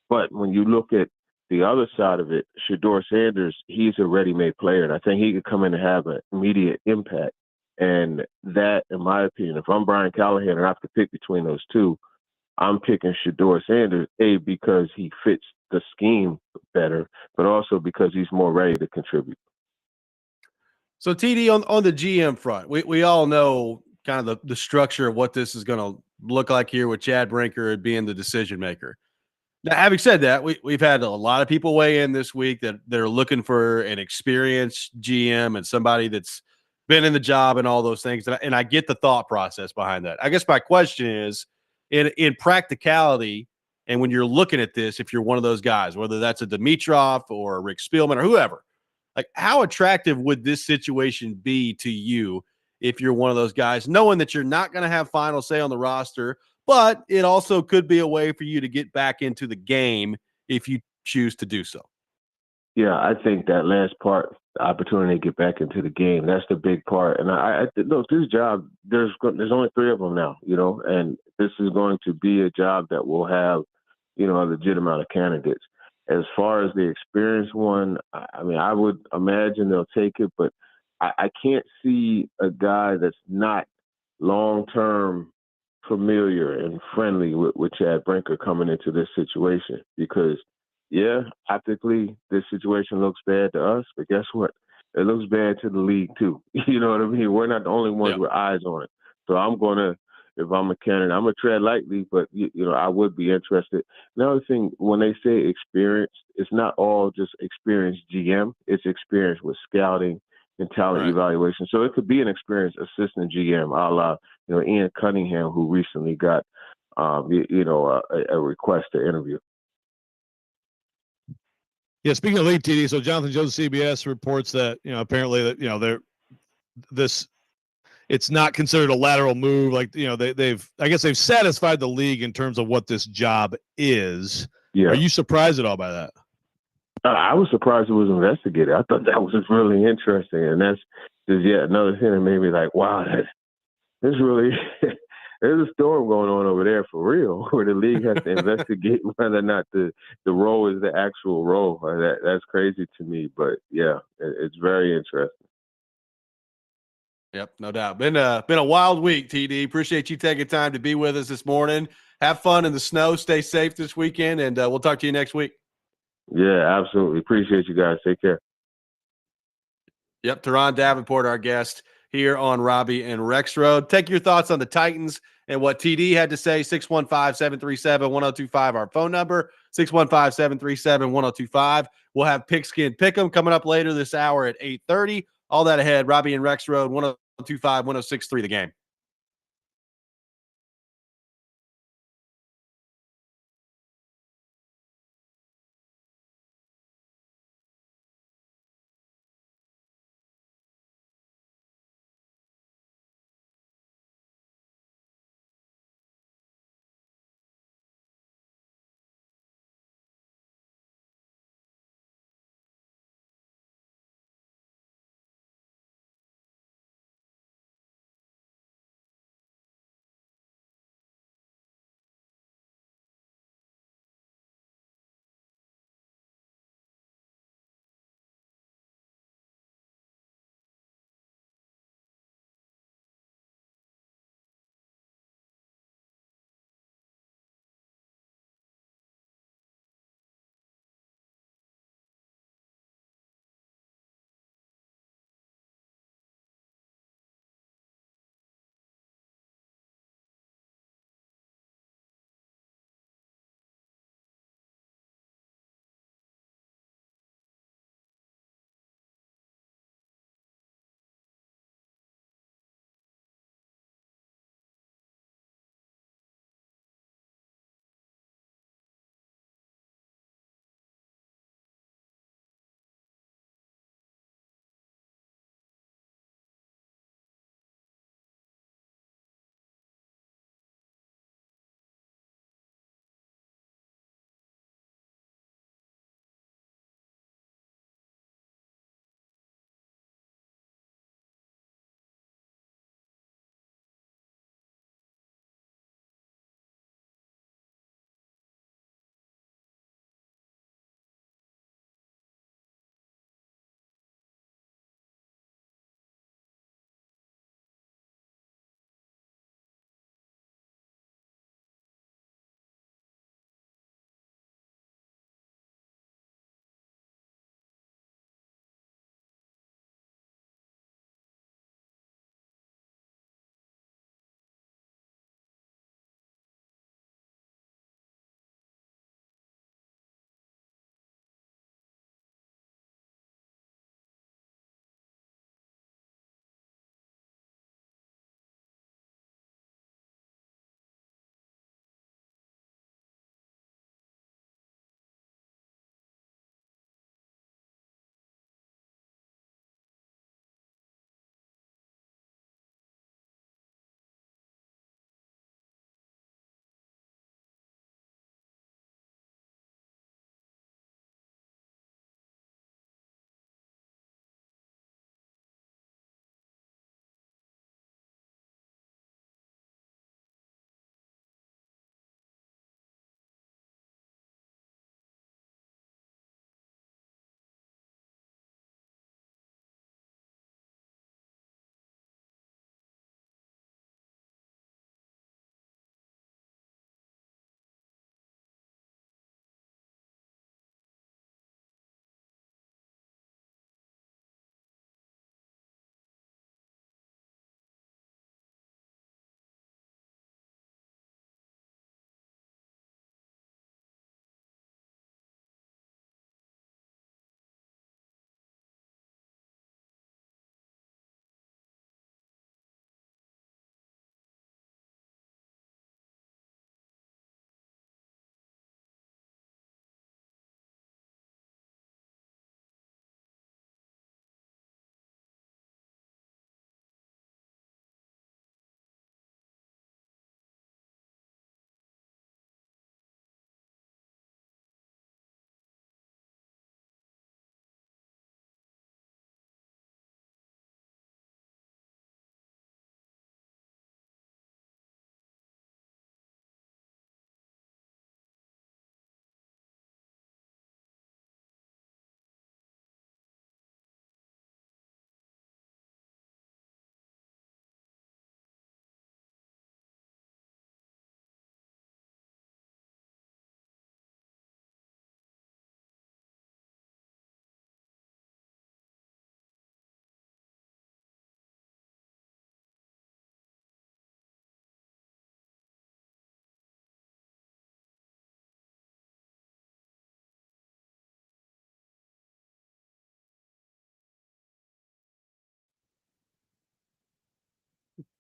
G: But when you look at the other side of it, Shedeur Sanders, he's a ready-made player, and I think he could come in and have an immediate impact. And that, in my opinion, if I'm Brian Callahan and I have to pick between those two, I'm picking Shedeur Sanders, because he fits the scheme better, but also because he's more ready to contribute.
A: So, TD, on the GM front, we all know kind of the structure of what this is going to look like here with Chad Brinker being the decision maker. Now, having said that, we've had a lot of people weigh in this week that they're looking for an experienced GM and somebody that's been in the job and all those things. And I get the thought process behind that. I guess my question is, in practicality, and when you're looking at this, if you're one of those guys, whether that's a Dimitroff or a Rick Spielman or whoever, like, how attractive would this situation be to you if you're one of those guys, knowing that you're not going to have final say on the roster, but it also could be a way for you to get back into the game if you choose to do so.
G: Yeah, I think that last part, the opportunity to get back into the game, that's the big part. And I look, this job, there's only 3 of them now, and this is going to be a job that will have, a legit amount of candidates. As far as the experienced one, I mean, I would imagine they'll take it, but I can't see a guy that's not long-term familiar and friendly with Chad Brinker coming into this situation because yeah, optically, this situation looks bad to us, but guess what? It looks bad to the league, too. You know what I mean? We're not the only ones with eyes on it. So if I'm a candidate, I'm going to tread lightly, but, I would be interested. Another thing, when they say experience, it's not all just experienced GM. It's experience with scouting and talent evaluation. So it could be an experienced assistant GM, a la, Ian Cunningham, who recently got, a request to interview.
B: Yeah, speaking of league TD, so Jonathan Jones, CBS reports that apparently that it's not considered a lateral move. Like they've satisfied the league in terms of what this job is.
G: Yeah.
B: Are you surprised at all by that?
G: I was surprised it was investigated. I thought that was really interesting, and that's just yet another thing that made me like, wow, this really. There's a storm going on over there for real, where the league has to investigate whether or not the role is the actual role. That's crazy to me, but yeah, it's very interesting.
A: Yep, no doubt. Been a wild week, TD. Appreciate you taking time to be with us this morning. Have fun in the snow. Stay safe this weekend, and we'll talk to you next week.
G: Yeah, absolutely. Appreciate you guys. Take care.
A: Yep, Teron Davenport, our guest here on Robby and Rexrode. Take your thoughts on the Titans and what TD had to say. 615-737-1025, our phone number, 615-737-1025. We'll have Pigskin Pick'em coming up later this hour at 8:30. All that ahead. Robby and Rexrode, 1025-1063 The Game.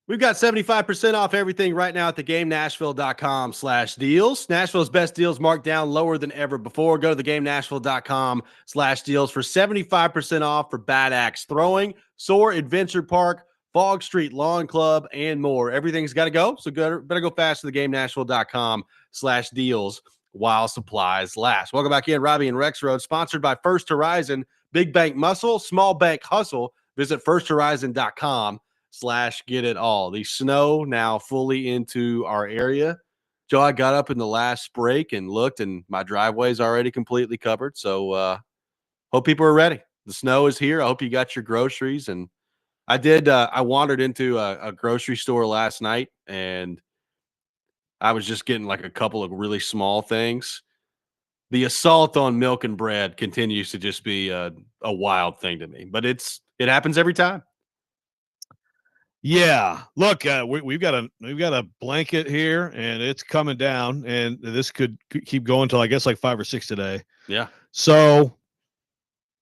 A: We've got 75% off everything right now at thegamenashville.com/deals. Nashville's best deals marked down lower than ever before. Go to thegamenashville.com/deals for 75% off for Bad Axe Throwing, Soar Adventure Park, Fog Street Lawn Club, and more. Everything's got to go, so better go fast to thegamenashville.com/deals while supplies last. Welcome back in, Robby and Rexrode, sponsored by First Horizon. Big bank muscle, small bank hustle. Visit firsthorizon.com/get it all. The snow now fully into our area. Joe, I got up in the last break and looked, and my driveway is already completely covered. So hope people are ready. The snow is here. I hope you got your groceries. And I did. I wandered into a grocery store last night, and I was just getting like a couple of really small things. The assault on milk and bread continues to just be a wild thing to me, but it happens every time.
B: Yeah, look, we've got a blanket here, and it's coming down, and this could keep going till I guess like 5 or 6 today.
A: Yeah.
B: So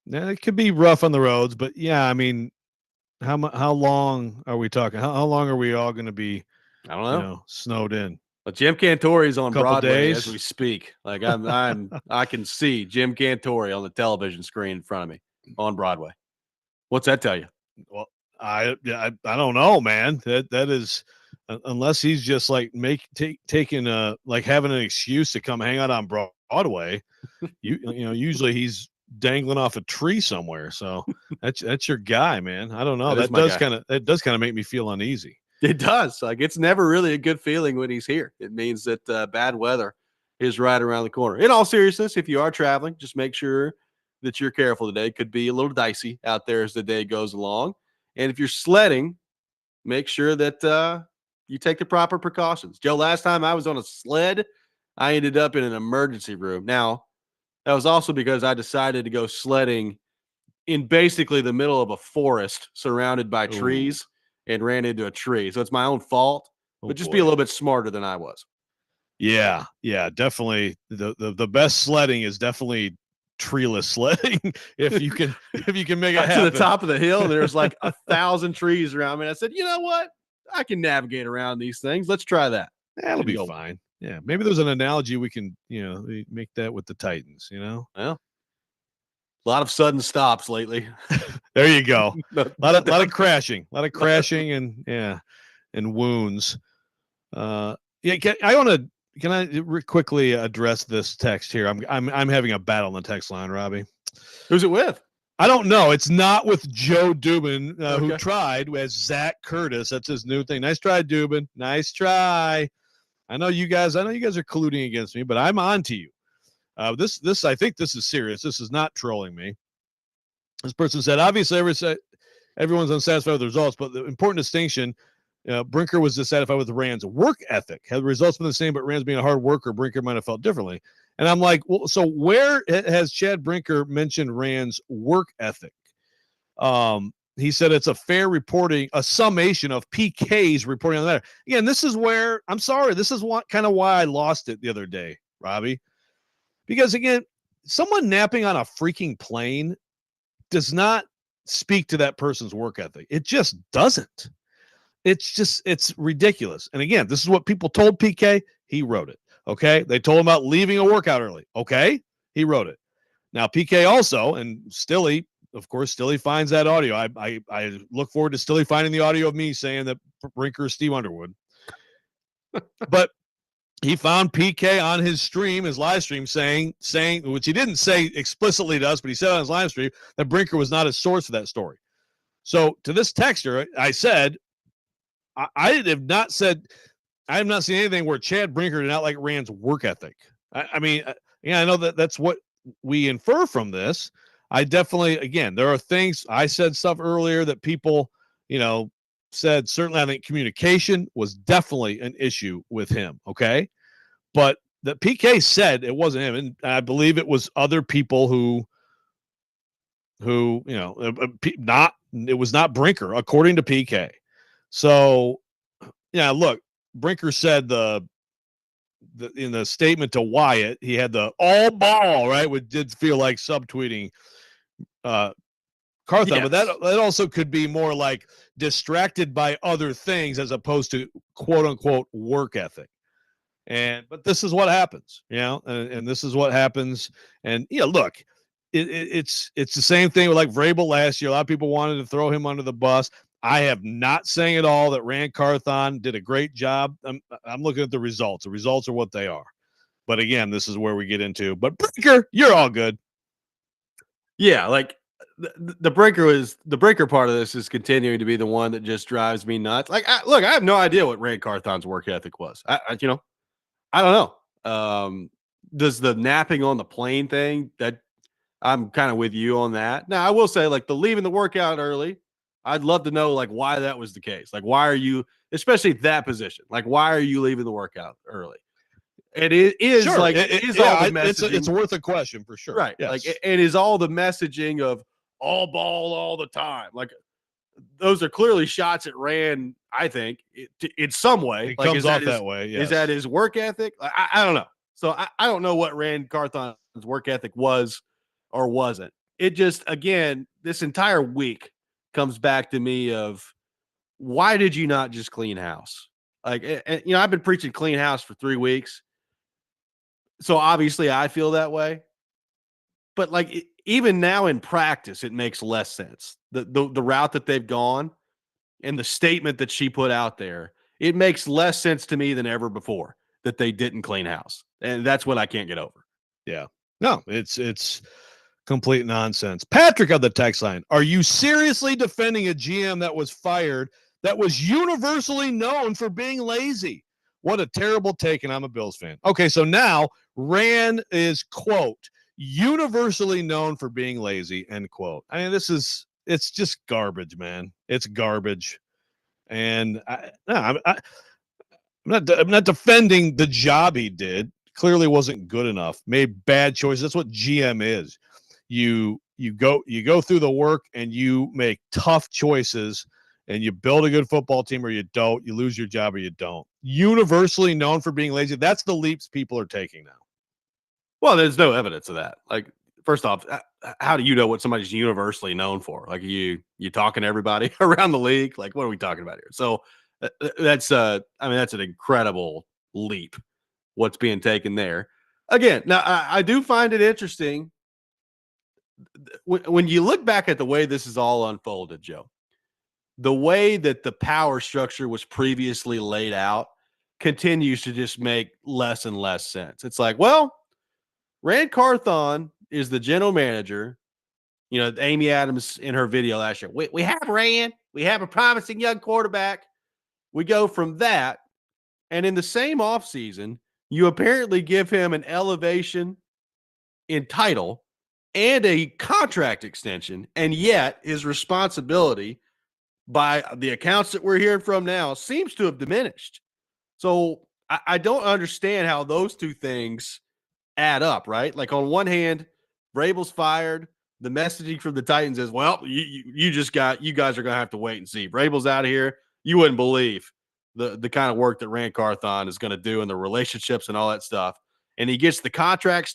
B: it could be rough on the roads, but yeah, I mean, how long are we talking? How long are we all going to be?
A: I don't know.
B: Snowed in.
A: But Jim Cantori's on Broadway
B: days.
A: as we speak. Like I can see Jim Cantori on the television screen in front of me on Broadway. What's that tell you?
B: Well, I don't know, man. That is, unless he's just like taking like having an excuse to come hang out on Broadway. Usually he's dangling off a tree somewhere. So that's your guy, man. I don't know. That does kind of make me feel uneasy.
A: It does. Like, it's never really a good feeling when he's here. It means that bad weather is right around the corner. In all seriousness, if you are traveling, just make sure that you're careful today. It could be a little dicey out there as the day goes along. And if you're sledding, make sure that you take the proper precautions. Joe, last time I was on a sled, I ended up in an emergency room. Now, that was also because I decided to go sledding in basically the middle of a forest surrounded by trees and ran into a tree. So it's my own fault, but just be a little bit smarter than I was.
B: Yeah, definitely. The best sledding is definitely treeless sledding. if you can make it happen.
A: To the top of the hill, and there's like 1,000 trees around me. And I said, you know what? I can navigate around these things. Let's try that.
B: That'll be fine. Yeah, maybe there's an analogy we can, make that with the Titans.
A: Well, a lot of sudden stops lately.
B: There you go. A lot of crashing, and wounds. Can I quickly address this text here? I'm having a battle on the text line, Robby.
A: Who's it with?
B: I don't know. It's not with Joe Dubin, who tried as Zach Curtis. That's his new thing. Nice try, Dubin. Nice try. I know you guys are colluding against me, but I'm on to you. This I think this is serious. This is not trolling me. This person said, obviously, everyone's unsatisfied with the results, but the important distinction, Brinker was dissatisfied with Rand's work ethic. Had the results been the same, but Rand's being a hard worker, Brinker might have felt differently. And I'm like, well, so where has Chad Brinker mentioned Rand's work ethic? He said it's a fair reporting, a summation of PK's reporting on the matter. Again, this is where, I'm sorry, this is kind of why I lost it the other day, Robby. Because, again, someone napping on a freaking plane does not speak to that person's work ethic. It just doesn't. It's ridiculous. And, again, this is what people told PK. He wrote it, okay? They told him about leaving a workout early, okay? He wrote it. Now, PK also, and Stilly, of course, Stilly finds that audio. I look forward to Stilly finding the audio of me saying that Brinker is Steve Underwood. But he found PK on his stream, his live stream, saying, which he didn't say explicitly to us, but he said on his live stream that Brinker was not a source for that story. So to this texter, I said, I have not seen anything where Chad Brinker did not like Rand's work ethic. I mean, I know that's what we infer from this. I definitely, again, there are things, I said stuff earlier that people, said. Certainly, I think communication was definitely an issue with him, okay? But the PK said it wasn't him, and I believe it was other people who it was not Brinker, according to PK. So, yeah, look, Brinker said in the statement to Wyatt, he had the all ball, right, which did feel like subtweeting Carthon, but
A: Yes.
B: that also could be more like distracted by other things as opposed to quote unquote work ethic. But this is what happens, and this is what happens. And look, it's the same thing with like Vrabel last year. A lot of people wanted to throw him under the bus. I have not saying at all that Rand Carthon did a great job. I'm looking at the results. The results are what they are. But again, this is where we get into. But Brinker, you're all good.
A: Yeah, like the Brinker part of this is continuing to be the one that just drives me nuts. Like, I have no idea what Rand Carthon's work ethic was. I don't know. Does the napping on the plane thing, that I'm kind of with you on that. Now, I will say, like, the leaving the workout early, I'd love to know, like, why that was the case. Like, why are you, especially that position, like, why are you leaving the workout early? And it is
B: sure.
A: like,
B: it
A: is
B: yeah,
A: all the messaging.
B: it's worth a question for sure.
A: Right.
B: Yes.
A: Like, it is all the messaging of all ball all the time. Like, those are clearly shots at Rand, I think, in some way.
B: It
A: like,
B: comes off that way. Yes.
A: Is that his work ethic? I don't know. So I don't know what Rand Carthon's work ethic was or wasn't. It just, again, this entire week comes back to me of, why did you not just clean house? Like, I've been preaching clean house for 3 weeks. So obviously I feel that way. But like, even now in practice, it makes less sense. The route that they've gone and the statement that she put out there, it makes less sense to me than ever before that they didn't clean house. And that's what I can't get over.
B: Yeah. No, it's complete nonsense. Patrick on the text line, are you seriously defending a GM that was fired that was universally known for being lazy? What a terrible take, and I'm a Bills fan. Okay, so now Rand is, quote, universally known for being lazy, end quote. I mean, it's just garbage, man. It's garbage. And I'm not defending the job he did. Clearly wasn't good enough. Made bad choices. That's what GM is. You go through the work and you make tough choices and you build a good football team or you don't. You lose your job or you don't. Universally known for being lazy. That's the leaps people are taking now.
A: Well, there's no evidence of that. Like, first off, how do you know what somebody's universally known for? Like, you talking to everybody around the league? Like, what are we talking about here? So that's that's an incredible leap, what's being taken there. Again, now I do find it interesting when you look back at the way this is all unfolded, Joe, the way that the power structure was previously laid out continues to just make less and less sense. It's like, well, Rand Carthon is the general manager. Amy Adams in her video last year, we have Rand. We have a promising young quarterback. We go from that. And in the same offseason, you apparently give him an elevation in title and a contract extension. And yet his responsibility, by the accounts that we're hearing from now, seems to have diminished. So I don't understand how those two things add up, right? Like, on one hand, Vrabel's fired. The messaging from the Titans is, well, you guys are going to have to wait and see. Vrabel's out of here. You wouldn't believe the kind of work that Rand Carthon is going to do and the relationships and all that stuff. And he gets the contract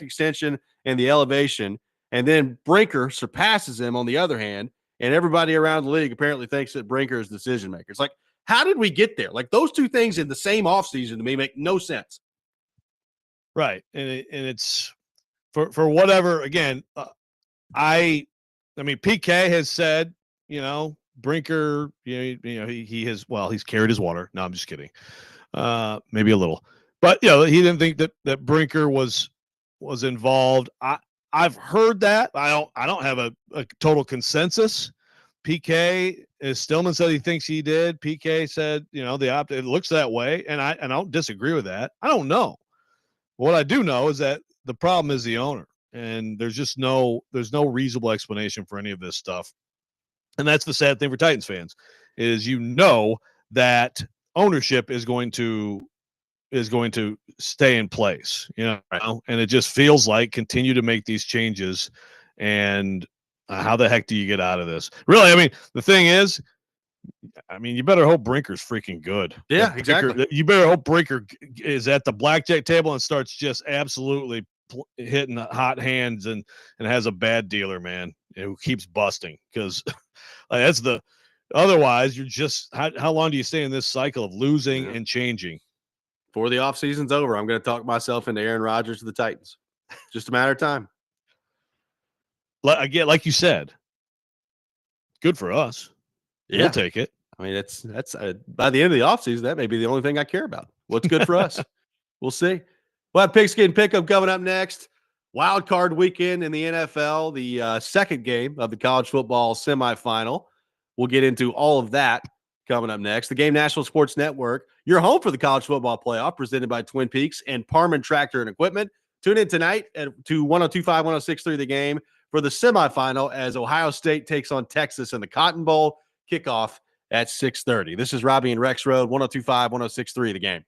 A: extension and the elevation. And then Brinker surpasses him on the other hand. And everybody around the league apparently thinks that Brinker is the decision maker. It's like, how did we get there? Like, those two things in the same offseason to me make no sense.
B: Right. And it's for whatever, again, I mean, PK has said, Brinker, he has, well, he's carried his water. No, I'm just kidding. Maybe a little, but he didn't think that Brinker was involved. I've heard that. I don't have a total consensus. PK, as Stillman said, he thinks he did. PK said, it looks that way. And I don't disagree with that. I don't know. What I do know is that the problem is the owner, and there's no reasonable explanation for any of this stuff. And that's the sad thing for Titans fans is, that ownership is going to stay in place, and it just feels like continue to make these changes. And how the heck do you get out of this? Really, I mean, the thing is, you better hope Brinker's freaking good.
A: Yeah, exactly.
B: You better hope Brinker is at the blackjack table and starts just absolutely hitting hot hands and has a bad dealer, man. who keeps busting, because that's the otherwise you're just how long do you stay in this cycle of losing and changing?
A: Before the offseason's over, I'm going to talk myself into Aaron Rodgers to the Titans. Just a matter of time.
B: Again, like you said, good for us.
A: Yeah.
B: We'll take it.
A: I mean, that's by the end of the offseason, that may be the only thing I care about. What's good for us? We'll see. We'll have Pigskin Pick'em coming up next. Wild card weekend in the NFL, the second game of the college football semifinal. We'll get into all of that coming up next. The Game National Sports Network, your home for the college football playoff, presented by Twin Peaks and Parman Tractor and Equipment. Tune in tonight to 102.5, 106.3 The Game for the semifinal as Ohio State takes on Texas in the Cotton Bowl. Kickoff at 6:30. This is Robby and Rexrode, 102.5, 106.3 The Game.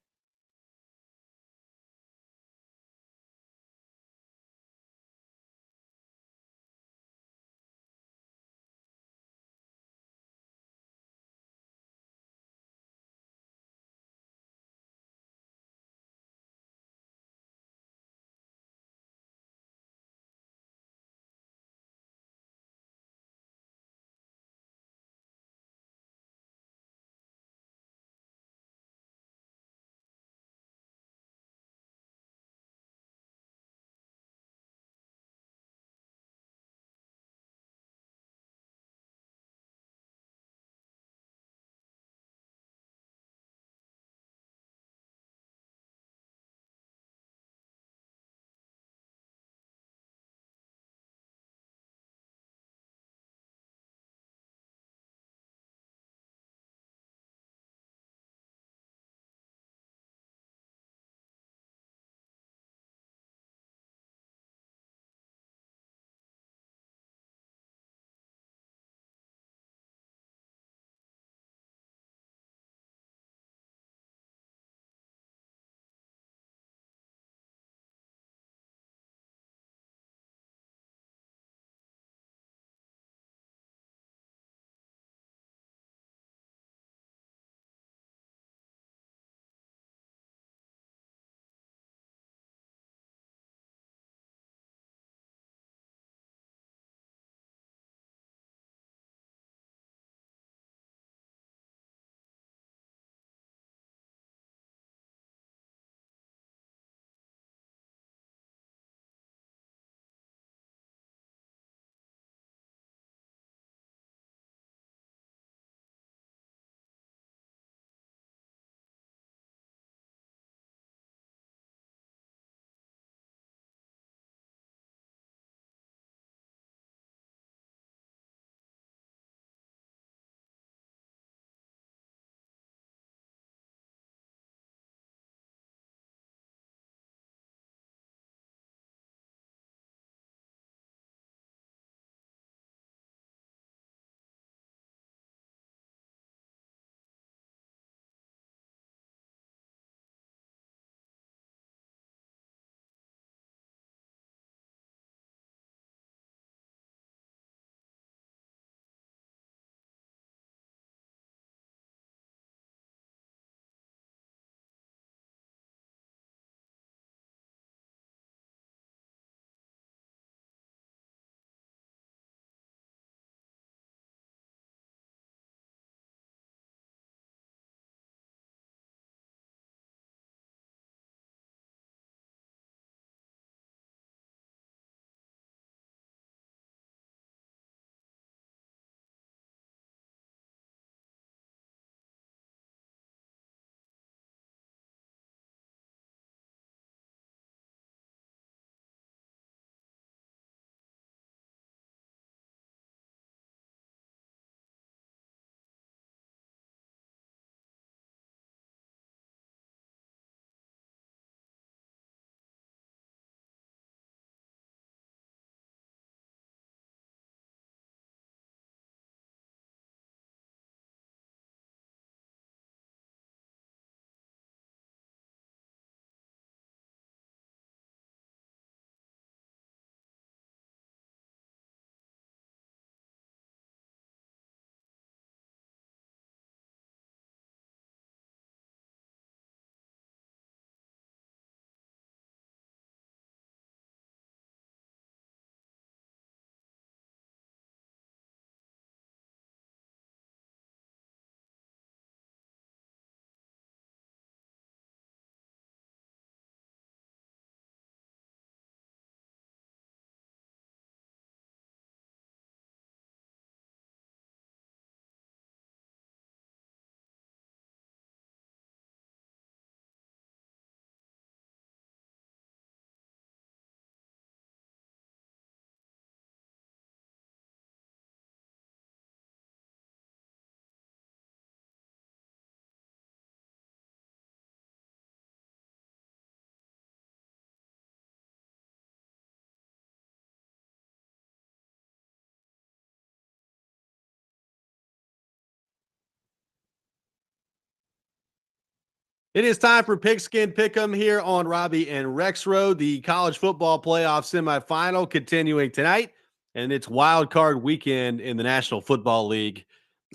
A: It is time for Pigskin Pick'em here on Robby and Rexrode. The college football playoff semifinal continuing tonight, and it's wild card weekend in the National Football League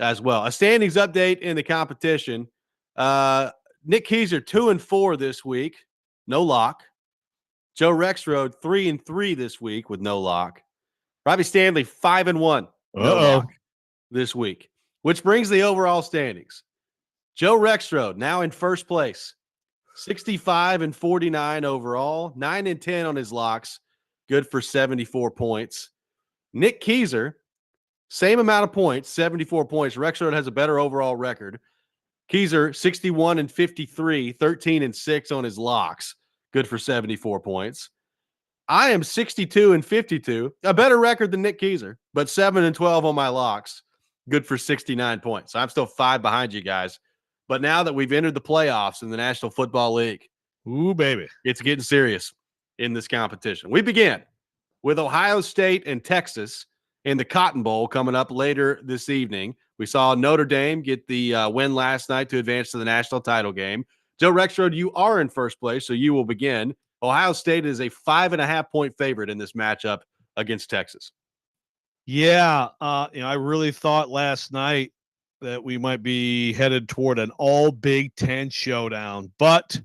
A: as well. A standings update in the competition. Nick Keyser 2-4 this week, no lock. Joe Rexrode 3-3 this week with no lock. Robbie Stanley 5-1, no lock this week, which brings the overall standings. Joe Rexrode now in first place, 65-49 overall, 9-10 on his locks, good for 74 points. Nick Keyser, same amount of points, 74 points. Rexrode has a better overall record. Keyser 61-53, 13-6 on his locks, good for 74 points. I am 62-52, a better record than Nick Keyser, but 7-12 on my locks, good for 69 points. I'm still 5 behind you guys. But now that we've entered the playoffs in the National Football League,
B: ooh, baby,
A: it's getting serious in this competition. We begin with Ohio State and Texas in the Cotton Bowl coming up later this evening. We saw Notre Dame get the win last night to advance to the national title game. Joe Rexrode, you are in first place, so you will begin. Ohio State is a 5.5-point favorite in this matchup against Texas.
B: Yeah, I really thought last night that we might be headed toward an all Big Ten showdown, but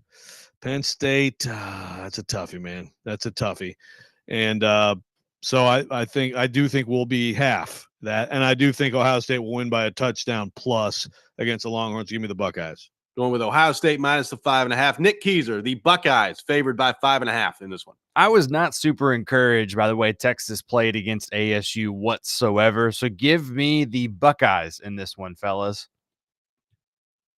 B: Penn State, that's a toughie, man. That's a toughie. And so I do think we'll be half that. And I do think Ohio State will win by a touchdown plus against the Longhorns. Give me the Buckeyes.
A: Going with Ohio State minus the 5.5. Nick Keyser, the Buckeyes, favored by 5.5 in this one.
C: I was not super encouraged by the way Texas played against ASU whatsoever. So give me the Buckeyes in this one, fellas.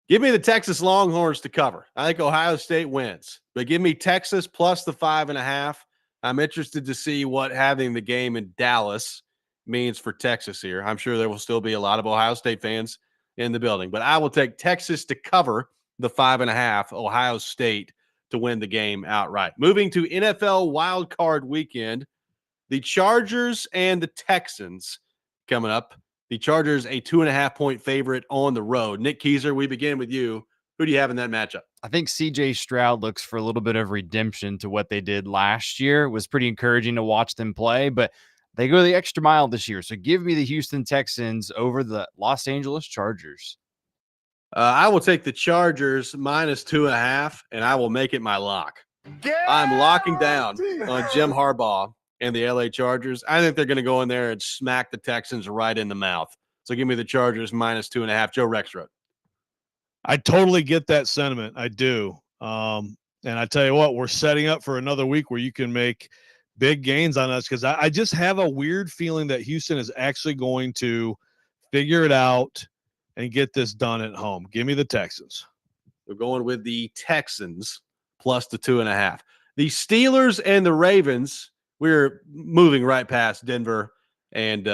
A: Give me the Texas Longhorns to cover. I think Ohio State wins, but give me Texas plus the 5.5. I'm interested to see what having the game in Dallas means for Texas here. I'm sure there will still be a lot of Ohio State fans in the building, but I will take Texas to cover the 5.5, Ohio State to win the game outright. Moving to NFL Wild Card Weekend, the Chargers and the Texans coming up. The Chargers a 2.5-point favorite on the road. Nick Keyser, we begin with you. Who do you have in that matchup?
C: I think CJ Stroud looks for a little bit of redemption to what they did last year. It was pretty encouraging to watch them play, but they go the extra mile this year. So give me the Houston Texans over the Los Angeles Chargers.
A: I will take the Chargers minus 2.5, and I will make it my lock. I'm locking down on Jim Harbaugh and the LA Chargers. I think they're going to go in there and smack the Texans right in the mouth. So give me the Chargers minus 2.5. Joe Rexrode.
B: I totally get that sentiment. I do. And I tell you what, we're setting up for another week where you can make big gains on us because I just have a weird feeling that Houston is actually going to figure it out and get this done at home. Give me the Texans.
A: We're going with the Texans plus the 2.5. The Steelers and the Ravens, we're moving right past Denver and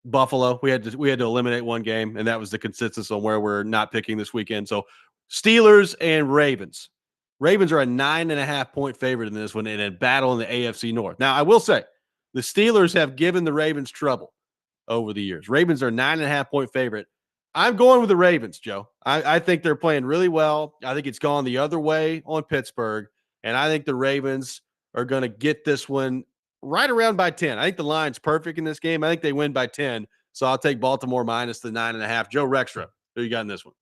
A: Buffalo. We had to eliminate one game, and that was the consensus on where we're not picking this weekend. So Steelers and Ravens. Ravens are a 9.5-point favorite in this one in a battle in the AFC North. Now, I will say the Steelers have given the Ravens trouble over the years. Ravens are a 9.5-point favorite. I'm going with the Ravens, Joe. I think they're playing really well. I think it's gone the other way on Pittsburgh, and I think the Ravens are going to get this one right around by 10. I think the line's perfect in this game. I think they win by 10, so I'll take Baltimore minus the 9.5. Joe Rexrode, who you got in this one?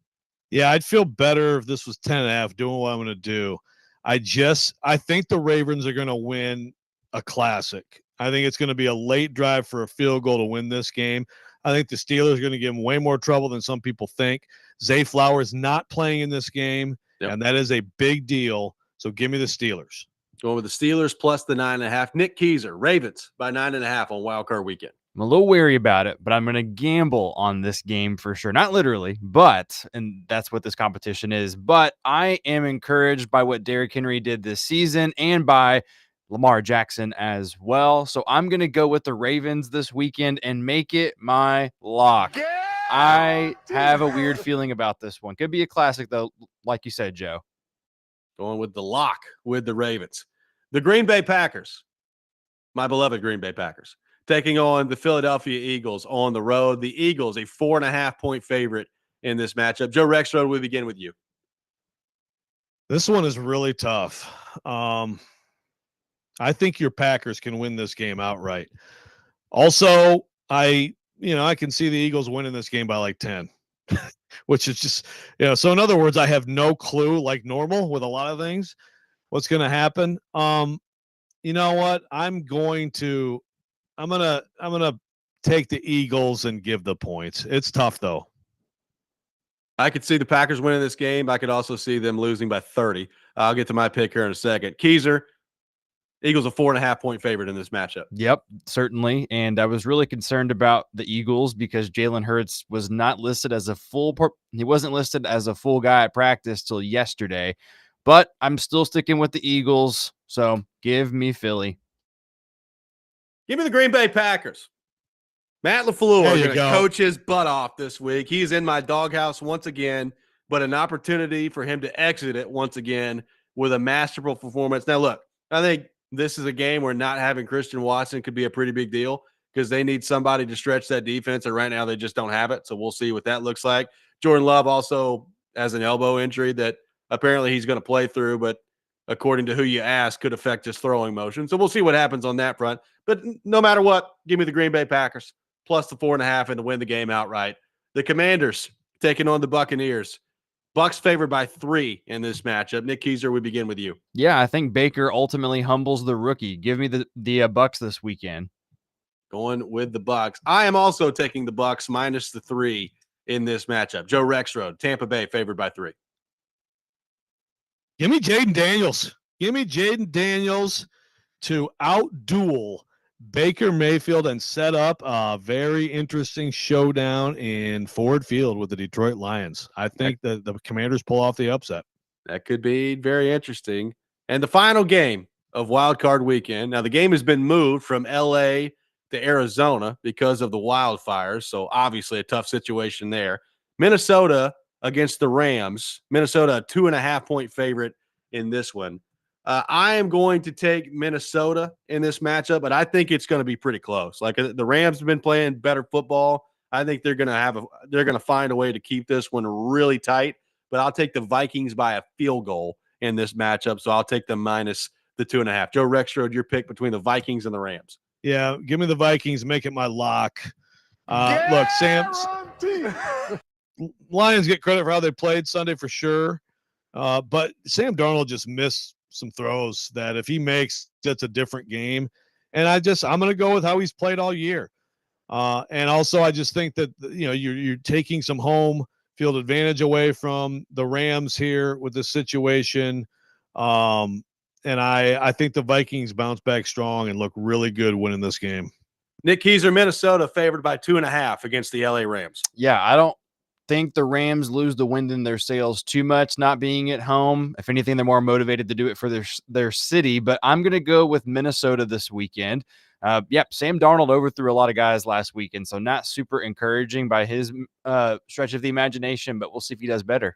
B: Yeah, I'd feel better if this was 10.5, doing what I'm going to do. I think the Ravens are going to win a classic. I think it's going to be a late drive for a field goal to win this game. I think the Steelers are going to give them way more trouble than some people think. Zay Flowers not playing in this game, and that is a big deal. So give me the Steelers.
A: Going with the Steelers plus the 9.5. Nick Keyser, Ravens by 9.5 on Wild Card Weekend.
C: I'm a little wary about it, but I'm going to gamble on this game for sure. Not literally, but, and that's what this competition is, but I am encouraged by what Derrick Henry did this season and by Lamar Jackson as well. So I'm going to go with the Ravens this weekend and make it my lock. I have a weird feeling about this one. Could be a classic, though, like you said, Joe.
A: Going with the lock with the Ravens. The Green Bay Packers, my beloved Green Bay Packers, taking on the Philadelphia Eagles on the road. The Eagles, a 4.5-point favorite in this matchup. Joe Rexrode, we begin with you.
B: This one is really tough. I think your Packers can win this game outright. Also, I can see the Eagles winning this game by like 10, which is just, so in other words, I have no clue, like normal with a lot of things, what's going to happen. You know what? I'm going to take the Eagles and give the points. It's tough though.
A: I could see the Packers winning this game. I could also see them losing by 30. I'll get to my pick here in a second. Keezer, Eagles a 4.5-point favorite in this matchup.
C: Yep, certainly. And I was really concerned about the Eagles because Jalen Hurts was not listed as he wasn't listed as a full guy at practice till yesterday. But I'm still sticking with the Eagles. So give me Philly.
A: Give me the Green Bay Packers. Matt LaFleur
B: There you
A: going to
B: go.
A: coach his butt off this week. He's in my doghouse once again, but an opportunity for him to exit it once again with a masterful performance. Now, look, I think this is a game where not having Christian Watson could be a pretty big deal because they need somebody to stretch that defense, and right now they just don't have it. So we'll see what that looks like. Jordan Love also has an elbow injury that apparently he's going to play through, but according to who you ask, could affect his throwing motion. So we'll see what happens on that front. But no matter what, give me the Green Bay Packers plus the 4.5 and to win the game outright. The Commanders taking on the Buccaneers. Bucks favored by 3 in this matchup. Nick Keezer, we begin with you.
C: Yeah, I think Baker ultimately humbles the rookie. Give me the Bucks this weekend.
A: Going with the Bucks. I am also taking the Bucks minus the 3 in this matchup. Joe Rexrode, Tampa Bay favored by 3.
B: Give me Jaden Daniels. Give me Jaden Daniels to outduel Baker Mayfield and set up a very interesting showdown in Ford Field with the Detroit Lions. I think that the Commanders pull off the upset.
A: That could be very interesting. And the final game of Wild Card Weekend. Now, the game has been moved from L.A. to Arizona because of the wildfires, so obviously a tough situation there. Minnesota against the Rams. Minnesota, a 2.5-point favorite in this one. I am going to take Minnesota in this matchup, but I think it's going to be pretty close. Like the Rams have been playing better football. I think they're going to find a way to keep this one really tight. But I'll take the Vikings by a field goal in this matchup, so I'll take them minus the 2.5. Joe Rexrode, your pick between the Vikings and the Rams.
B: Yeah, give me the Vikings. Make it my lock. Look, Lions get credit for how they played Sunday for sure. But Sam Darnold just missed some throws that if he makes, that's a different game. And I'm going to go with how he's played all year. And also, I just think that, you're taking some home field advantage away from the Rams here with this situation. And I think the Vikings bounce back strong and look really good winning this game.
A: Nick Keezer, Minnesota favored by 2.5 against the LA Rams.
C: Yeah, I don't think the Rams lose the wind in their sails too much not being at home. If anything, they're more motivated to do it for their city, but I'm going to go with Minnesota this weekend. Sam Darnold overthrew a lot of guys last weekend, so not super encouraging by his stretch of the imagination, but we'll see if he does better.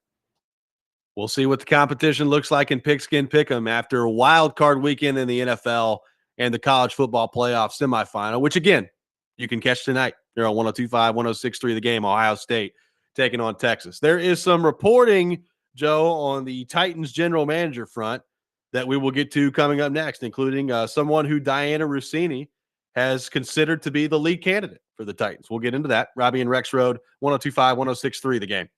A: We'll see what the competition looks like in Pigskin Pick'em after a wild card weekend in the NFL and the college football playoff semifinal, which again, you can catch tonight. They're on 102.5, 106.3 The Game, Ohio State taking on Texas. There is some reporting, Joe, on the Titans general manager front that we will get to coming up next, including someone who Diana Rossini has considered to be the lead candidate for the Titans. We'll get into that. Robby and Rexrode, 102.5, 106.3 The Game.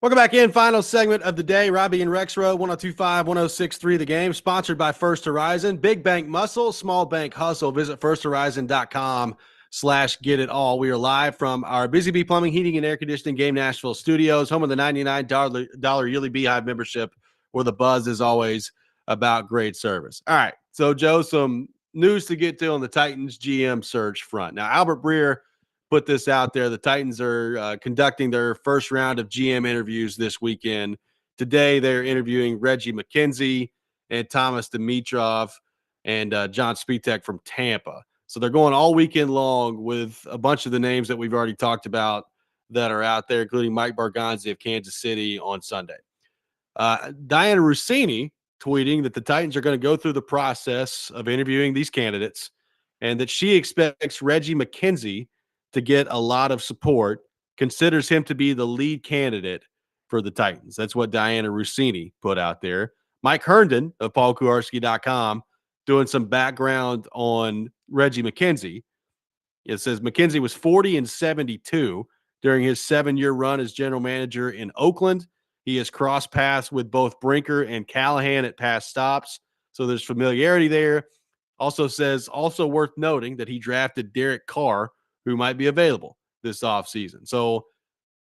A: Welcome back in. Final segment of the day. Robby and Rexrode, 102.5, 106.3 The Game. Sponsored by First Horizon. Big bank muscle, small bank hustle. Visit firsthorizon.com/get it all. We are live from our Busy Bee Plumbing, Heating, and Air Conditioning Game Nashville studios, home of the $99 yearly Beehive membership, where the buzz is always about great service. All right. So, Joe, some news to get to on the Titans GM search front. Now, Albert Breer put this out there. The Titans are conducting their first round of GM interviews this weekend. Today, they're interviewing Reggie McKenzie and Thomas Dimitrov and John Spitek from Tampa. So they're going all weekend long with a bunch of the names that we've already talked about that are out there, including Mike Barganzi of Kansas City on Sunday. Diana Rossini tweeting that the Titans are going to go through the process of interviewing these candidates and that she expects Reggie McKenzie to get a lot of support, considers him to be the lead candidate for the Titans. That's what Diana Rossini put out there. Mike Herndon of PaulKuharski.com doing some background on Reggie McKenzie. It says McKenzie was 40-72 during his 7-year run as general manager in Oakland. He has crossed paths with both Brinker and Callahan at past stops, so there's familiarity there. Also says, also worth noting that he drafted Derek Carr, who might be available this offseason. So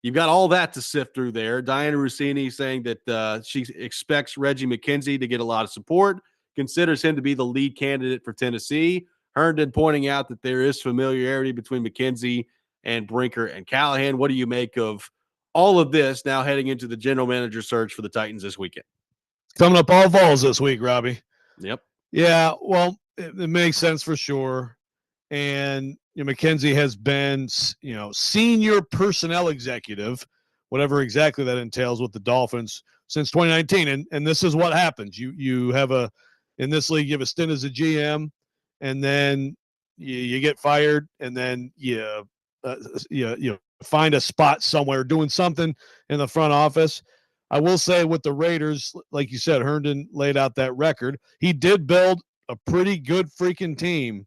A: you've got all that to sift through there. Diana Rossini saying that she expects Reggie McKenzie to get a lot of support, considers him to be the lead candidate for Tennessee. Herndon pointing out that there is familiarity between McKenzie and Brinker and Callahan. What do you make of all of this now heading into the general manager search for the Titans this weekend?
B: Coming up all falls this week, Robby.
A: Yep.
B: Yeah, well, it makes sense for sure. And McKenzie has been, senior personnel executive, whatever exactly that entails with the Dolphins since 2019. And this is what happens. You have in this league, you have a stint as a GM, and then you get fired, and then you find a spot somewhere doing something in the front office. I will say with the Raiders, like you said, Herndon laid out that record. He did build a pretty good freaking team.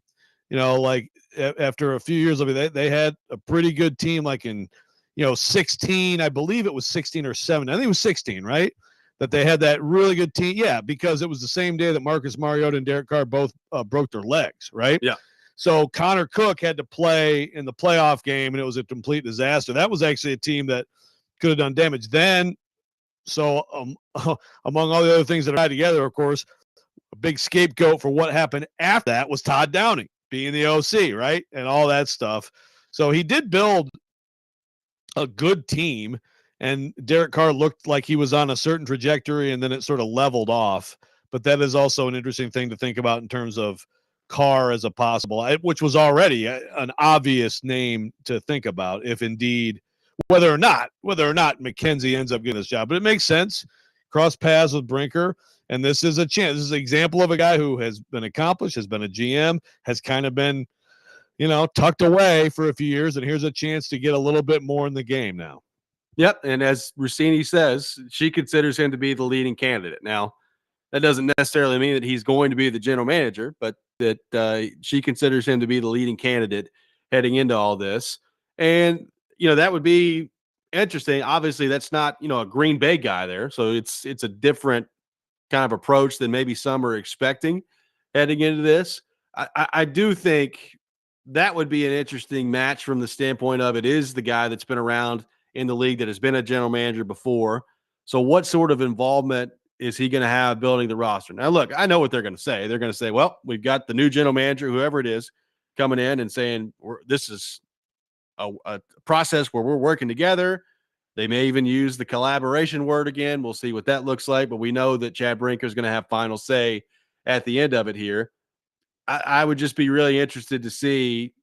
B: After a few years of it, they had a pretty good team, like in, 16, I believe it was 16 or 17. I think it was 16, right? That they had that really good team. Yeah, because it was the same day that Marcus Mariota and Derek Carr both broke their legs, right?
A: Yeah.
B: So Connor Cook had to play in the playoff game, and it was a complete disaster. That was actually a team that could have done damage. Then, so among all the other things that are tied together, of course, a big scapegoat for what happened after that was Todd Downing being the OC, right? And all that stuff. So he did build a good team, and Derek Carr looked like he was on a certain trajectory, and then it sort of leveled off. But that is also an interesting thing to think about in terms of Carr as a possible, which was already an obvious name to think about, if indeed, whether or not McKenzie ends up getting this job. But it makes sense. Cross paths with Brinker. And this is a chance. This is an example of a guy who has been accomplished, has been a GM, has kind of been, tucked away for a few years. And here's a chance to get a little bit more in the game now.
A: Yep. And as Rossini says, she considers him to be the leading candidate. Now, that doesn't necessarily mean that he's going to be the general manager, but that she considers him to be the leading candidate heading into all this. And, that would be interesting. Obviously, that's not, a Green Bay guy there. So it's a different kind of approach than maybe some are expecting heading into this. I do think that would be an interesting match from the standpoint of it is the guy that's been around in the league that has been a general manager before. So what sort of involvement is he going to have building the roster? Now, look, I know what they're going to say. They're going to say, well, we've got the new general manager, whoever it is, coming in and saying, this is a process where we're working together. They may even use the collaboration word again. We'll see what that looks like, but we know that Chad Brinker is going to have final say at the end of it here. I would just be really interested to see,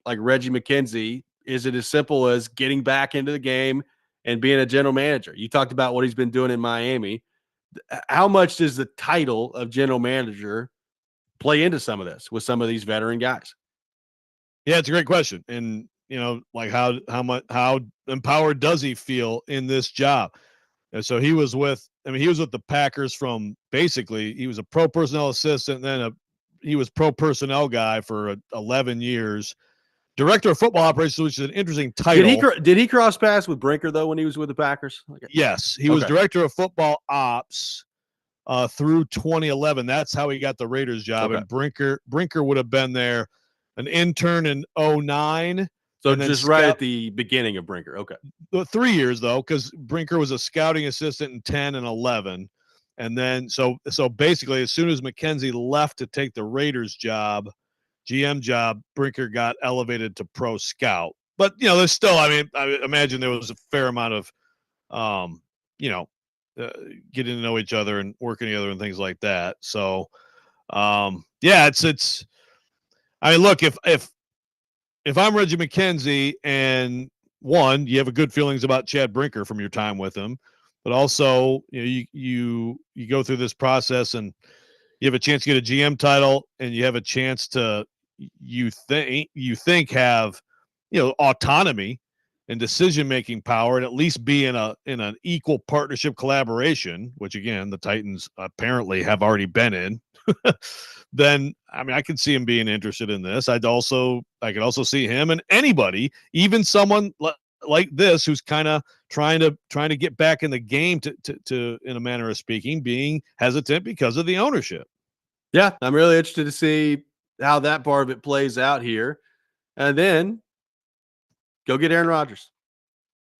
A: like Reggie McKenzie, is it as simple as getting back into the game and being a general manager? You talked about what he's been doing in Miami. How much does the title of general manager play into some of this with some of these veteran guys?
B: Yeah, it's a great question. And, how empowered does he feel in this job? And so he was with the Packers from basically, he was a pro personnel assistant, and then he was pro personnel guy for 11 years. director of football operations, which is an interesting title.
A: Did he cross paths with Brinker though when he was with the Packers?
B: Yes, he was director of football ops through 2011. That's how he got the Raiders job.
A: Okay.
B: And Brinker would have been there, an intern in 2009.
A: So just right at the beginning of Brinker. Okay.
B: 3 years though, because Brinker was a scouting assistant in 10 and 11. And then so basically as soon as McKenzie left to take the Raiders job, GM job, Brinker got elevated to pro scout. But there's still, I imagine there was a fair amount of getting to know each other and working together and things like that. So it's look, if I'm Reggie McKenzie and you have a good feelings about Chad Brinker from your time with him, but also you go through this process and you have a chance to get a GM title and you have a chance to you think have autonomy and decision-making power and at least be in an equal partnership collaboration, which again the Titans apparently have already been in. Then I could see him being interested in this. I could also see him and anybody, even someone like this who's kind of trying to get back in the game to in a manner of speaking, being hesitant because of the ownership.
A: Yeah, I'm really interested to see how that part of it plays out here. And then go get Aaron Rodgers.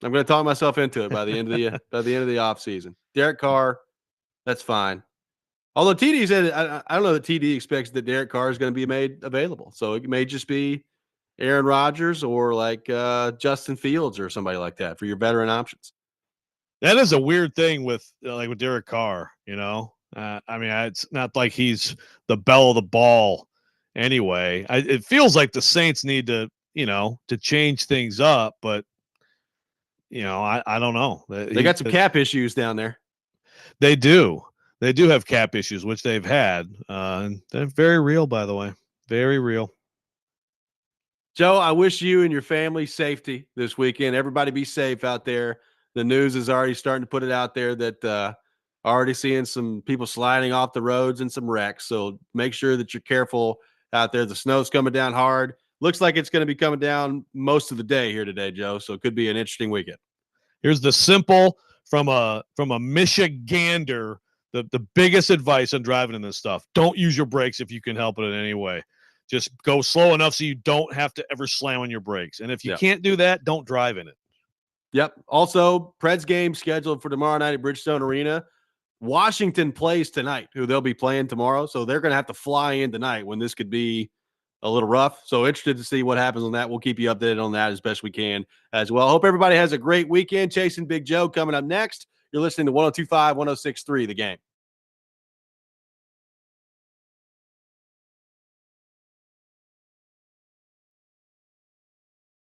A: I'm going to talk myself into it by the end of the offseason. Derek Carr, that's fine. Although TD said, I don't know that TD expects that Derek Carr is going to be made available. So it may just be Aaron Rodgers or like Justin Fields or somebody like that for your veteran options.
B: That is a weird thing with Derek Carr, it's not like he's the belle of the ball anyway. It feels like the Saints need to change things up, but I don't know.
A: They got some cap issues down there.
B: They do. They do have cap issues, which they've had. And they're very real, by the way. Very real.
A: Joe, I wish you and your family safety this weekend. Everybody be safe out there. The news is already starting to put it out there that already seeing some people sliding off the roads and some wrecks. So make sure that you're careful out there. The snow's coming down hard. Looks like it's going to be coming down most of the day here today, Joe. So it could be an interesting weekend.
B: Here's the simple from a Michigander. The biggest advice on driving in this stuff: don't use your brakes if you can help it in any way. Just go slow enough so you don't have to ever slam on your brakes. And if you can't do that, don't drive in it.
A: Yep. Also, Preds game scheduled for tomorrow night at Bridgestone Arena. Washington plays tonight, who they'll be playing tomorrow. So they're going to have to fly in tonight when this could be a little rough. So interested to see what happens on that. We'll keep you updated on that as best we can as well. Hope everybody has a great weekend. Chasing Big Joe coming up next. You're listening to 102.5, 106.3 The Game.